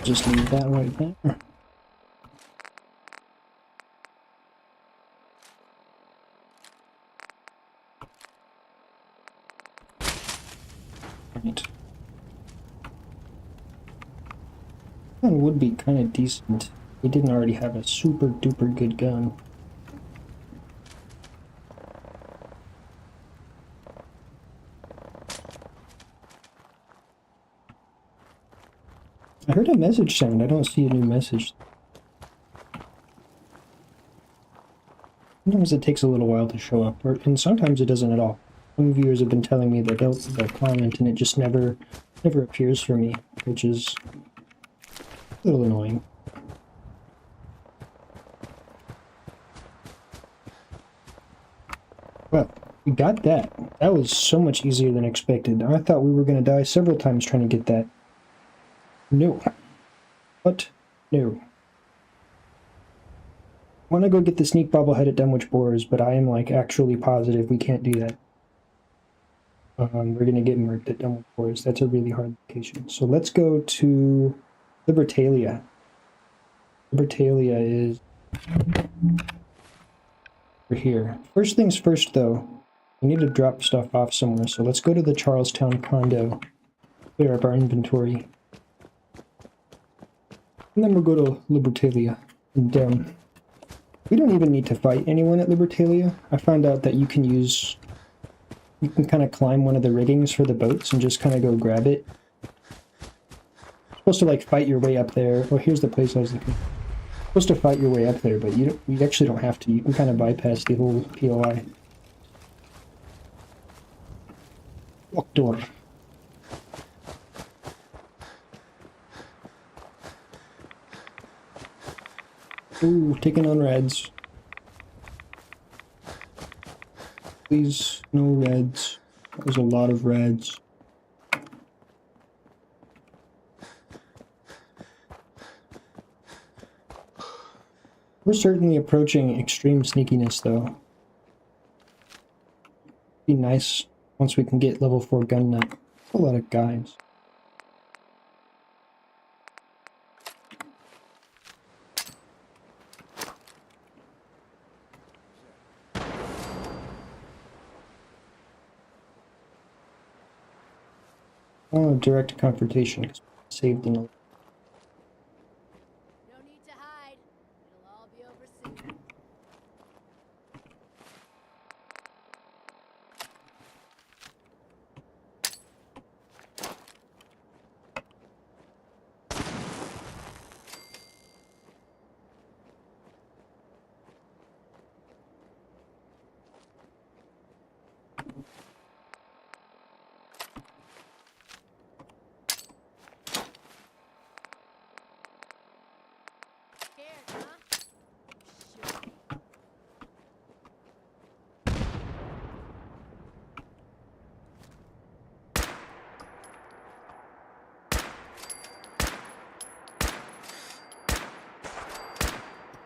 Just leave that right there. Right. That would be kind of decent. We didn't already have a super duper good gun. I heard a message sound. I don't see a new message. Sometimes it takes a little while to show up, and sometimes it doesn't at all. Some viewers have been telling me that they'll comment and it just never appears for me, which is a little annoying. Well, we got that. That was so much easier than expected. I thought we were going to die several times trying to get that. No. But, no. I want to go get the sneak bobblehead at Dunwich Boars, but I am, like, actually positive we can't do that. We're going to get murked at Dunwich Boars. That's a really hard location. So let's go to Libertalia. Libertalia is over here. First things first, though. We need to drop stuff off somewhere, so let's go to the Charlestown condo. Clear up our inventory. And then we'll go to Libertalia. And we don't even need to fight anyone at Libertalia. I found out that you can kind of climb one of the riggings for the boats and just kind of go grab it. You're supposed to like fight your way up there. Oh, here's the place I was looking. You're supposed to fight your way up there, but you actually don't have to. You can kind of bypass the whole POI. Lock door. Ooh, taking on reds. Please, no reds. That was a lot of reds. We're certainly approaching extreme sneakiness, though. Be nice once we can get level 4 gun nut. That's a lot of guys. Oh, direct confrontation because saved in a.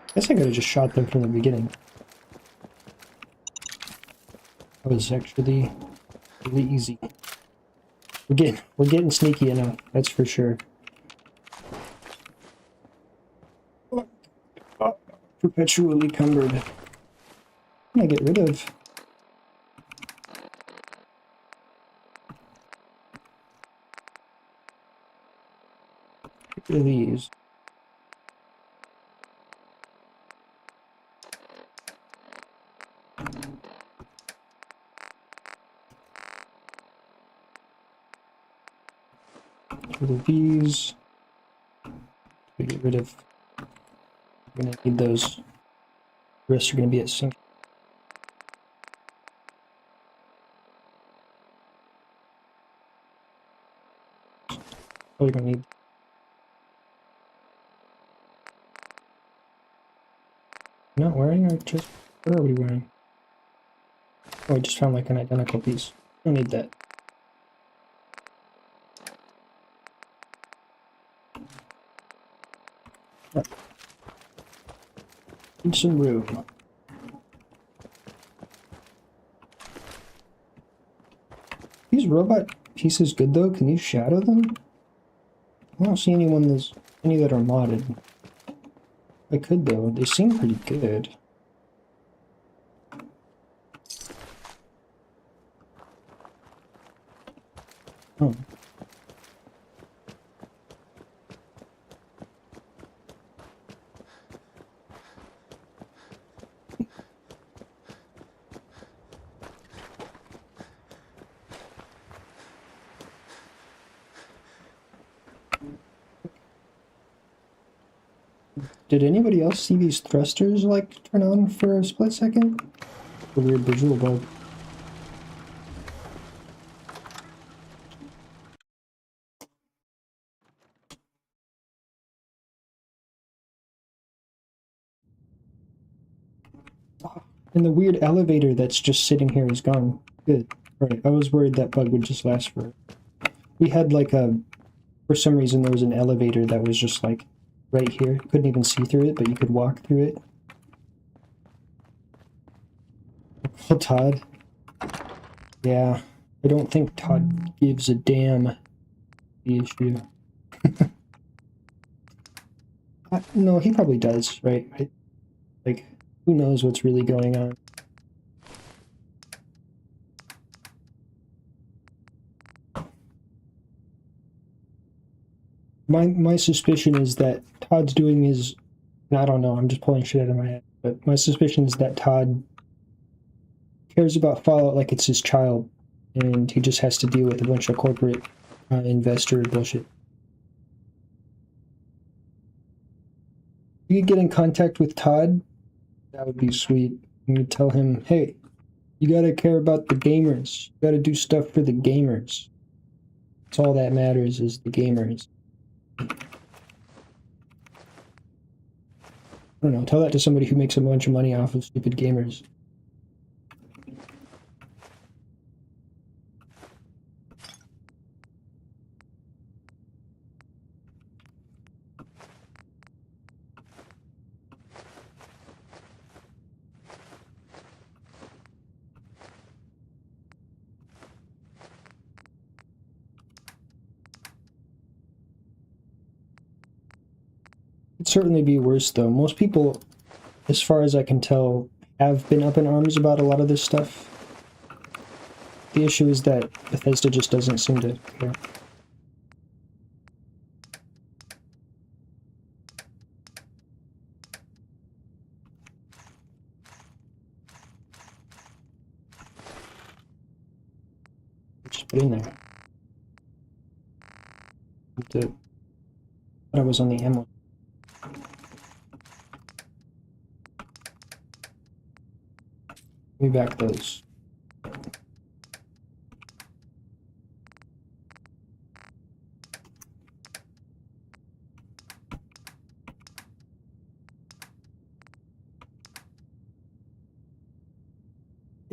I guess I could have just shot them from the beginning. That was actually really easy. We're getting sneaky enough, that's for sure. Oh, perpetually cumbered. What can I get rid of? Get rid of these. Get rid of these. We get rid of. We're gonna need those. The rest are gonna be at sync. Oh, you're gonna need. Not wearing or just what are we wearing? Oh, I just found like an identical piece. Don't need that. Need some room. These robot pieces good though? Can you shadow them? I don't see any that are modded. I could though. They seem pretty good. Oh. Did anybody else see these thrusters like turn on for a split second? A weird visual bug. And the weird elevator that's just sitting here is gone. Good. Right, I was worried that bug would just last for... We had like a... For some reason there was an elevator that was just like right here. Couldn't even see through it, but you could walk through it. Oh, Todd. Yeah, I don't think Todd gives a damn the issue. No, he probably does, right? Like, who knows what's really going on? My suspicion is that Todd's doing his... I don't know, I'm just pulling shit out of my head. But my suspicion is that Todd cares about Fallout like it's his child. And he just has to deal with a bunch of corporate investor bullshit. If you could get in contact with Todd, that would be sweet. And you tell him, hey, you gotta care about the gamers. You gotta do stuff for the gamers. That's all that matters is the gamers. don't know, tell that to somebody who makes a bunch of money off of stupid gamers. It'd certainly be worse, though. Most people, as far as I can tell, have been up in arms about a lot of this stuff. The issue is that Bethesda just doesn't seem to care. Just put in there. I was on the ammo. Let me back those.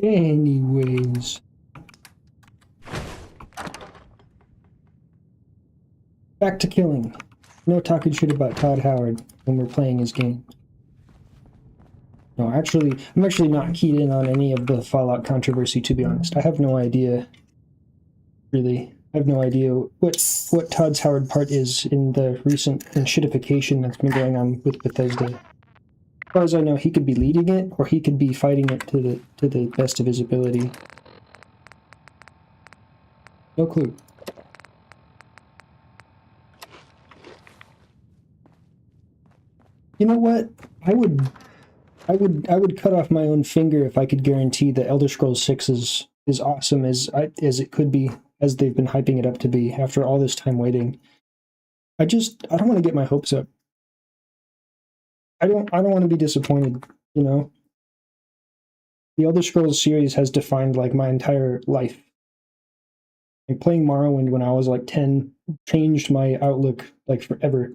Anyways. Back to killing. No talking shit about Todd Howard when we're playing his game. No, actually, I'm actually not keyed in on any of the Fallout controversy, to be honest. I have no idea, really. I have no idea what Todd Howard part is in the recent shitification that's been going on with Bethesda. As far as I know, he could be leading it, or he could be fighting it to the best of his ability. No clue. You know what? I would cut off my own finger if I could guarantee that Elder Scrolls 6 is as awesome as it could be, as they've been hyping it up to be after all this time waiting. I don't want to get my hopes up. I don't want to be disappointed, you know? The Elder Scrolls series has defined like my entire life. Like playing Morrowind when I was like 10 changed my outlook like forever.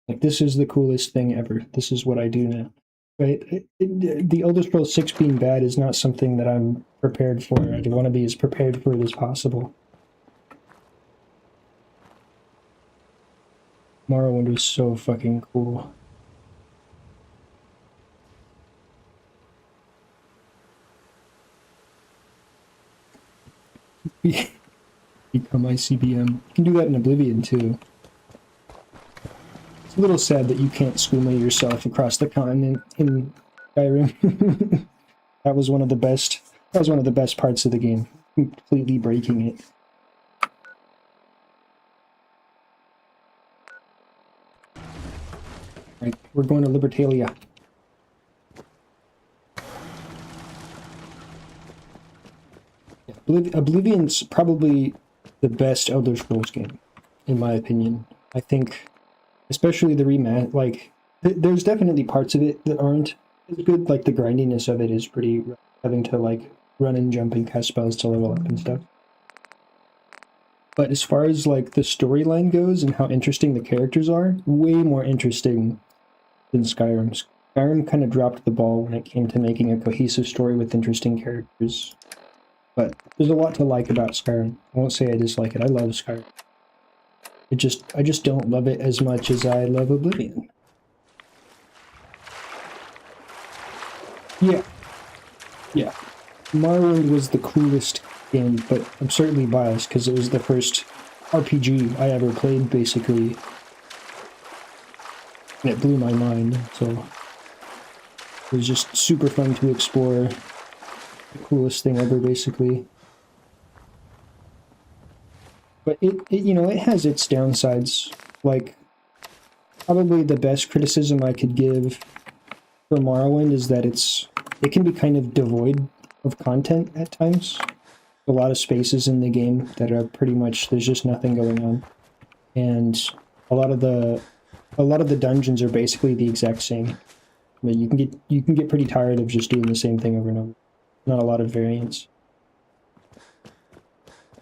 Like, this is the coolest thing ever. This is what I do now. Right? The Elder Scrolls 6 being bad is not something that I'm prepared for. I want to be as prepared for it as possible. Morrowind was so fucking cool. Become ICBM. You can do that in Oblivion too. It's a little sad that you can't skooma yourself across the continent in Skyrim. That was one of the best parts of the game. Completely breaking it. Right, we're going to Libertalia. Oblivion's probably the best Elder Scrolls game, in my opinion. I think, especially the rematch, like, there's definitely parts of it that aren't as good, like the grindiness of it is pretty, having to, like, run and jump and cast spells to level up and stuff. But as far as, like, the storyline goes and how interesting the characters are, way more interesting than Skyrim. Skyrim kind of dropped the ball when it came to making a cohesive story with interesting characters. But there's a lot to like about Skyrim. I won't say I dislike it. I love Skyrim. I just don't love it as much as I love Oblivion. Yeah. Morrowind was the coolest game, but I'm certainly biased because it was the first RPG I ever played, basically. And it blew my mind, so it was just super fun to explore. The coolest thing ever, basically. But it you know, it has its downsides. Like, probably the best criticism I could give for Morrowind is that it can be kind of devoid of content at times. A lot of spaces in the game that are pretty much, there's just nothing going on. And a lot of the dungeons are basically the exact same. I mean, you can get pretty tired of just doing the same thing over and over. Not a lot of variance.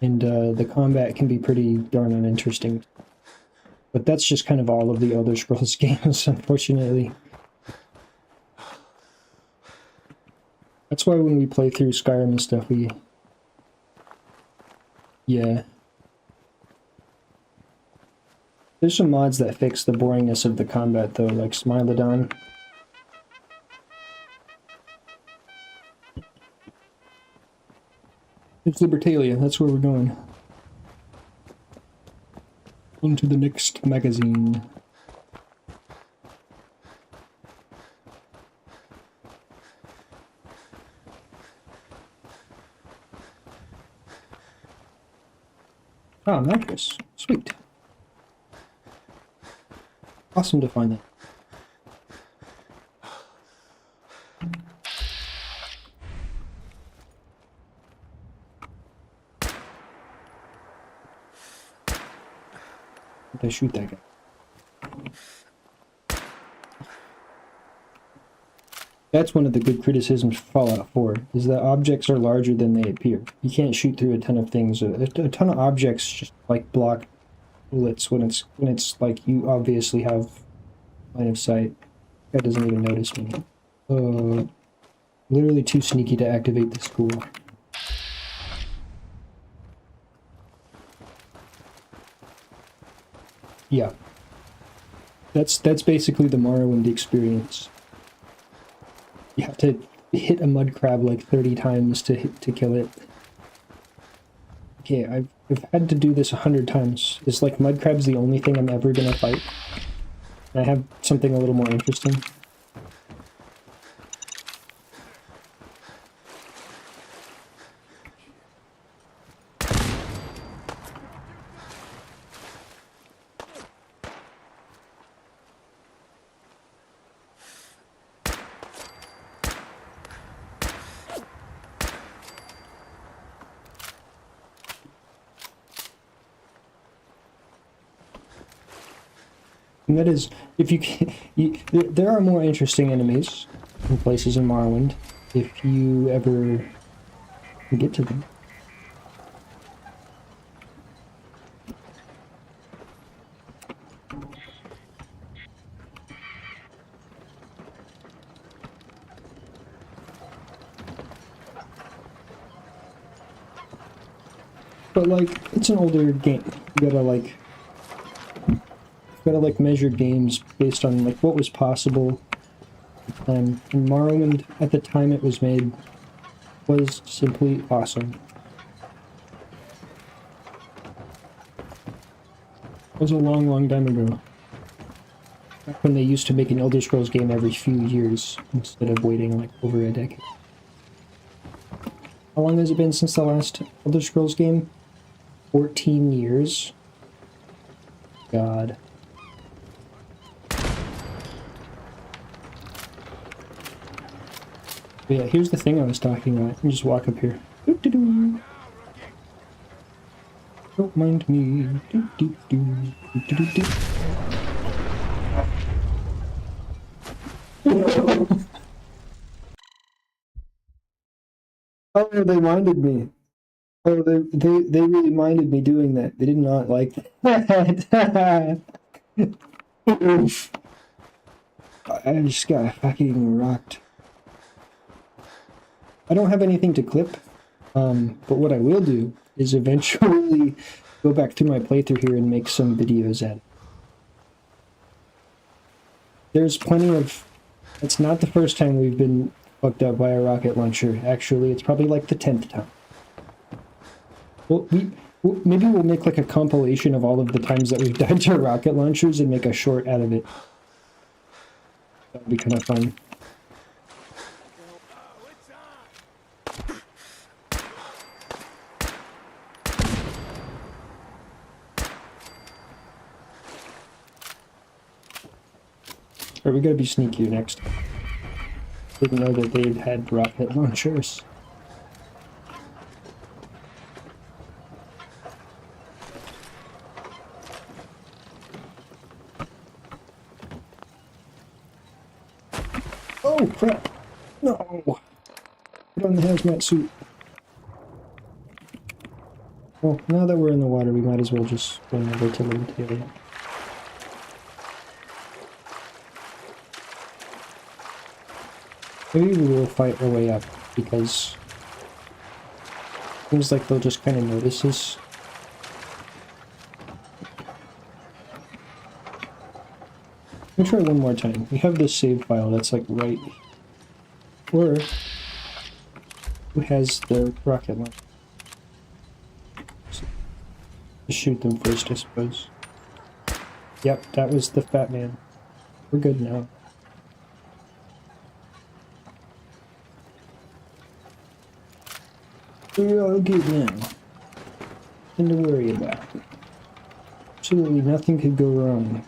And the combat can be pretty darn uninteresting. But that's just kind of all of the Elder Scrolls games, unfortunately. That's why when we play through Skyrim and stuff, yeah. There's some mods that fix the boringness of the combat though, like Smilodon. It's Libertalia, that's where we're going. On to the next magazine. Ah, mattress. Sweet. Awesome to find that. They shoot that guy. That's one of the good criticisms for Fallout 4, is that objects are larger than they appear. You can't shoot through a ton of things. A ton of objects just like block bullets when it's like you obviously have line of sight. That doesn't even notice me. Literally too sneaky to activate the school. Yeah. That's basically the Morrowind experience. You have to hit a mud crab like 30 times to kill it. Okay, I've had to do this 100 times. Is like mud crabs the only thing I'm ever gonna fight? And I have something a little more interesting. And that is, if you can, there are more interesting enemies in places in Morrowind, if you ever get to them. But like, it's an older game. You gotta measure games based on like what was possible. And Morrowind at the time it was made was simply awesome. It was a long, long time ago. Back when they used to make an Elder Scrolls game every few years instead of waiting like over a decade. How long has it been since the last Elder Scrolls game? 14 years? God. But yeah, here's the thing I was talking about. You just walk up here. Doo-doo-doo. Don't mind me. Doo-doo-doo. Doo-doo-doo. Oh, they minded me. Oh, they really minded me doing that. They did not like that. Oof. I just got fucking rocked. I don't have anything to clip, but what I will do is eventually go back through my playthrough here and make some videos at it. There's plenty of... It's not the first time we've been fucked up by a rocket launcher. Actually, it's probably like the 10th time. Well, maybe we'll make like a compilation of all of the times that we've died to rocket launchers and make a short out of it. That would be kind of fun. Alright, we gotta be sneakier next. Didn't know that they had rocket launchers. Oh crap! No! Put on the hazmat suit. Well, now that we're in the water, we might as well just go over to Libertalia. Maybe we will fight our way up. because it seems like they'll just kind of notice us. Let me try one more time. We have this save file that's like right. Or who has the rocket launcher? Just shoot them first, I suppose. Yep, that was the fat man. We're good now. We're all good now. Nothing to worry about. Absolutely nothing could go wrong.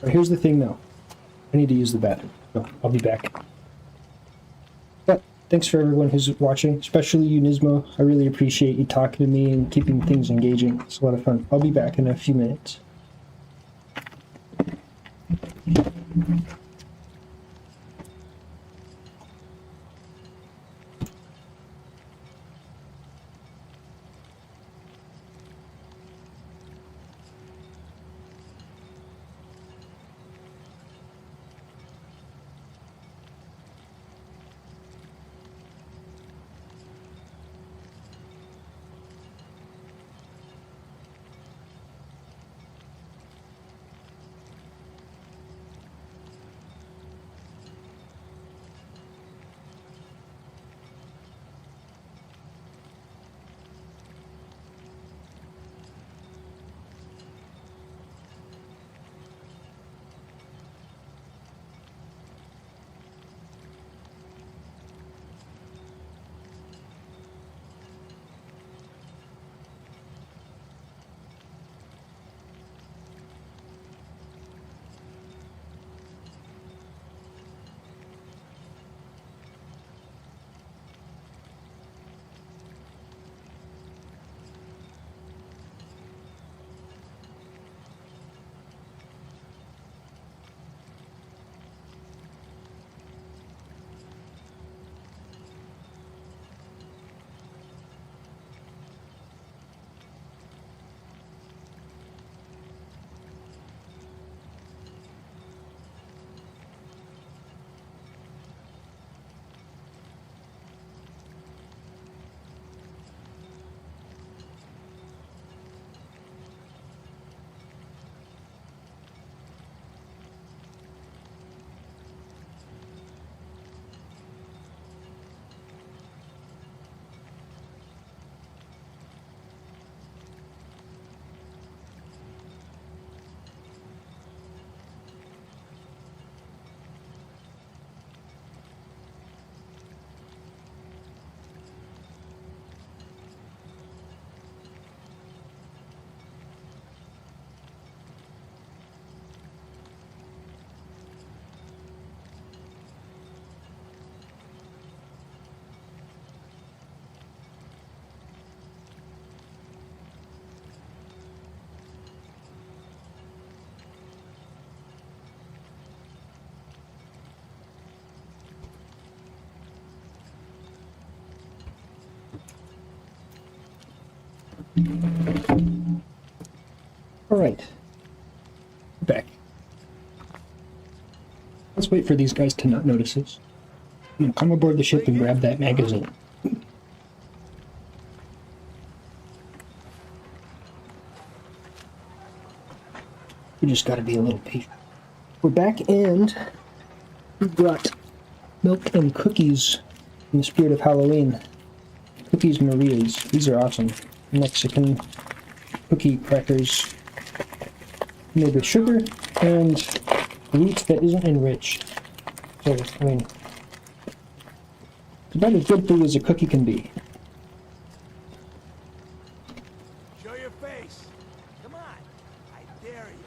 Alright, here's the thing though. I need to use the bathroom, so I'll be back. But thanks for everyone who's watching, especially you, Nismo. I really appreciate you talking to me and keeping things engaging. It's a lot of fun. I'll be back in a few minutes. Alright. Back. Let's wait for these guys to not notice us. I'm gonna come aboard the ship and grab that magazine. We just gotta be a little patient. We're back and we've brought milk and cookies in the spirit of Halloween. Cookies Maria's. These are awesome. Mexican cookie crackers made with sugar and wheat that isn't enriched. So, I mean, it's about as good food as a cookie can be. Show your face. Come on. I dare you.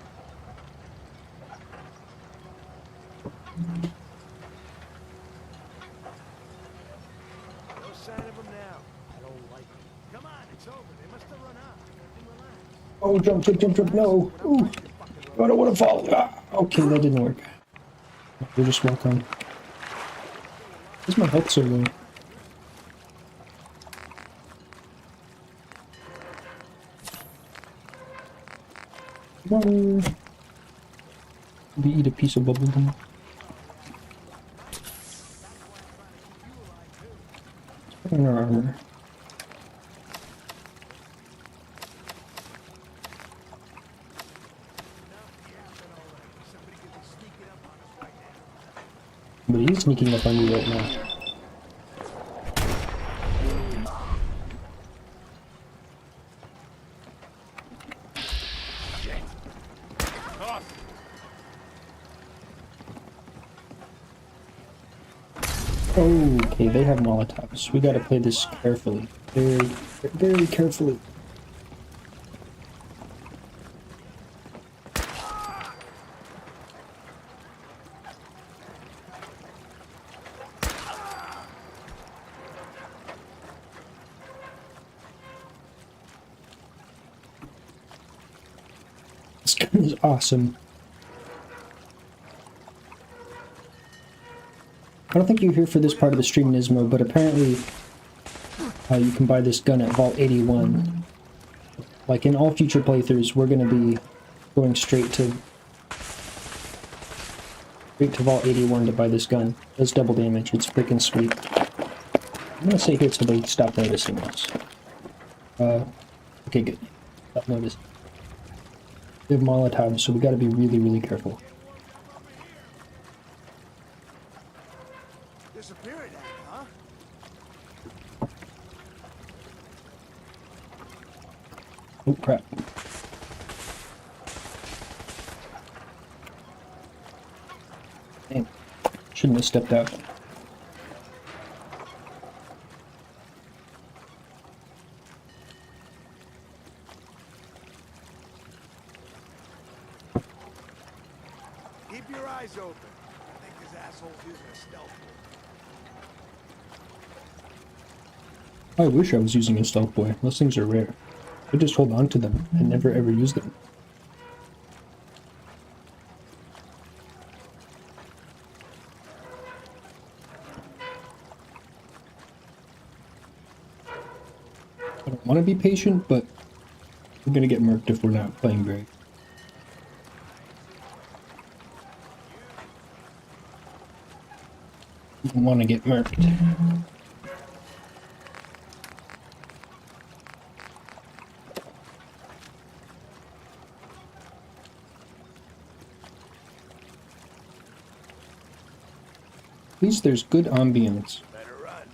No sign of them now. I don't like it. Come on, it's over. They must have run out. Relax. Oh, jump, jump, jump, jump, no. Ooh. I don't want to fall. Ah, okay, that didn't work. We'll just walk on. Where's my health so low? Maybe eat a piece of bubblegum. Put on our armor. But he's sneaking up on you right now. Okay, they have Molotovs. We gotta play this carefully. Very carefully. This gun is awesome. I don't think you're here for this part of the stream, Nismo, but apparently you can buy this gun at Vault 81. Like in all future playthroughs, we're going to be going straight to Vault 81 to buy this gun. It does double damage. It's freaking sweet. I'm going to stay here till they stop noticing us. Okay, good. Stop noticing. We have Molotovs, so we got to be really, really careful. Oh crap. Dang. Shouldn't have stepped out. Keep your eyes open. I think this asshole's using a stealth boy. I wish I was using a stealth boy. Those things are rare. I just hold on to them and never ever use them. I don't want to be patient, but we're gonna get murked if we're not playing great. We don't want to get murked. At least there's good ambience. Better run.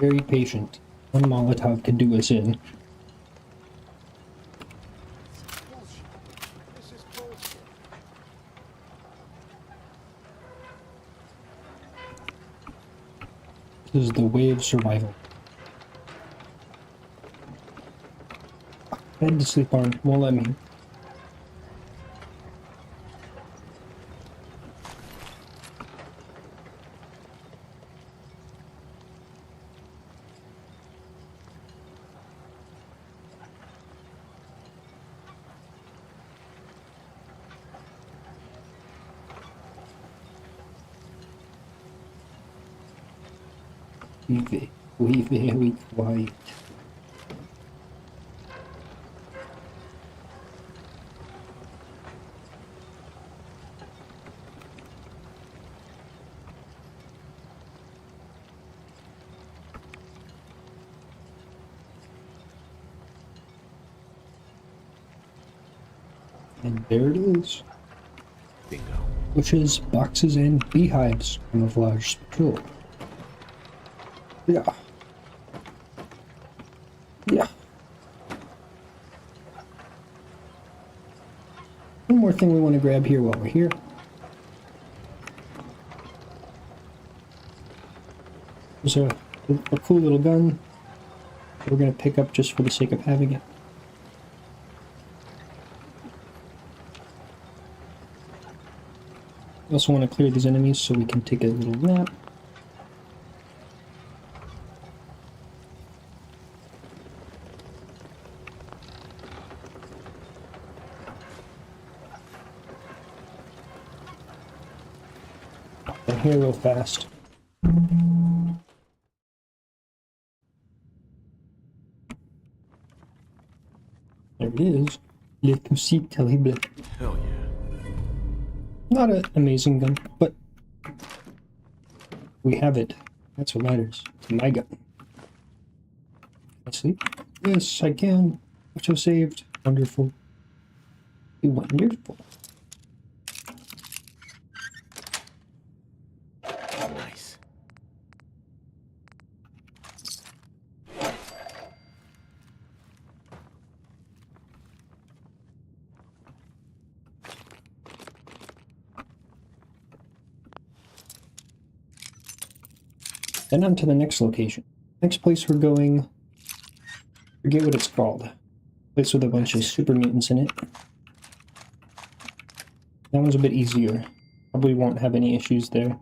Very patient. One Molotov could do us in. This is the way of survival. I had to sleep on. Won't let me. We very quiet. And there it is. Bingo. Bushes, boxes, and beehives. Camouflage patrol. Yeah. Yeah. more thing we want to grab here while we're here. There's a cool little gun that we're going to pick up just for the sake of having it. We also want to clear these enemies so we can take a little nap. And here real fast. There it is. Le Fusil Terrible. Hell yeah. Not an amazing gun, but we have it. That's what matters. It's my gun. Let's see. Yes, I can. Auto saved. Wonderful. Wonderful. Nice. Then on to the next location. Next place we're going, forget what it's called. Place with a bunch of super mutants in it. That one's a bit easier. Probably won't have any issues there.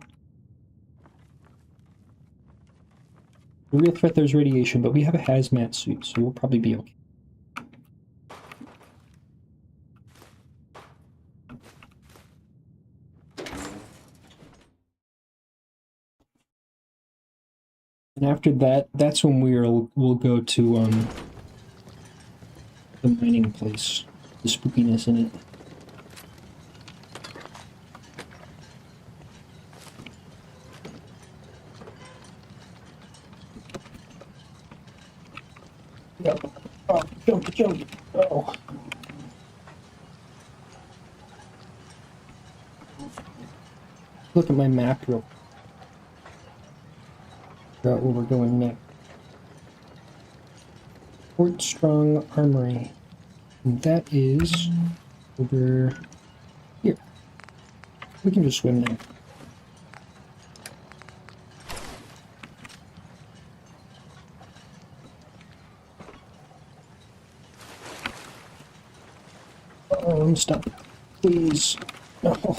The real threat there's radiation, but we have a hazmat suit, so we'll probably be okay. And after that, that's when we'll go to the mining place. The spookiness in it. Yep. Oh, jump. Oh. Look at my map real quick. Where we're going next. Fort Strong Armory. And that is over here. We can just swim there. Oh, I'm stuck. Please. No,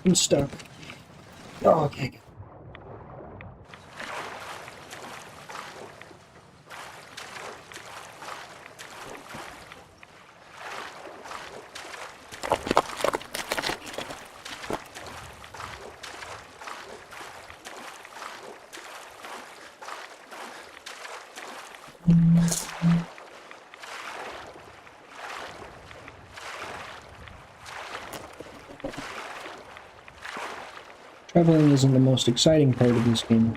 I'm stuck. Oh, okay. Traveling isn't the most exciting part of this game,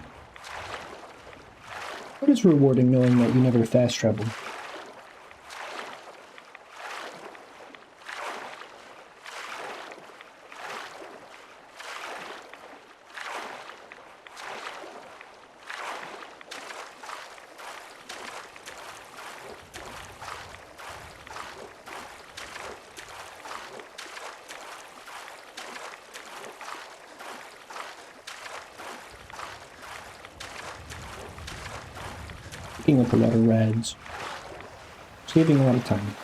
but it's rewarding knowing that you never fast travel. Picking up a lot of rads, saving a lot of time.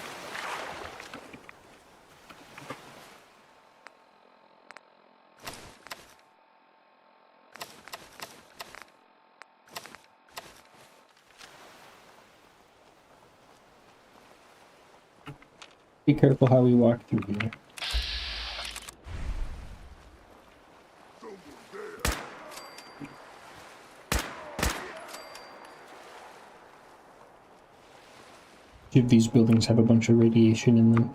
Be careful how we walk through here. Each of these buildings have a bunch of radiation in them.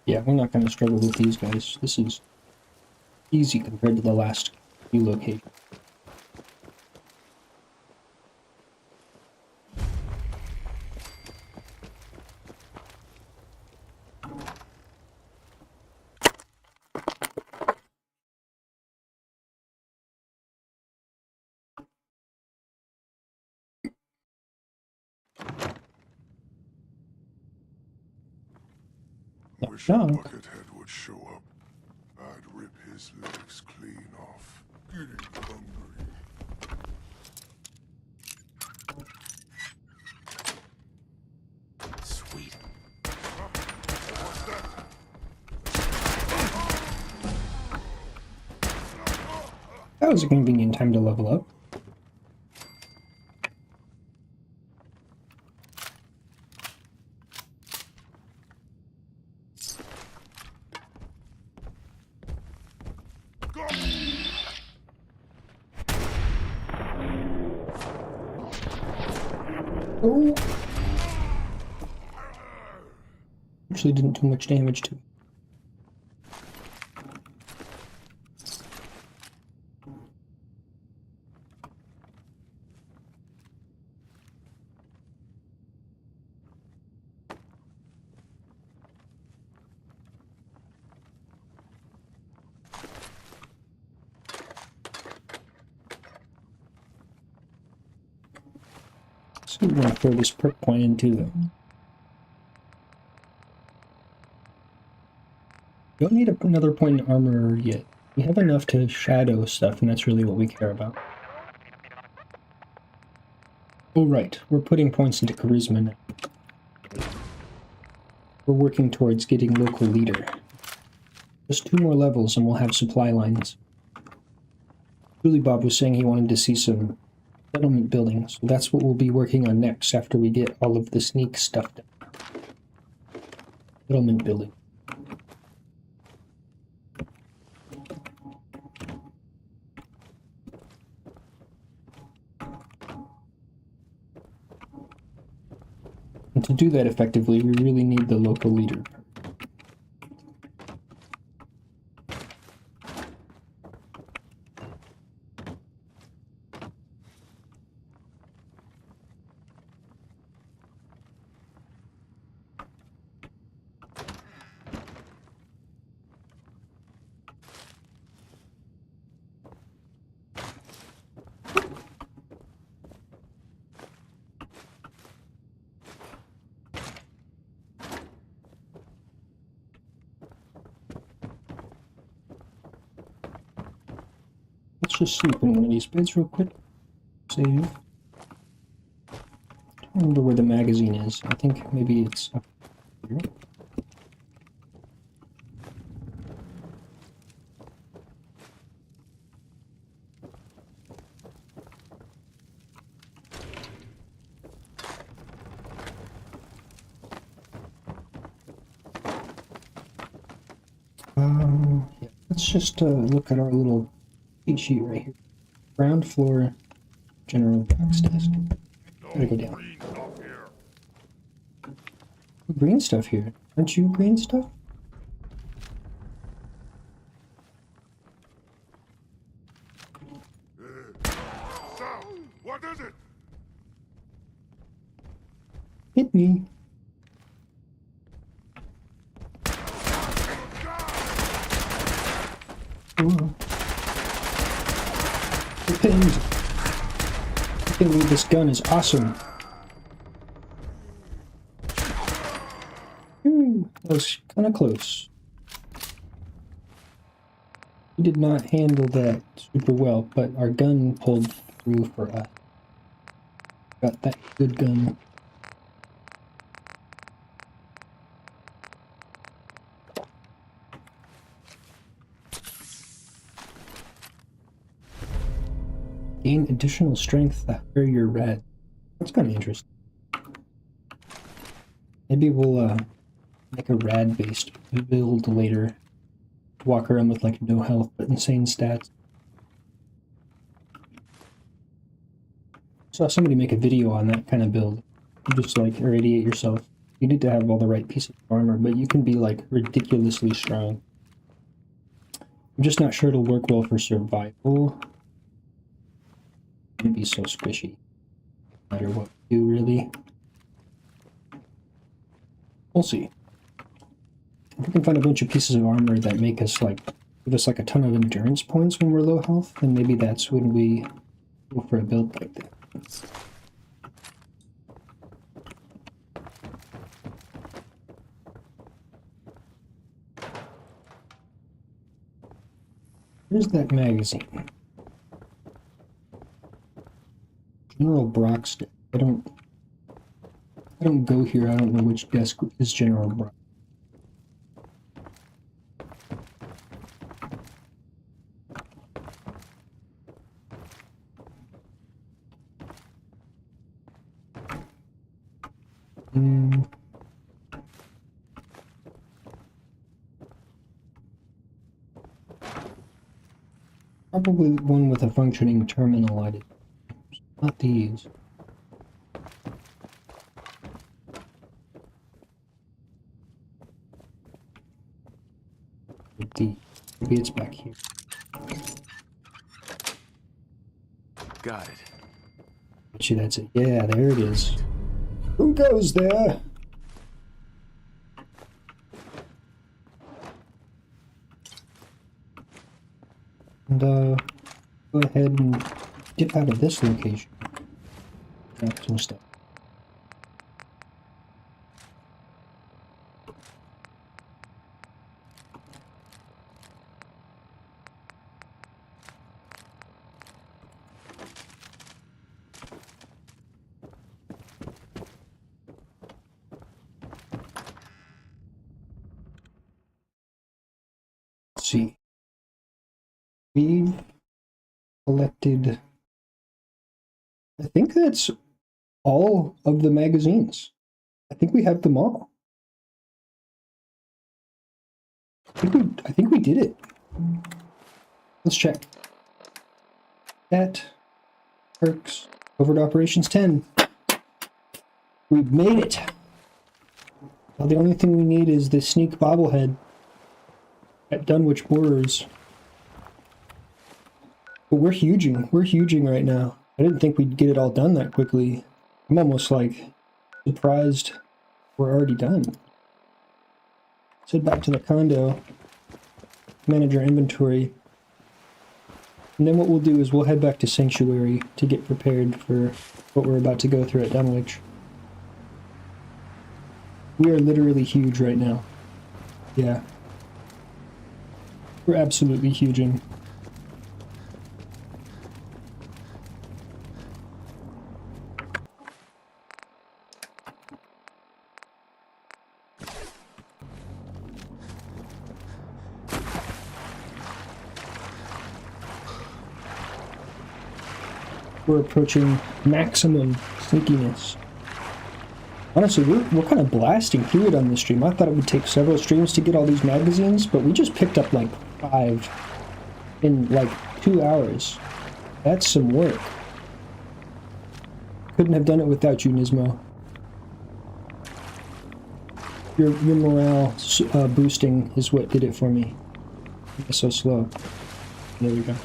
Yeah, we're not going to struggle with these guys. This is easy compared to the last few locations. Wish Buckethead would show up. I'd rip his legs clean off. Getting hungry. Sweet. What's that? That was a convenient time to level up. Oh. Actually didn't do much damage to it. So we're going to throw this perk point into them. Don't need another point in armor yet. We have enough to shadow stuff, and that's really what we care about. Oh right, we're putting points into charisma now. We're working towards getting local leader. Just 2 more levels and we'll have supply lines. Julie Bob was saying he wanted to see some settlement buildings, so that's what we'll be working on next after we get all of the sneak stuff done. Settlement building. And to do that effectively, we really need the local leader. Let's just sleep in one of these beds real quick. Save. I don't remember where the magazine is. I think maybe it's up here. Yeah, let's just look at our little cheat sheet right here. Ground floor, general box desk. Gotta go down. Green stuff here. Aren't you green stuff? What is it? Hit me. Ooh. Depends. I can believe this gun is awesome. That was kind of close. We did not handle that super well, but our gun pulled through for us. Got that good gun. Gain additional strength the higher your rad. That's kind of interesting. Maybe we'll make a rad-based build later. Walk around with like no health but insane stats. Saw somebody make a video on that kind of build. You just like irradiate yourself. You need to have all the right pieces of armor, but you can be like ridiculously strong. I'm just not sure it'll work well for survival. It'd be so squishy. No matter what we do, really. We'll see. If we can find a bunch of pieces of armor that make us like, give us like a ton of endurance points when we're low health, then maybe that's when we go for a build like that. Where's that magazine? General Broxton. I don't go here. I don't know which desk is General Broxton. Probably one with a functioning terminal lighted. Not these. Maybe it's back here. Got it. Bet you that's it. Yeah, there it is. Who goes there? And go ahead and get out of this location. Grab some stuff. Let's see. We've collected, I think that's all of the magazines. I think we have them all. I think we did it. Let's check. That perks Covert Operations 10. We've made it. Now the only thing we need is the sneak bobblehead at Dunwich Borders. But we're huging right now. I didn't think we'd get it all done that quickly. I'm almost like surprised we're already done. Let's head back to the condo, manage our inventory, and then what we'll do is we'll head back to Sanctuary to get prepared for what we're about to go through at Dunwich. We are literally huge right now. Yeah. We're absolutely huging. We're approaching maximum sneakiness. Honestly, we're kind of blasting through it on this stream. I thought it would take several streams to get all these magazines, but we just picked up like 5 in like 2 hours. That's some work. Couldn't have done it without you, Nismo. Your morale boosting is what did it for me. It's so slow. There we go.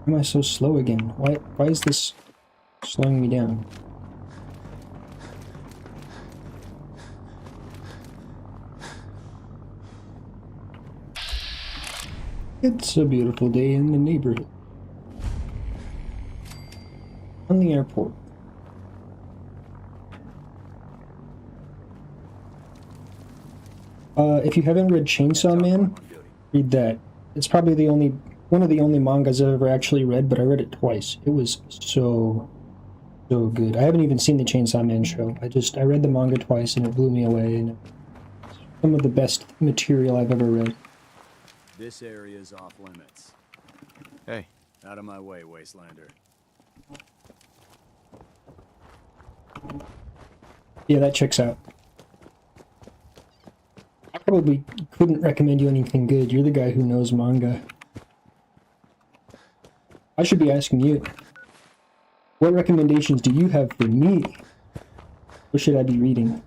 Why am I so slow again? Why is this slowing me down? It's a beautiful day in the neighborhood. On the airport. If you haven't read Chainsaw Man, read that. It's probably one of the only mangas I've ever actually read, but I read it twice. It was so good. I haven't even seen the Chainsaw Man show. I read the manga twice and it blew me away. And it's some of the best material I've ever read. This area is off limits. Hey. Out of my way, Wastelander. Yeah, that checks out. I probably couldn't recommend you anything good. You're the guy who knows manga. I should be asking you. What recommendations do you have for me? What should I be reading?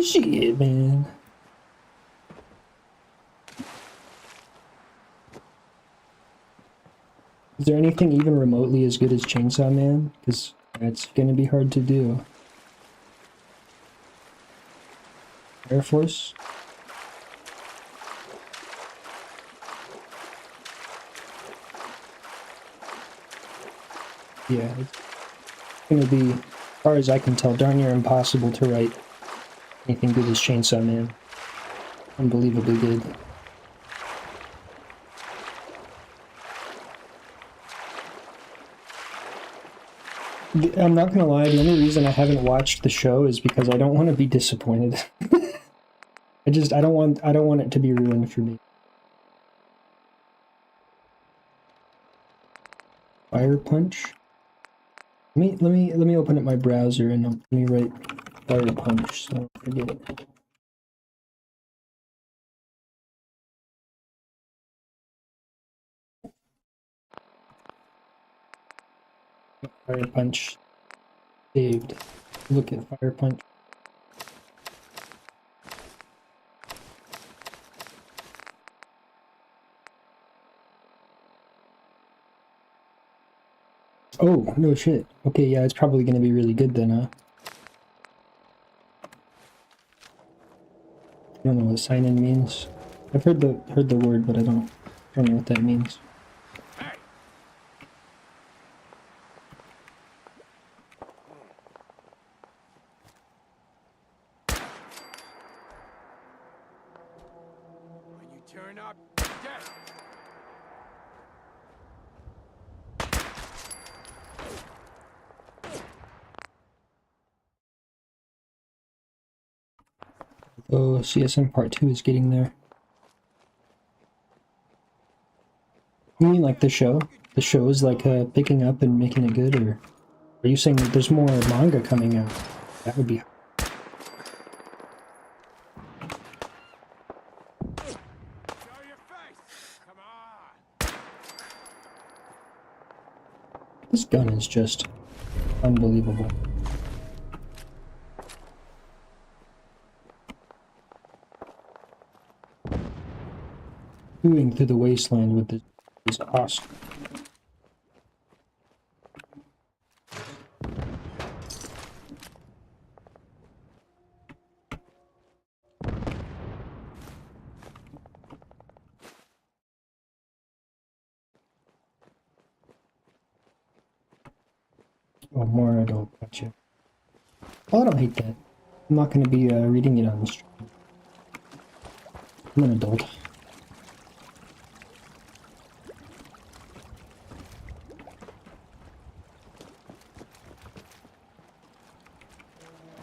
Shit, man. Is there anything even remotely as good as Chainsaw Man? Because that's gonna be hard to do. Air Force? Yeah, it's gonna be, as far as I can tell, darn near impossible to write anything good as Chainsaw Man. Unbelievably good. I'm not gonna lie, the only reason I haven't watched the show is because I don't want to be disappointed. I don't want it to be ruined for me. Fire Punch? Let me open up my browser and let me write Fire Punch so I don't forget it. Fire Punch saved. Look at Fire Punch. Oh, no shit. Okay, yeah, it's probably gonna be really good then, huh? I don't know what sign-in means. I've heard the word, but I don't know what that means. When you turn up, dead. Oh, CSM Part 2 is getting there. You mean like the show? The show is like picking up and making it good, or are you saying that there's more manga coming out? That would be... This gun is just unbelievable. Moving through the wasteland with this is awesome. Oh, more adult, gotcha. Oh, I don't hate that. I'm not going to be reading it on the stream. I'm an adult.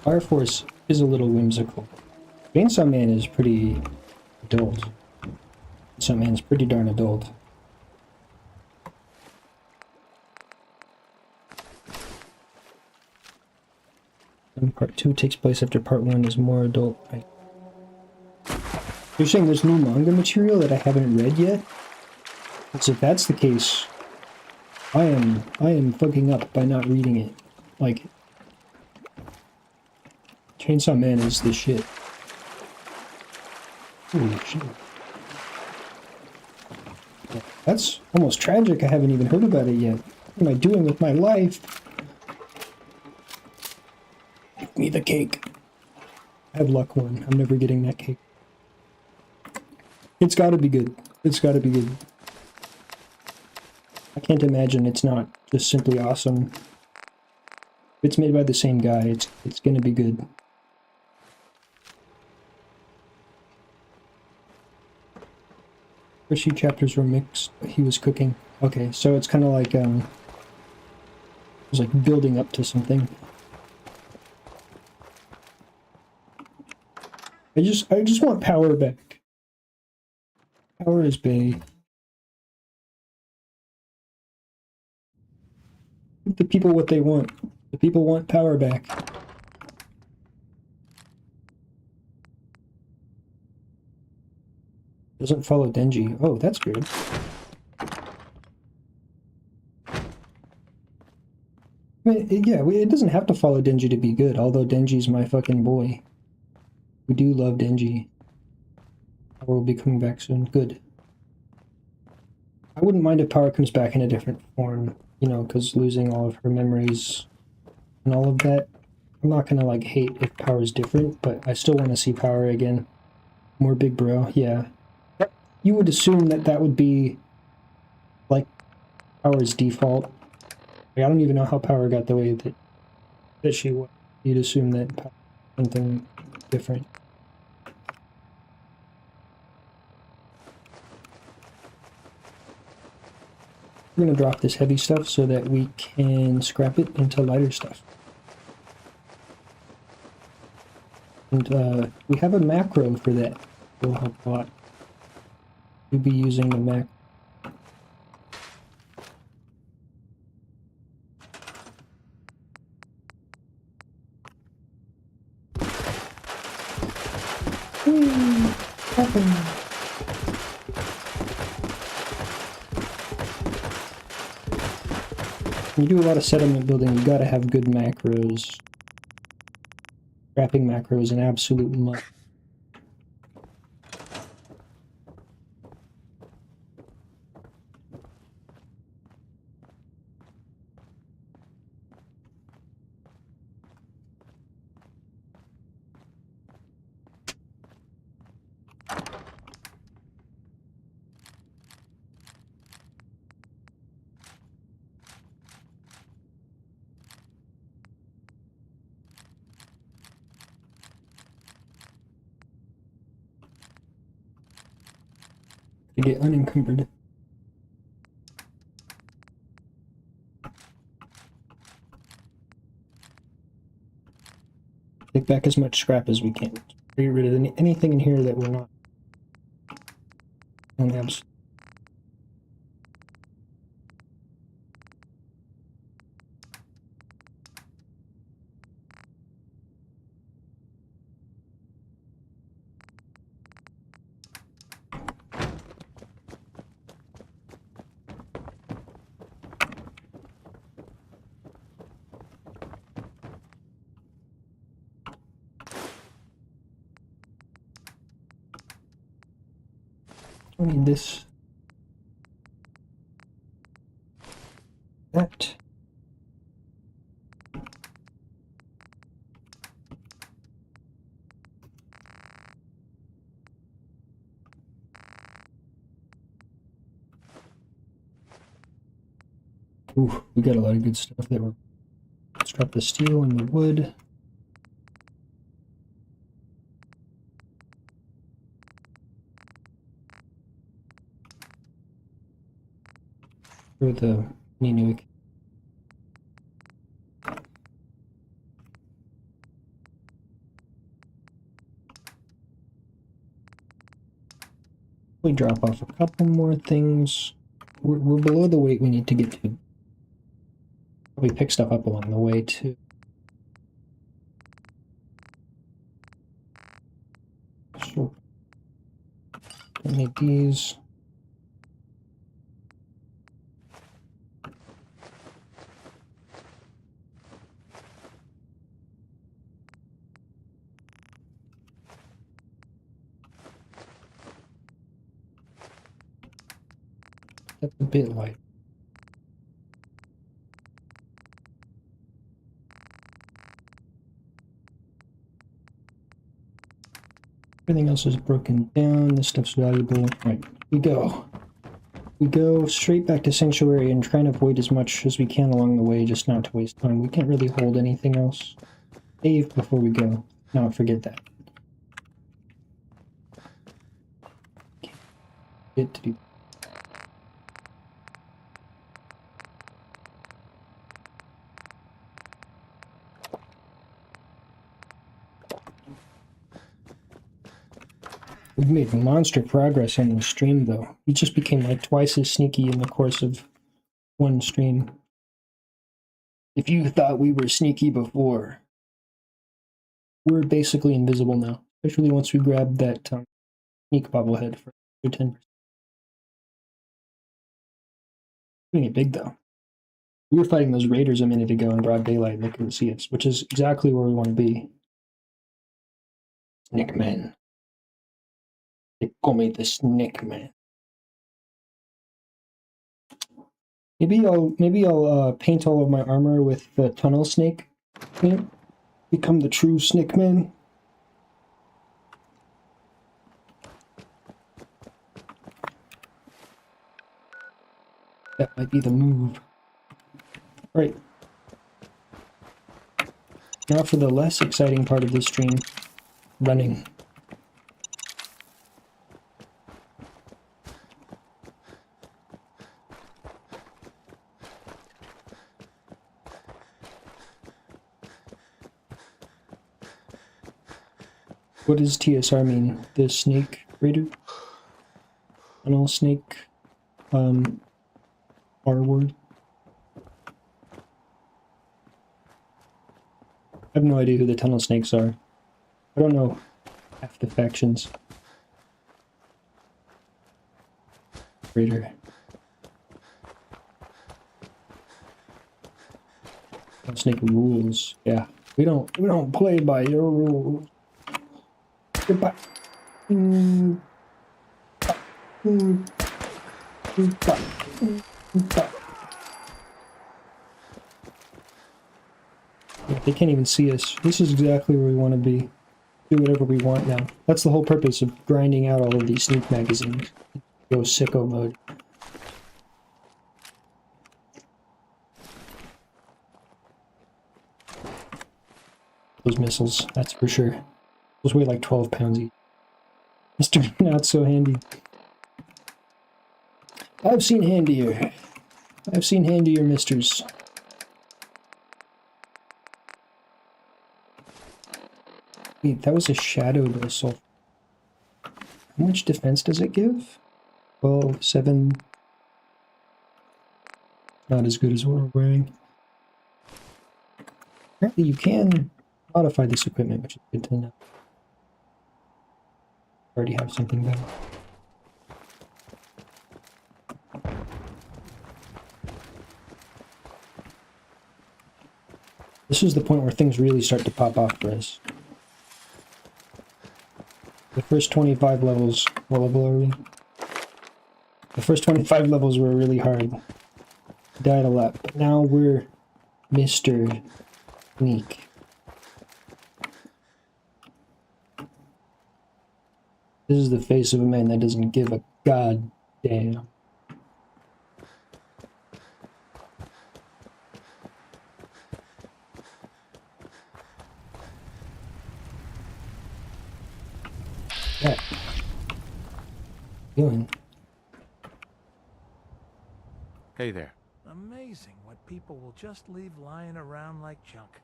Fire Force is a little whimsical. Chainsaw Man is pretty adult. Chainsaw Man is pretty darn adult. And Part 2 takes place after Part 1 is more adult. You're saying there's new manga material that I haven't read yet? Because if that's the case, I am fucking up by not reading it. Like, Chainsaw Man is the shit. Holy shit. That's almost tragic. I haven't even heard about it yet. What am I doing with my life? Give me the cake. I have luck one. I'm never getting that cake. It's gotta be good. It's gotta be good. I can't imagine it's not just simply awesome. If it's made by the same guy, it's gonna be good. First few chapters were mixed, but he was cooking. Okay, so it's kind of like, it was like building up to something. I just want power back. Power is bae. Give the people what they want. The people want power back. Doesn't follow Denji. Oh, that's good. I mean, yeah, it doesn't have to follow Denji to be good, although Denji's my fucking boy. We do love Denji. Power will be coming back soon. Good. I wouldn't mind if Power comes back in a different form, you know, because losing all of her memories and all of that. I'm not gonna, like, hate if Power's different, but I still want to see Power again. More big bro, yeah. You would assume that that would be, like, Power's default. I don't even know how Power got the way that she was. You'd assume that Power was something different. We're going to drop this heavy stuff so that we can scrap it into lighter stuff. And we have a macro for that. Will help a lot. We'll be using the macro. When you do a lot of settlement building, you gotta have good macros. Scrapping macro is an absolute must. To get unencumbered. Take back as much scrap as we can. Get rid of anything in here that we're not. Don't have. I need this. That. Ooh, we got a lot of good stuff there. Let's drop the steel and the wood. For the Ninook. We drop off a couple more things. We're below the weight we need to get to. We pick stuff up along the way too. So, don't need these. That's a bit light. Everything else is broken down. This stuff's valuable. Right, we go. We go straight back to Sanctuary and try and avoid as much as we can along the way, just not to waste time. We can't really hold anything else. Save before we go. No, forget that. Get to do. We've made monster progress on the stream, though. We just became like twice as sneaky in the course of one stream. If you thought we were sneaky before, we're basically invisible now. Especially once we grab that sneak bobblehead for 10%. Doing it big, though. We were fighting those raiders a minute ago in broad daylight and they couldn't see us, which is exactly where we want to be. Snake Man. They call me the Snake Man. Maybe I'll paint all of my armor with the tunnel snake paint. Become the true Snake Man. That might be the move. Right. Now for the less exciting part of the stream. Running. What does TSR mean? The snake raider? Tunnel snake R word? I have no idea who the tunnel snakes are. I don't know half the factions. Raider. Tunnel snake rules. Yeah. We don't play by your rules. Goodbye. They can't even see us. This is exactly where we want to be. Do whatever we want now. That's the whole purpose of grinding out all of these sneak magazines. Go sicko mode. Those missiles, that's for sure. Those weigh like 12 pounds each. Mr. Not so handy. I've seen handier. I've seen handier misters. Wait, that was a shadowed missile. How much defense does it give? 12, 7. Not as good as what we're wearing. Apparently you can modify this equipment, which is good to know. Already have something better. This is the point where things really start to pop off for us. The first 25 levels, what level are we? The first 25 levels were really hard. Died a lot, but now we're Mr. Sneak. This is the face of a man that doesn't give a goddamn. Yeah. Doing. Hey there. Amazing what people will just leave lying around like junk.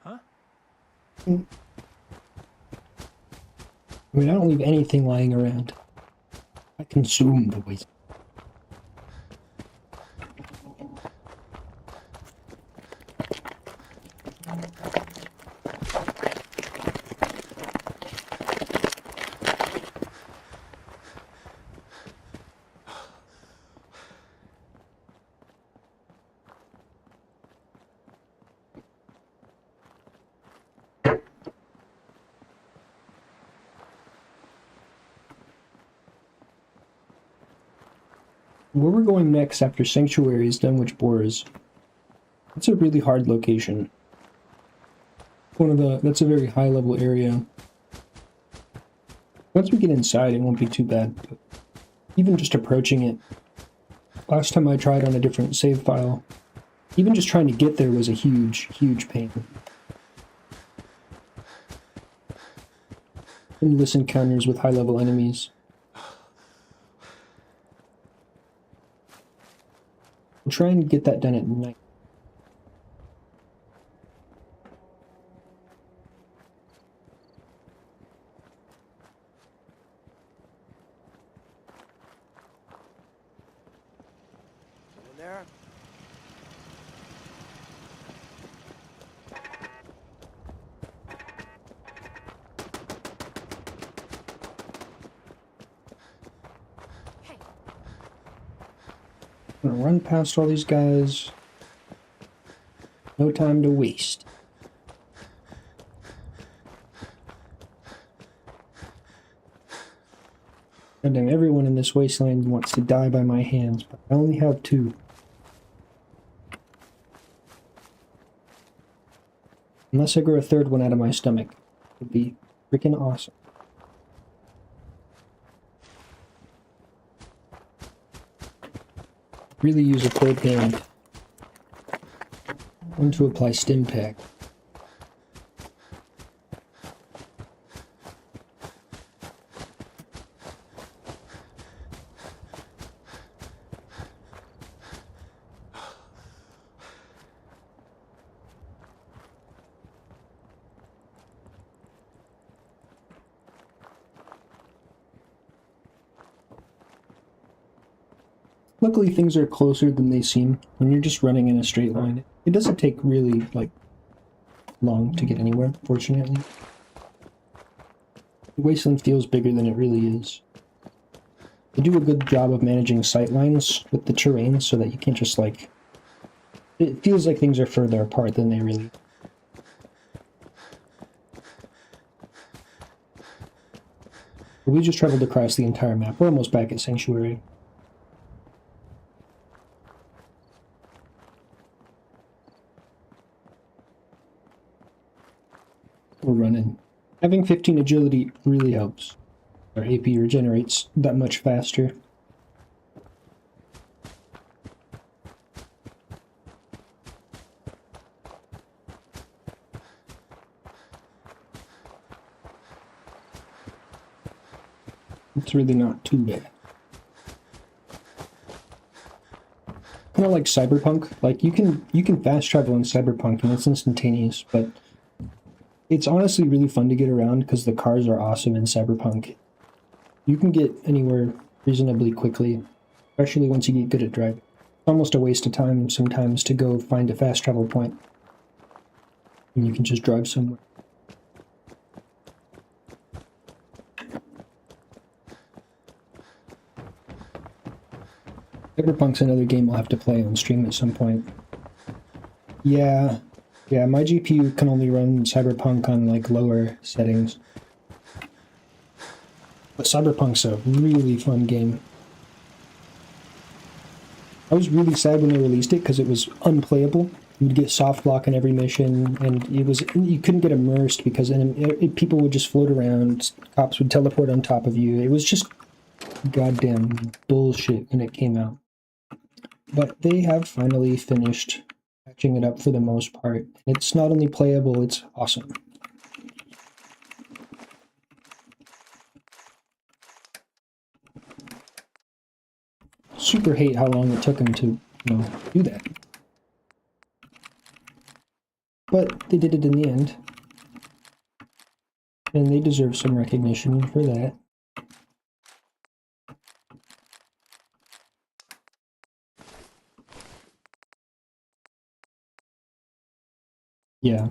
Huh? I mean, I don't leave anything lying around. I consume the waste. Where we're going next after Sanctuary is Dunwich Borders. It's a really hard location. That's a very high level area. Once we get inside, it won't be too bad. But even just approaching it, last time I tried on a different save file, even just trying to get there was a huge, huge pain. Endless encounters with high level enemies. We'll try and get that done at night. In there? I'm gonna run past all these guys. No time to waste. Goddamn, everyone in this wasteland wants to die by my hands, but I only have 2. Unless I grow a 3rd one out of my stomach. It would be freaking awesome. Really use a cold hand. When to apply stim pack. Luckily, things are closer than they seem. When you're just running in a straight line, it doesn't take really, like, long to get anywhere, fortunately. The wasteland feels bigger than it really is. They do a good job of managing sight lines with the terrain so that you can't just, like... It feels like things are further apart than they really are. We just traveled across the entire map. We're almost back at Sanctuary. We're running. Having 15 agility really helps. Our AP regenerates that much faster. It's really not too bad. Kind of like Cyberpunk. Like you can fast travel in Cyberpunk and it's instantaneous, but it's honestly really fun to get around because the cars are awesome in Cyberpunk. You can get anywhere reasonably quickly, especially once you get good at driving. It's almost a waste of time sometimes to go find a fast travel point. And you can just drive somewhere. Cyberpunk's another game we'll have to play on stream at some point. Yeah, my GPU can only run Cyberpunk on, like, lower settings. But Cyberpunk's a really fun game. I was really sad when they released it because it was unplayable. You'd get soft lock in every mission, and you couldn't get immersed because people would just float around, cops would teleport on top of you. It was just goddamn bullshit when it came out. But they have finally finished patching it up for the most part. It's not only playable, it's awesome. Super hate how long it took them to, do that. But they did it in the end. And they deserve some recognition for that. Yeah,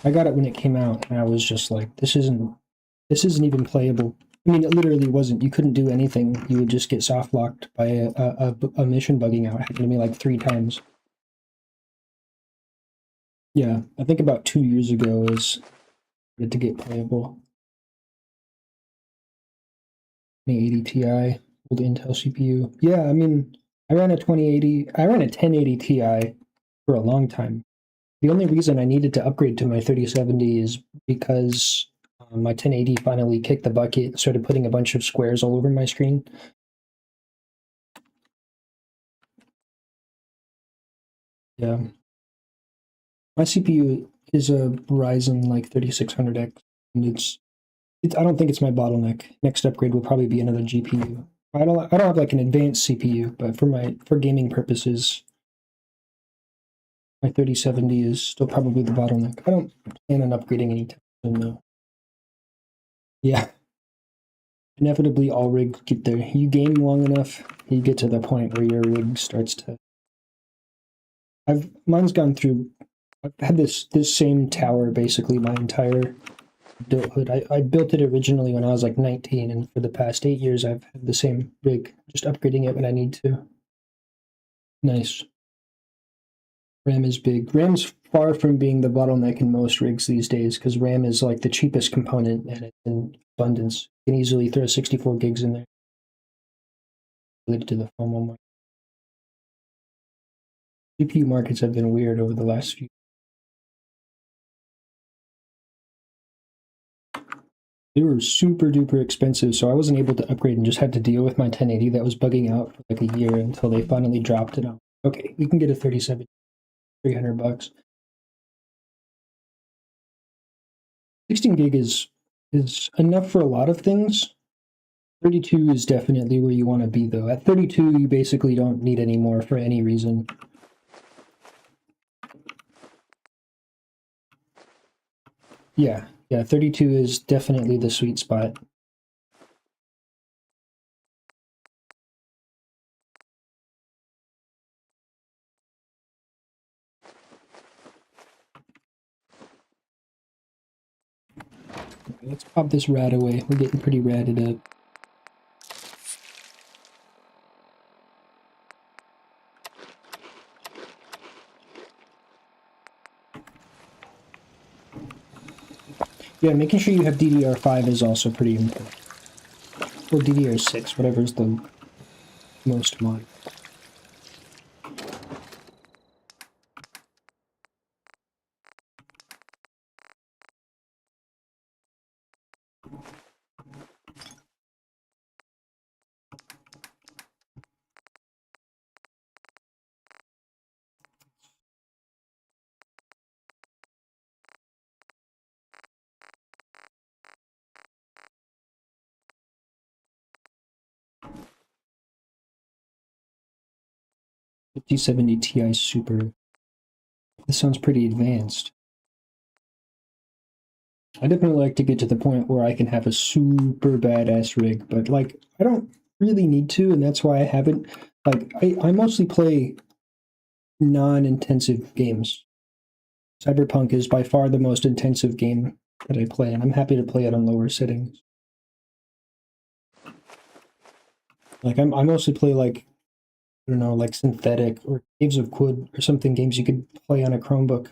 I got it when it came out, and I was just like, this isn't even playable. I mean, it literally wasn't. You couldn't do anything. You would just get soft locked by a mission bugging out. It happened to me like 3 times. Yeah, I think about 2 years ago is it to get playable. 2080 Ti, old Intel CPU. Yeah, I mean, I ran a 1080 Ti for a long time. The only reason I needed to upgrade to my 3070 is because my 1080 finally kicked the bucket and started putting a bunch of squares all over my screen. Yeah. My CPU is a Ryzen like 3600X, and I don't think it's my bottleneck. Next upgrade will probably be another GPU. I don't have like an advanced CPU, but for gaming purposes, my 3070 is still probably the bottleneck. I don't plan on upgrading anytime soon, though. Yeah. Inevitably, all rigs get there. You game long enough, you get to the point where your rig starts to... Mine's gone through... I've had this same tower basically my entire adulthood. I built it originally when I was like 19, and for the past 8 years I've had the same rig, just upgrading it when I need to. Nice. RAM is big. RAM's far from being the bottleneck in most rigs these days, because RAM is like the cheapest component and it's in abundance. You can easily throw 64 gigs in there. Related to the FOMO market. GPU markets have been weird over the last few They were super duper expensive, so I wasn't able to upgrade and just had to deal with my 1080 that was bugging out for like a year until they finally dropped it. Okay, we can get a 37, $300. 16 gig is enough for a lot of things. 32 is definitely where you want to be though. At 32, you basically don't need any more for any reason. Yeah, 32 is definitely the sweet spot. Okay, let's pop this rat away. We're getting pretty ratted up. Yeah, making sure you have DDR5 is also pretty important. Or DDR6, whatever's the most modern. T70 Ti Super. This sounds pretty advanced. I definitely like to get to the point where I can have a super badass rig, but like I don't really need to, and that's why I haven't. Like I mostly play non-intensive games. Cyberpunk is by far the most intensive game that I play, and I'm happy to play it on lower settings. Like I mostly play like, I don't know, like Synthetic or Caves of Quid or something, games you could play on a Chromebook.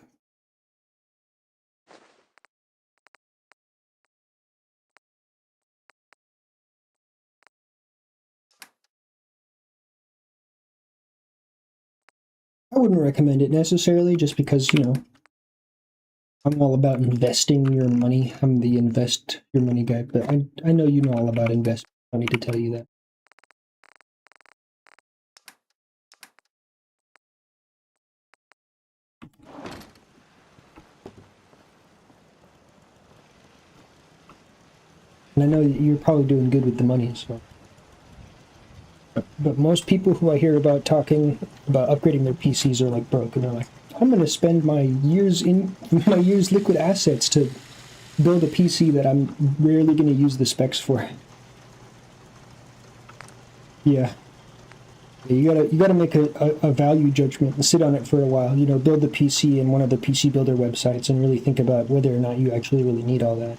I wouldn't recommend it necessarily, just because, you know, I'm all about investing your money. I'm the invest your money guy, but I know you know all about investment. I don't need to tell you that. And I know you're probably doing good with the money, so. But most people who I hear about talking about upgrading their PCs are like broke, and they're like, I'm going to spend my year's liquid assets to build a PC that I'm rarely going to use the specs for. Yeah. You gotta make a value judgment and sit on it for a while. You know, build the PC in one of the PC Builder websites and really think about whether or not you actually really need all that.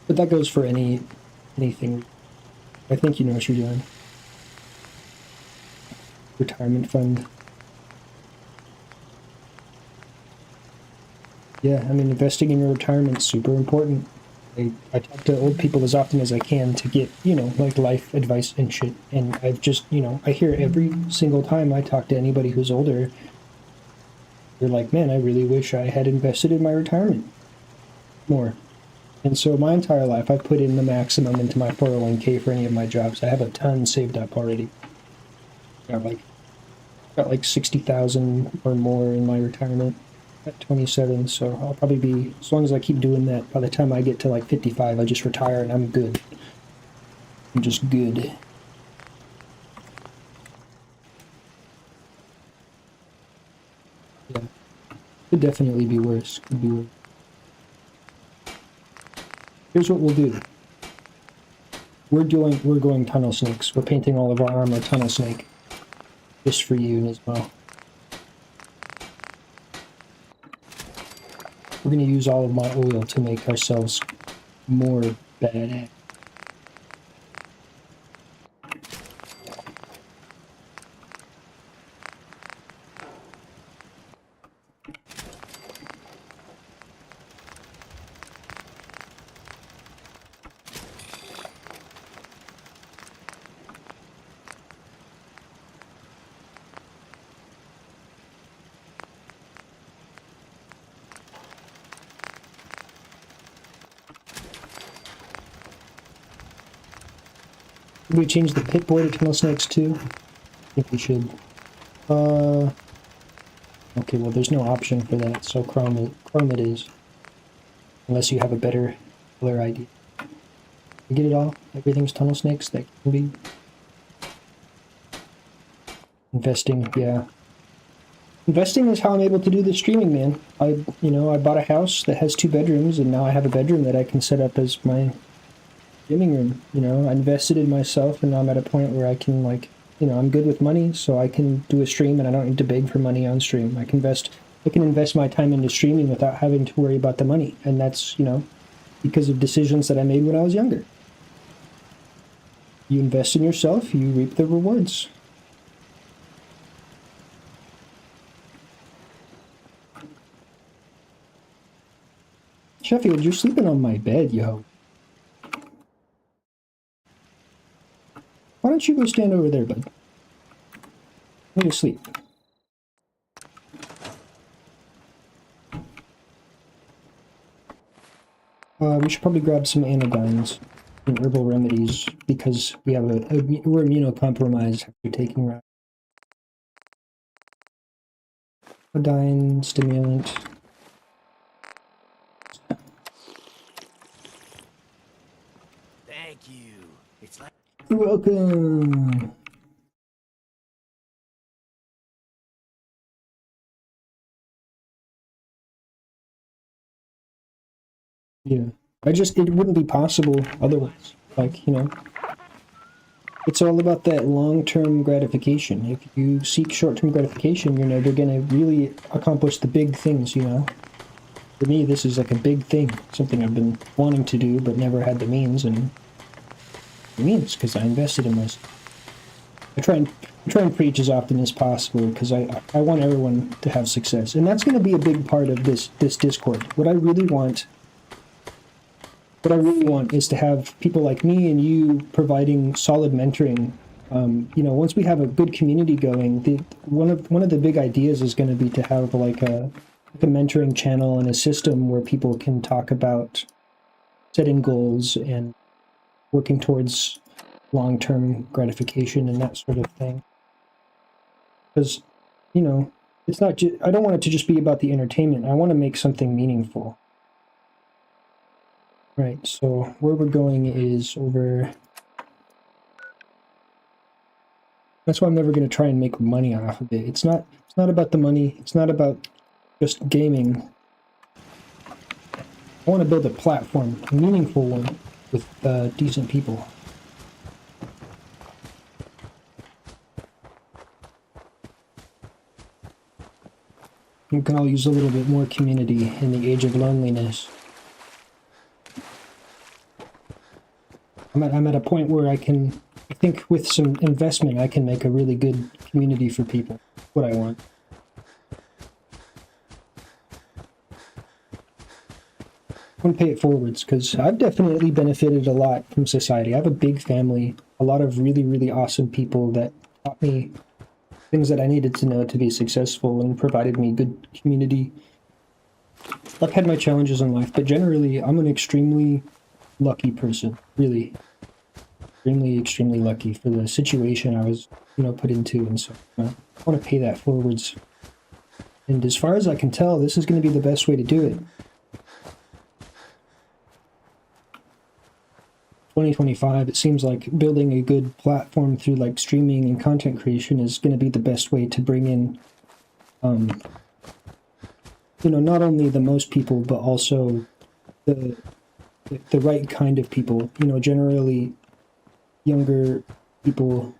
But that goes for anything. I think you know what you're doing. Retirement fund. Yeah, I mean, investing in your retirement is super important. I talk to old people as often as I can to get, you know, like life advice and shit. And I've just, you know, I hear every single time I talk to anybody who's older, they're like, man, I really wish I had invested in my retirement more. And so my entire life, I've put in the maximum into my 401k for any of my jobs. I have a ton saved up already. Got like 60,000 or more in my retirement at 27. So I'll probably be, as long as I keep doing that, by the time I get to like 55, I just retire and I'm good. I'm just good. Yeah. Could definitely be worse. Could be worse. Here's what we'll do. We're going tunnel snakes. We're painting all of our armor tunnel snake. Just for you as well. We're going to use all of my oil to make ourselves more badass. Should we change the Pip-Boy to Tunnel Snakes too? I think we should. Okay, well there's no option for that, so Chrome it is. Unless you have a better color ID. You get it all? Everything's Tunnel Snakes? That can be... Investing, yeah. Investing is how I'm able to do the streaming, man. I bought a house that has 2 bedrooms, and now I have a bedroom that I can set up as my living room. I invested in myself, and now I'm at a point where I can, like, I'm good with money, so I can do a stream, and I don't need to beg for money on stream. I can invest my time into streaming without having to worry about the money, and that's, because of decisions that I made when I was younger. You invest in yourself, you reap the rewards. Sheffield, you're sleeping on my bed, yo. Why don't you go stand over there, bud? Go to sleep. We should probably grab some anodynes and herbal remedies because we're immunocompromised after taking route. Anodyne, stimulant. Thank you. It's like... You're welcome. Yeah, it wouldn't be possible otherwise. Like, it's all about that long-term gratification. If you seek short-term gratification, they're gonna really accomplish the big things, For me, this is like a big thing, something I've been wanting to do but never had the means, and the means because I invested in myself. I try and preach as often as possible because I want everyone to have success, and that's going to be a big part of this Discord. What I really want is to have people like me and you providing solid mentoring. Once we have a good community going, one of the big ideas is going to be to have like a mentoring channel and a system where people can talk about setting goals and working towards long-term gratification and that sort of thing. Because, it's not I don't want it to just be about the entertainment. I want to make something meaningful. Right, so where we're going is over... That's why I'm never going to try and make money off of it. It's not about the money. It's not about just gaming. I want to build a platform, a meaningful one, with decent people. We can all use a little bit more community in the age of loneliness. I'm at a point where I think with some investment, I can make a really good community for people. What I want. I want to pay it forwards because I've definitely benefited a lot from society. I have a big family, a lot of really, really awesome people that taught me things that I needed to know to be successful and provided me good community. I've had my challenges in life, but generally I'm an extremely lucky person, really. Extremely lucky for the situation I was, put into, and so I want to pay that forwards. And as far as I can tell, this is going to be the best way to do it. 2025, it seems like building a good platform through like streaming and content creation is going to be the best way to bring in, not only the most people, but also the right kind of people. Generally younger people,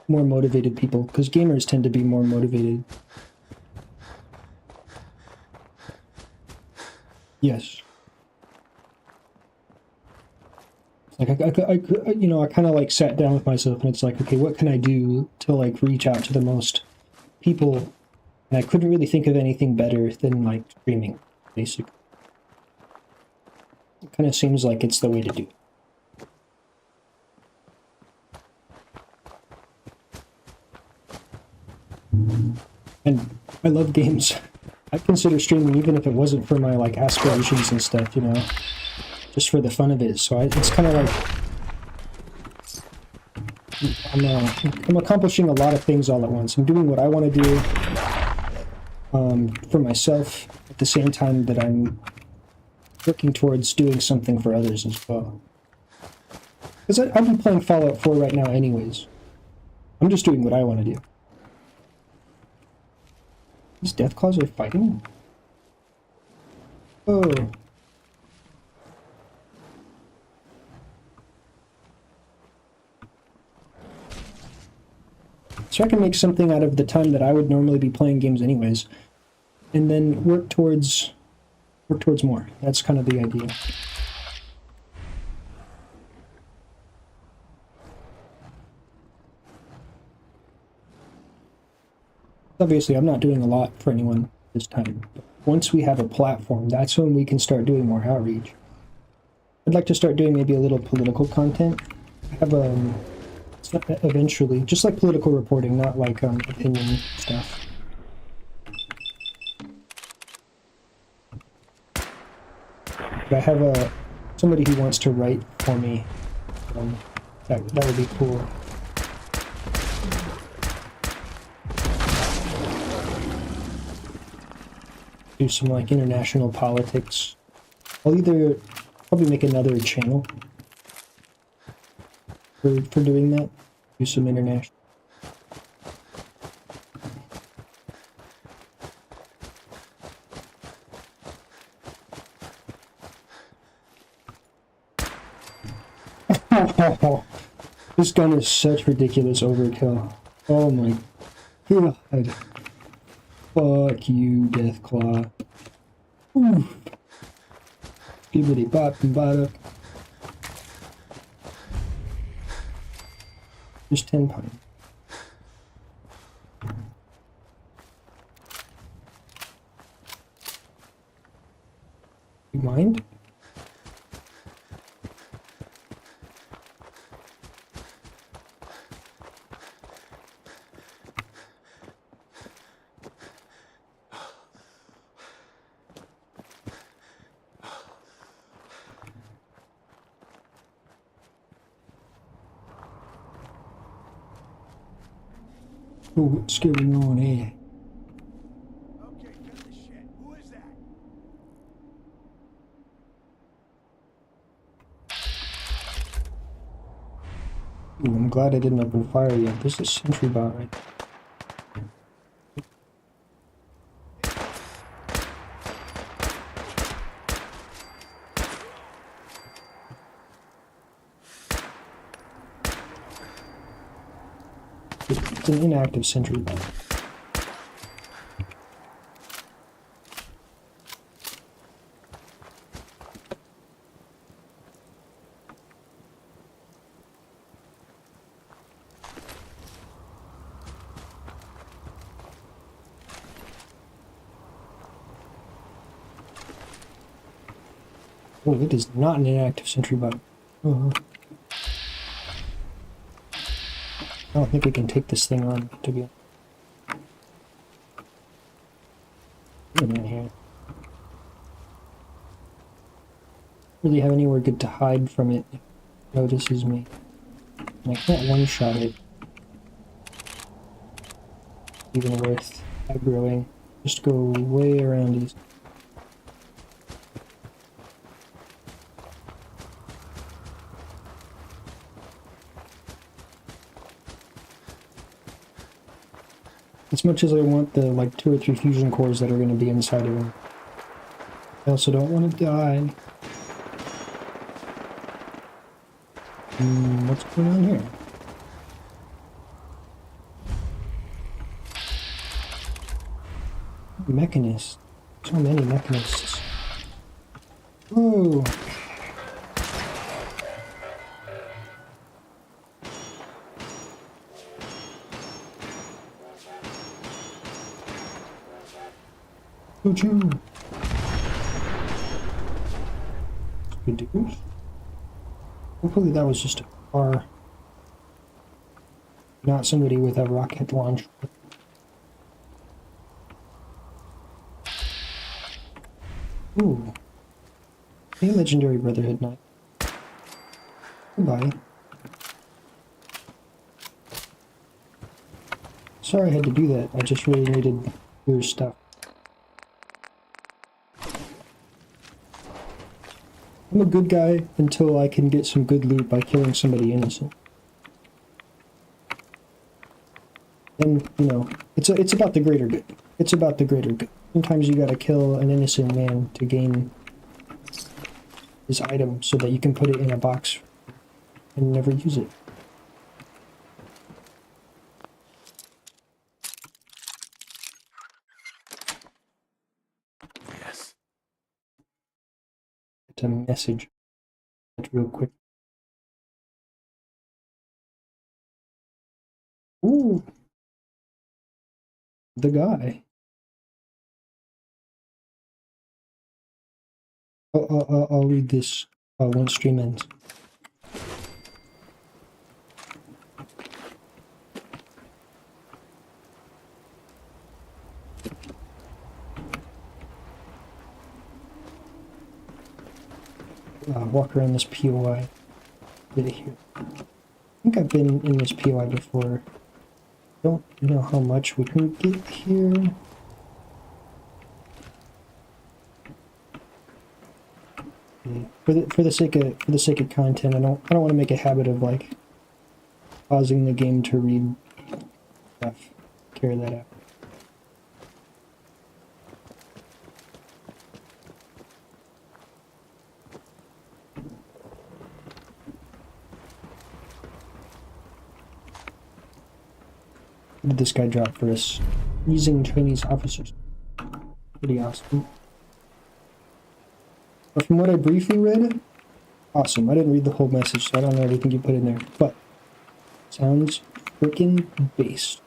more motivated people, because gamers tend to be more motivated. Yes. Like I kind of like sat down with myself and it's like, okay, what can I do to like reach out to the most people? And I couldn't really think of anything better than like streaming, basically. It kind of seems like it's the way to do it. And I love games. I'd consider streaming even if it wasn't for my like aspirations and stuff, just for the fun of it. So it's kind of like I'm accomplishing a lot of things all at once. I'm doing what I want to do for myself at the same time that I'm working towards doing something for others as well. Because I've been playing Fallout 4 right now anyways. I'm just doing what I want to do. These Deathclaws are fighting? Oh. So I can make something out of the time that I would normally be playing games anyways. And then work towards more. That's kind of the idea. Obviously, I'm not doing a lot for anyone this time. But once we have a platform, that's when we can start doing more outreach. I'd like to start doing maybe a little political content. I have eventually, just like political reporting, not like opinion stuff. But I have somebody who wants to write for me. That would be cool. Do some like international politics. I'll either probably make another channel for doing that. Do some international. Oh, this gun is such ridiculous overkill. Oh my god. Fuck you, Deathclaw. Ooh. Skibbity bop and bada. Just 10 pounds. You mind? Oh, what's going on here? Okay, cut the shit. Who is that? Ooh, I'm glad I didn't open fire yet. This is sentry bot right there. It's an inactive sentry bot. Oh, it is not an inactive sentry bot. I don't think we can take this thing on, to be honest. In here. Really have anywhere good to hide from it if it notices me. And I can't one-shot it. Even worth aggroing. Just go way around these. As much as I want the like 2 or 3 fusion cores that are going to be inside of him, I also don't want to die. What's going on here? Mechanists. So many mechanists. Whoa! Choo-choo! Good news. Hopefully that was just a car. Not somebody with a rocket launcher. Ooh. Hey, Legendary Brotherhood Knight. Goodbye. sorry I had to do that. I just really needed your stuff. I'm a good guy until I can get some good loot by killing somebody innocent. And, you know, it's about the greater good. It's about the greater good. Sometimes you gotta kill an innocent man to gain his item so that you can put it in a box and never use it. Yes. It's a message. That's real quick. Ooh. The guy. I'll read this once stream ends. Walk around this POI. Get it here. I think I've been in this POI before. Don't know how much we can get here. For the sake of content, I don't want to make a habit of like pausing the game to read stuff. Carry that out. What did this guy drop for us? Using Chinese officers. Pretty awesome. But from what I briefly read, awesome. I didn't read the whole message, so I don't know everything you put in there. But sounds freaking based.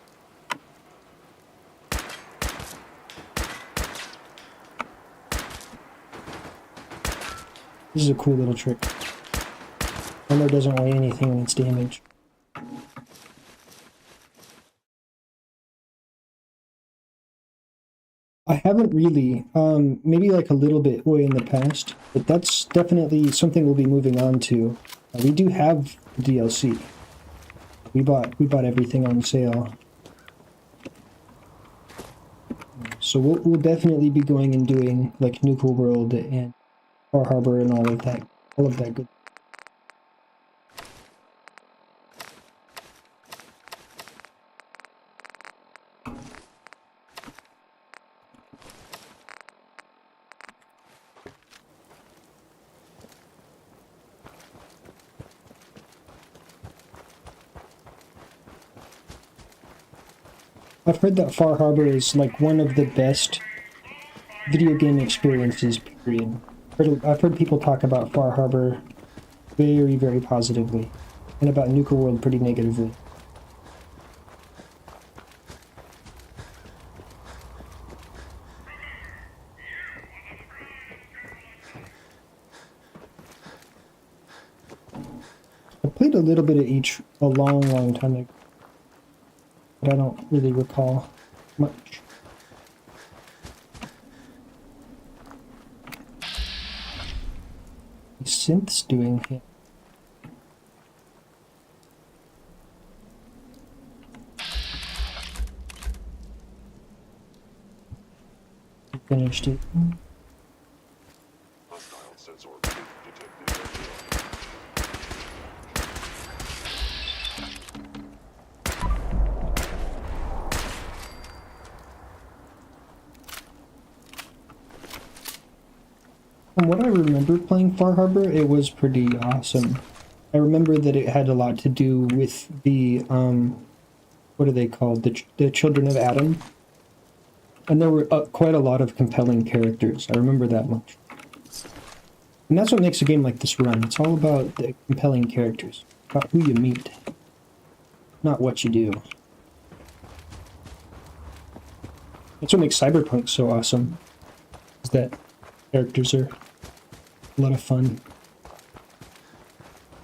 This is a cool little trick. Armor doesn't weigh anything when it's damaged. I haven't really, maybe like a little bit way in the past, but that's definitely something we'll be moving on to. We do have DLC. We bought everything on sale. So we'll definitely be going and doing like Nuka World and Far Harbor and all of that good. I've heard that Far Harbor is like one of the best video game experiences, period. I've heard people talk about Far Harbor very, very positively, and about Nuka World pretty negatively. I played a little bit of each a long, long time ago, but I don't really recall much. The synth's doing here. Finished it. From what I remember playing Far Harbor, it was pretty awesome. I remember that it had a lot to do with the, what are they called? The Children of Adam. And there were quite a lot of compelling characters. I remember that much. And that's what makes a game like this run. It's all about the compelling characters. About who you meet. Not what you do. That's what makes Cyberpunk so awesome. Is that characters are a lot of fun.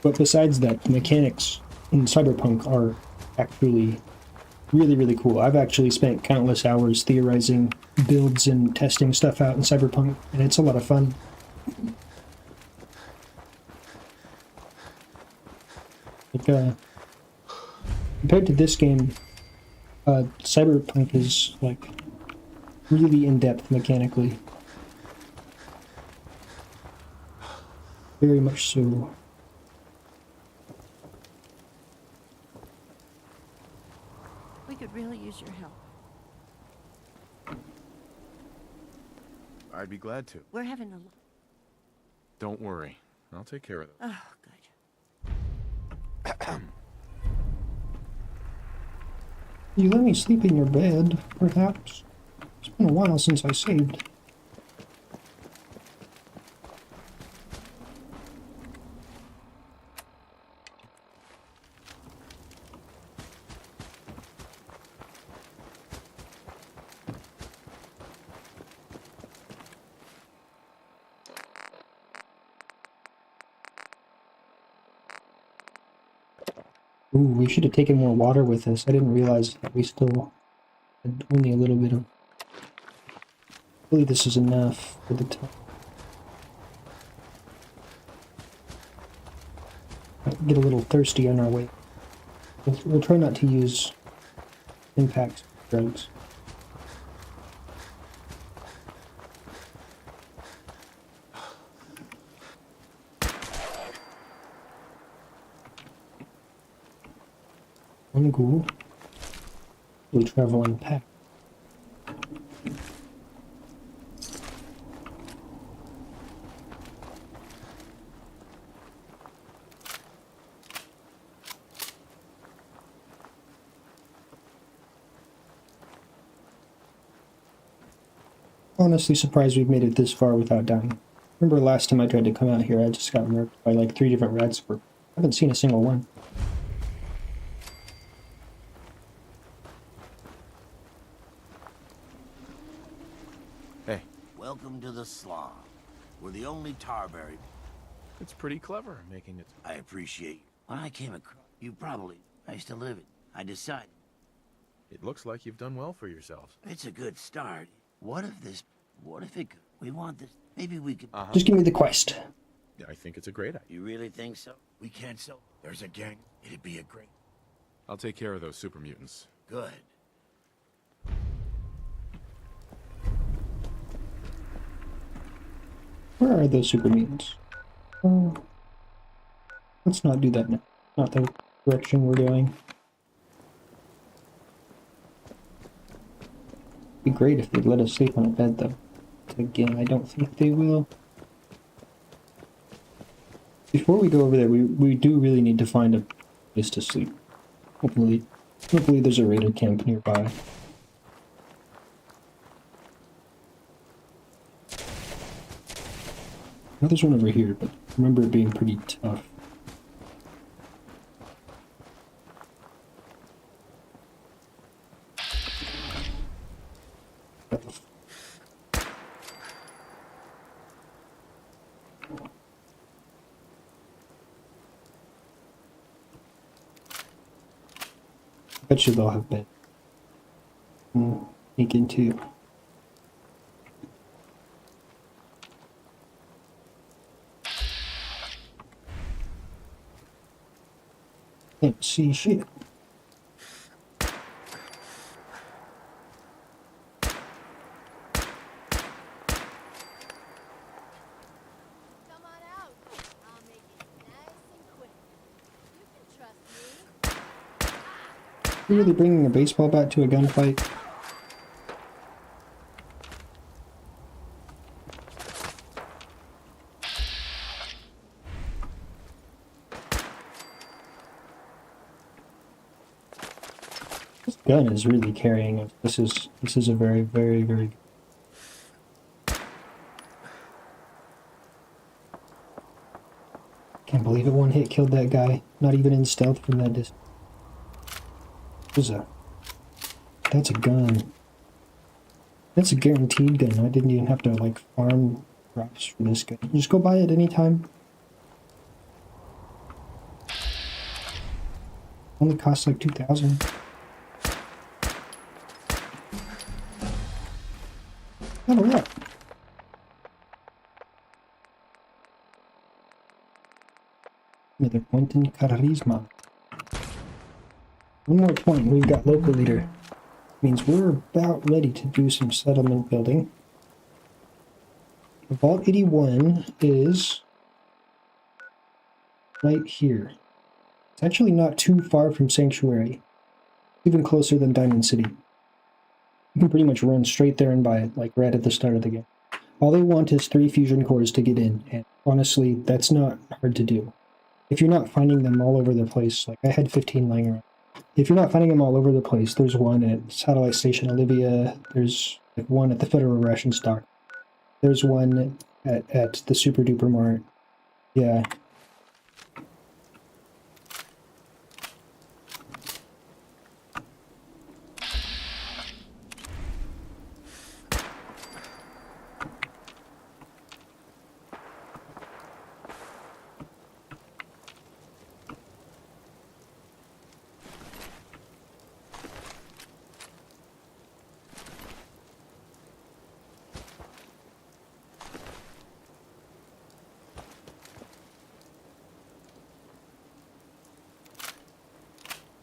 But besides that, the mechanics in Cyberpunk are actually really, really cool. I've actually spent countless hours theorizing builds and testing stuff out in Cyberpunk, and it's a lot of fun. Like, compared to this game, Cyberpunk is like really in-depth mechanically. Very much so. We could really use your help. I'd be glad to. We're having a... Don't worry. I'll take care of it. Oh, good. You let me sleep in your bed, perhaps? It's been a while since I saved. Ooh, we should have taken more water with us. I didn't realize that we still had only a little bit of... Hopefully this is enough for the time. Might get a little thirsty on our way. We'll try not to use impact drugs. One ghoul. We travel in pack. Honestly surprised we've made it this far without dying. Remember last time I tried to come out here, I just got murked by like 3 different rats. I haven't seen a single one. Hey. Welcome to the slum. We're the only Tarberry. It's pretty clever making it. I appreciate you. When I came across you, probably I used to live it. I decided It looks like you've done well for yourselves. it's a good start. What if it could? We want this. Maybe we could. Just give me the quest. I think it's a great idea. You really think so? We can't sell. There's a gang. It'd be a great. I'll take care of those super mutants. Good. Where are those super mutants? Let's not do that now. Not the direction we're going. It'd be great if they'd let us sleep on a bed, though. Again, I don't think they will. Before we go over there, we do really need to find a place to sleep. Hopefully there's a raider camp nearby. Now there's one over here, but I remember it being pretty tough. Bet you they'll have been sneak into. Can't see shit. Are you really bringing a baseball bat to a gunfight? This gun is really carrying us. This is a very, very, very... Can't believe it, one hit killed that guy. Not even in stealth from that distance. That's a gun. That's a guaranteed gun. I didn't even have to like farm drops for this gun. You just go buy it anytime. Only costs like 2,000. Level up. Another point in charisma. One more point. We've got local leader. Means we're about ready to do some settlement building. Vault 81 is right here. It's actually not too far from Sanctuary, even closer than Diamond City. You can pretty much run straight there and buy it, like right at the start of the game. All they want is 3 fusion cores to get in, and honestly, that's not hard to do. If you're not finding them all over the place, like I had 15 lying around. If you're not finding them all over the place, there's one at Satellite Station Olivia, there's like one at the Federal Ration Stock, there's one at the Super Duper Mart. Yeah.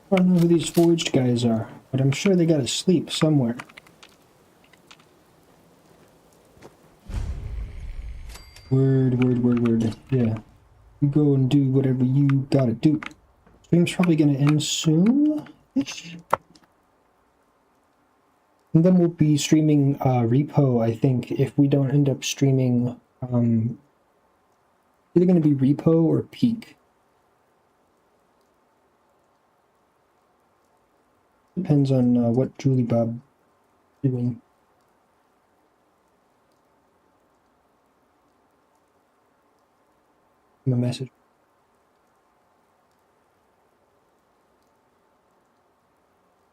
I don't know who these forged guys are, but I'm sure they gotta sleep somewhere. Word. Yeah. You go and do whatever you gotta do. Stream's probably gonna end soon-ish. And then we'll be streaming Repo, I think, if we don't end up streaming either gonna be Repo or Peak. Depends on what Julie Bob is doing. A message.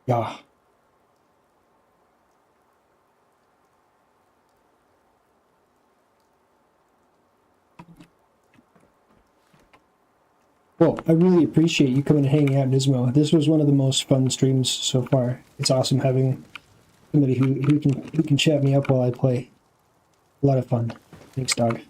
Yeah. Well, I really appreciate you coming and hanging out, Nismo. This was one of the most fun streams so far. It's awesome having somebody who can chat me up while I play. A lot of fun. Thanks, dog.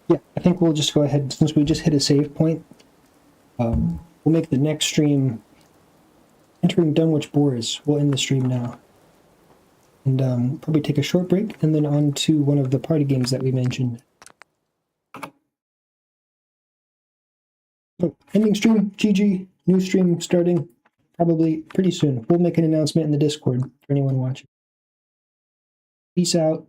Yeah, I think we'll just go ahead, since we just hit a save point, we'll make the next stream entering Dunwich Boars. We'll end the stream now. And probably take a short break, and then on to one of the party games that we mentioned. So, ending stream, GG, new stream starting probably pretty soon. We'll make an announcement in the Discord for anyone watching. Peace out.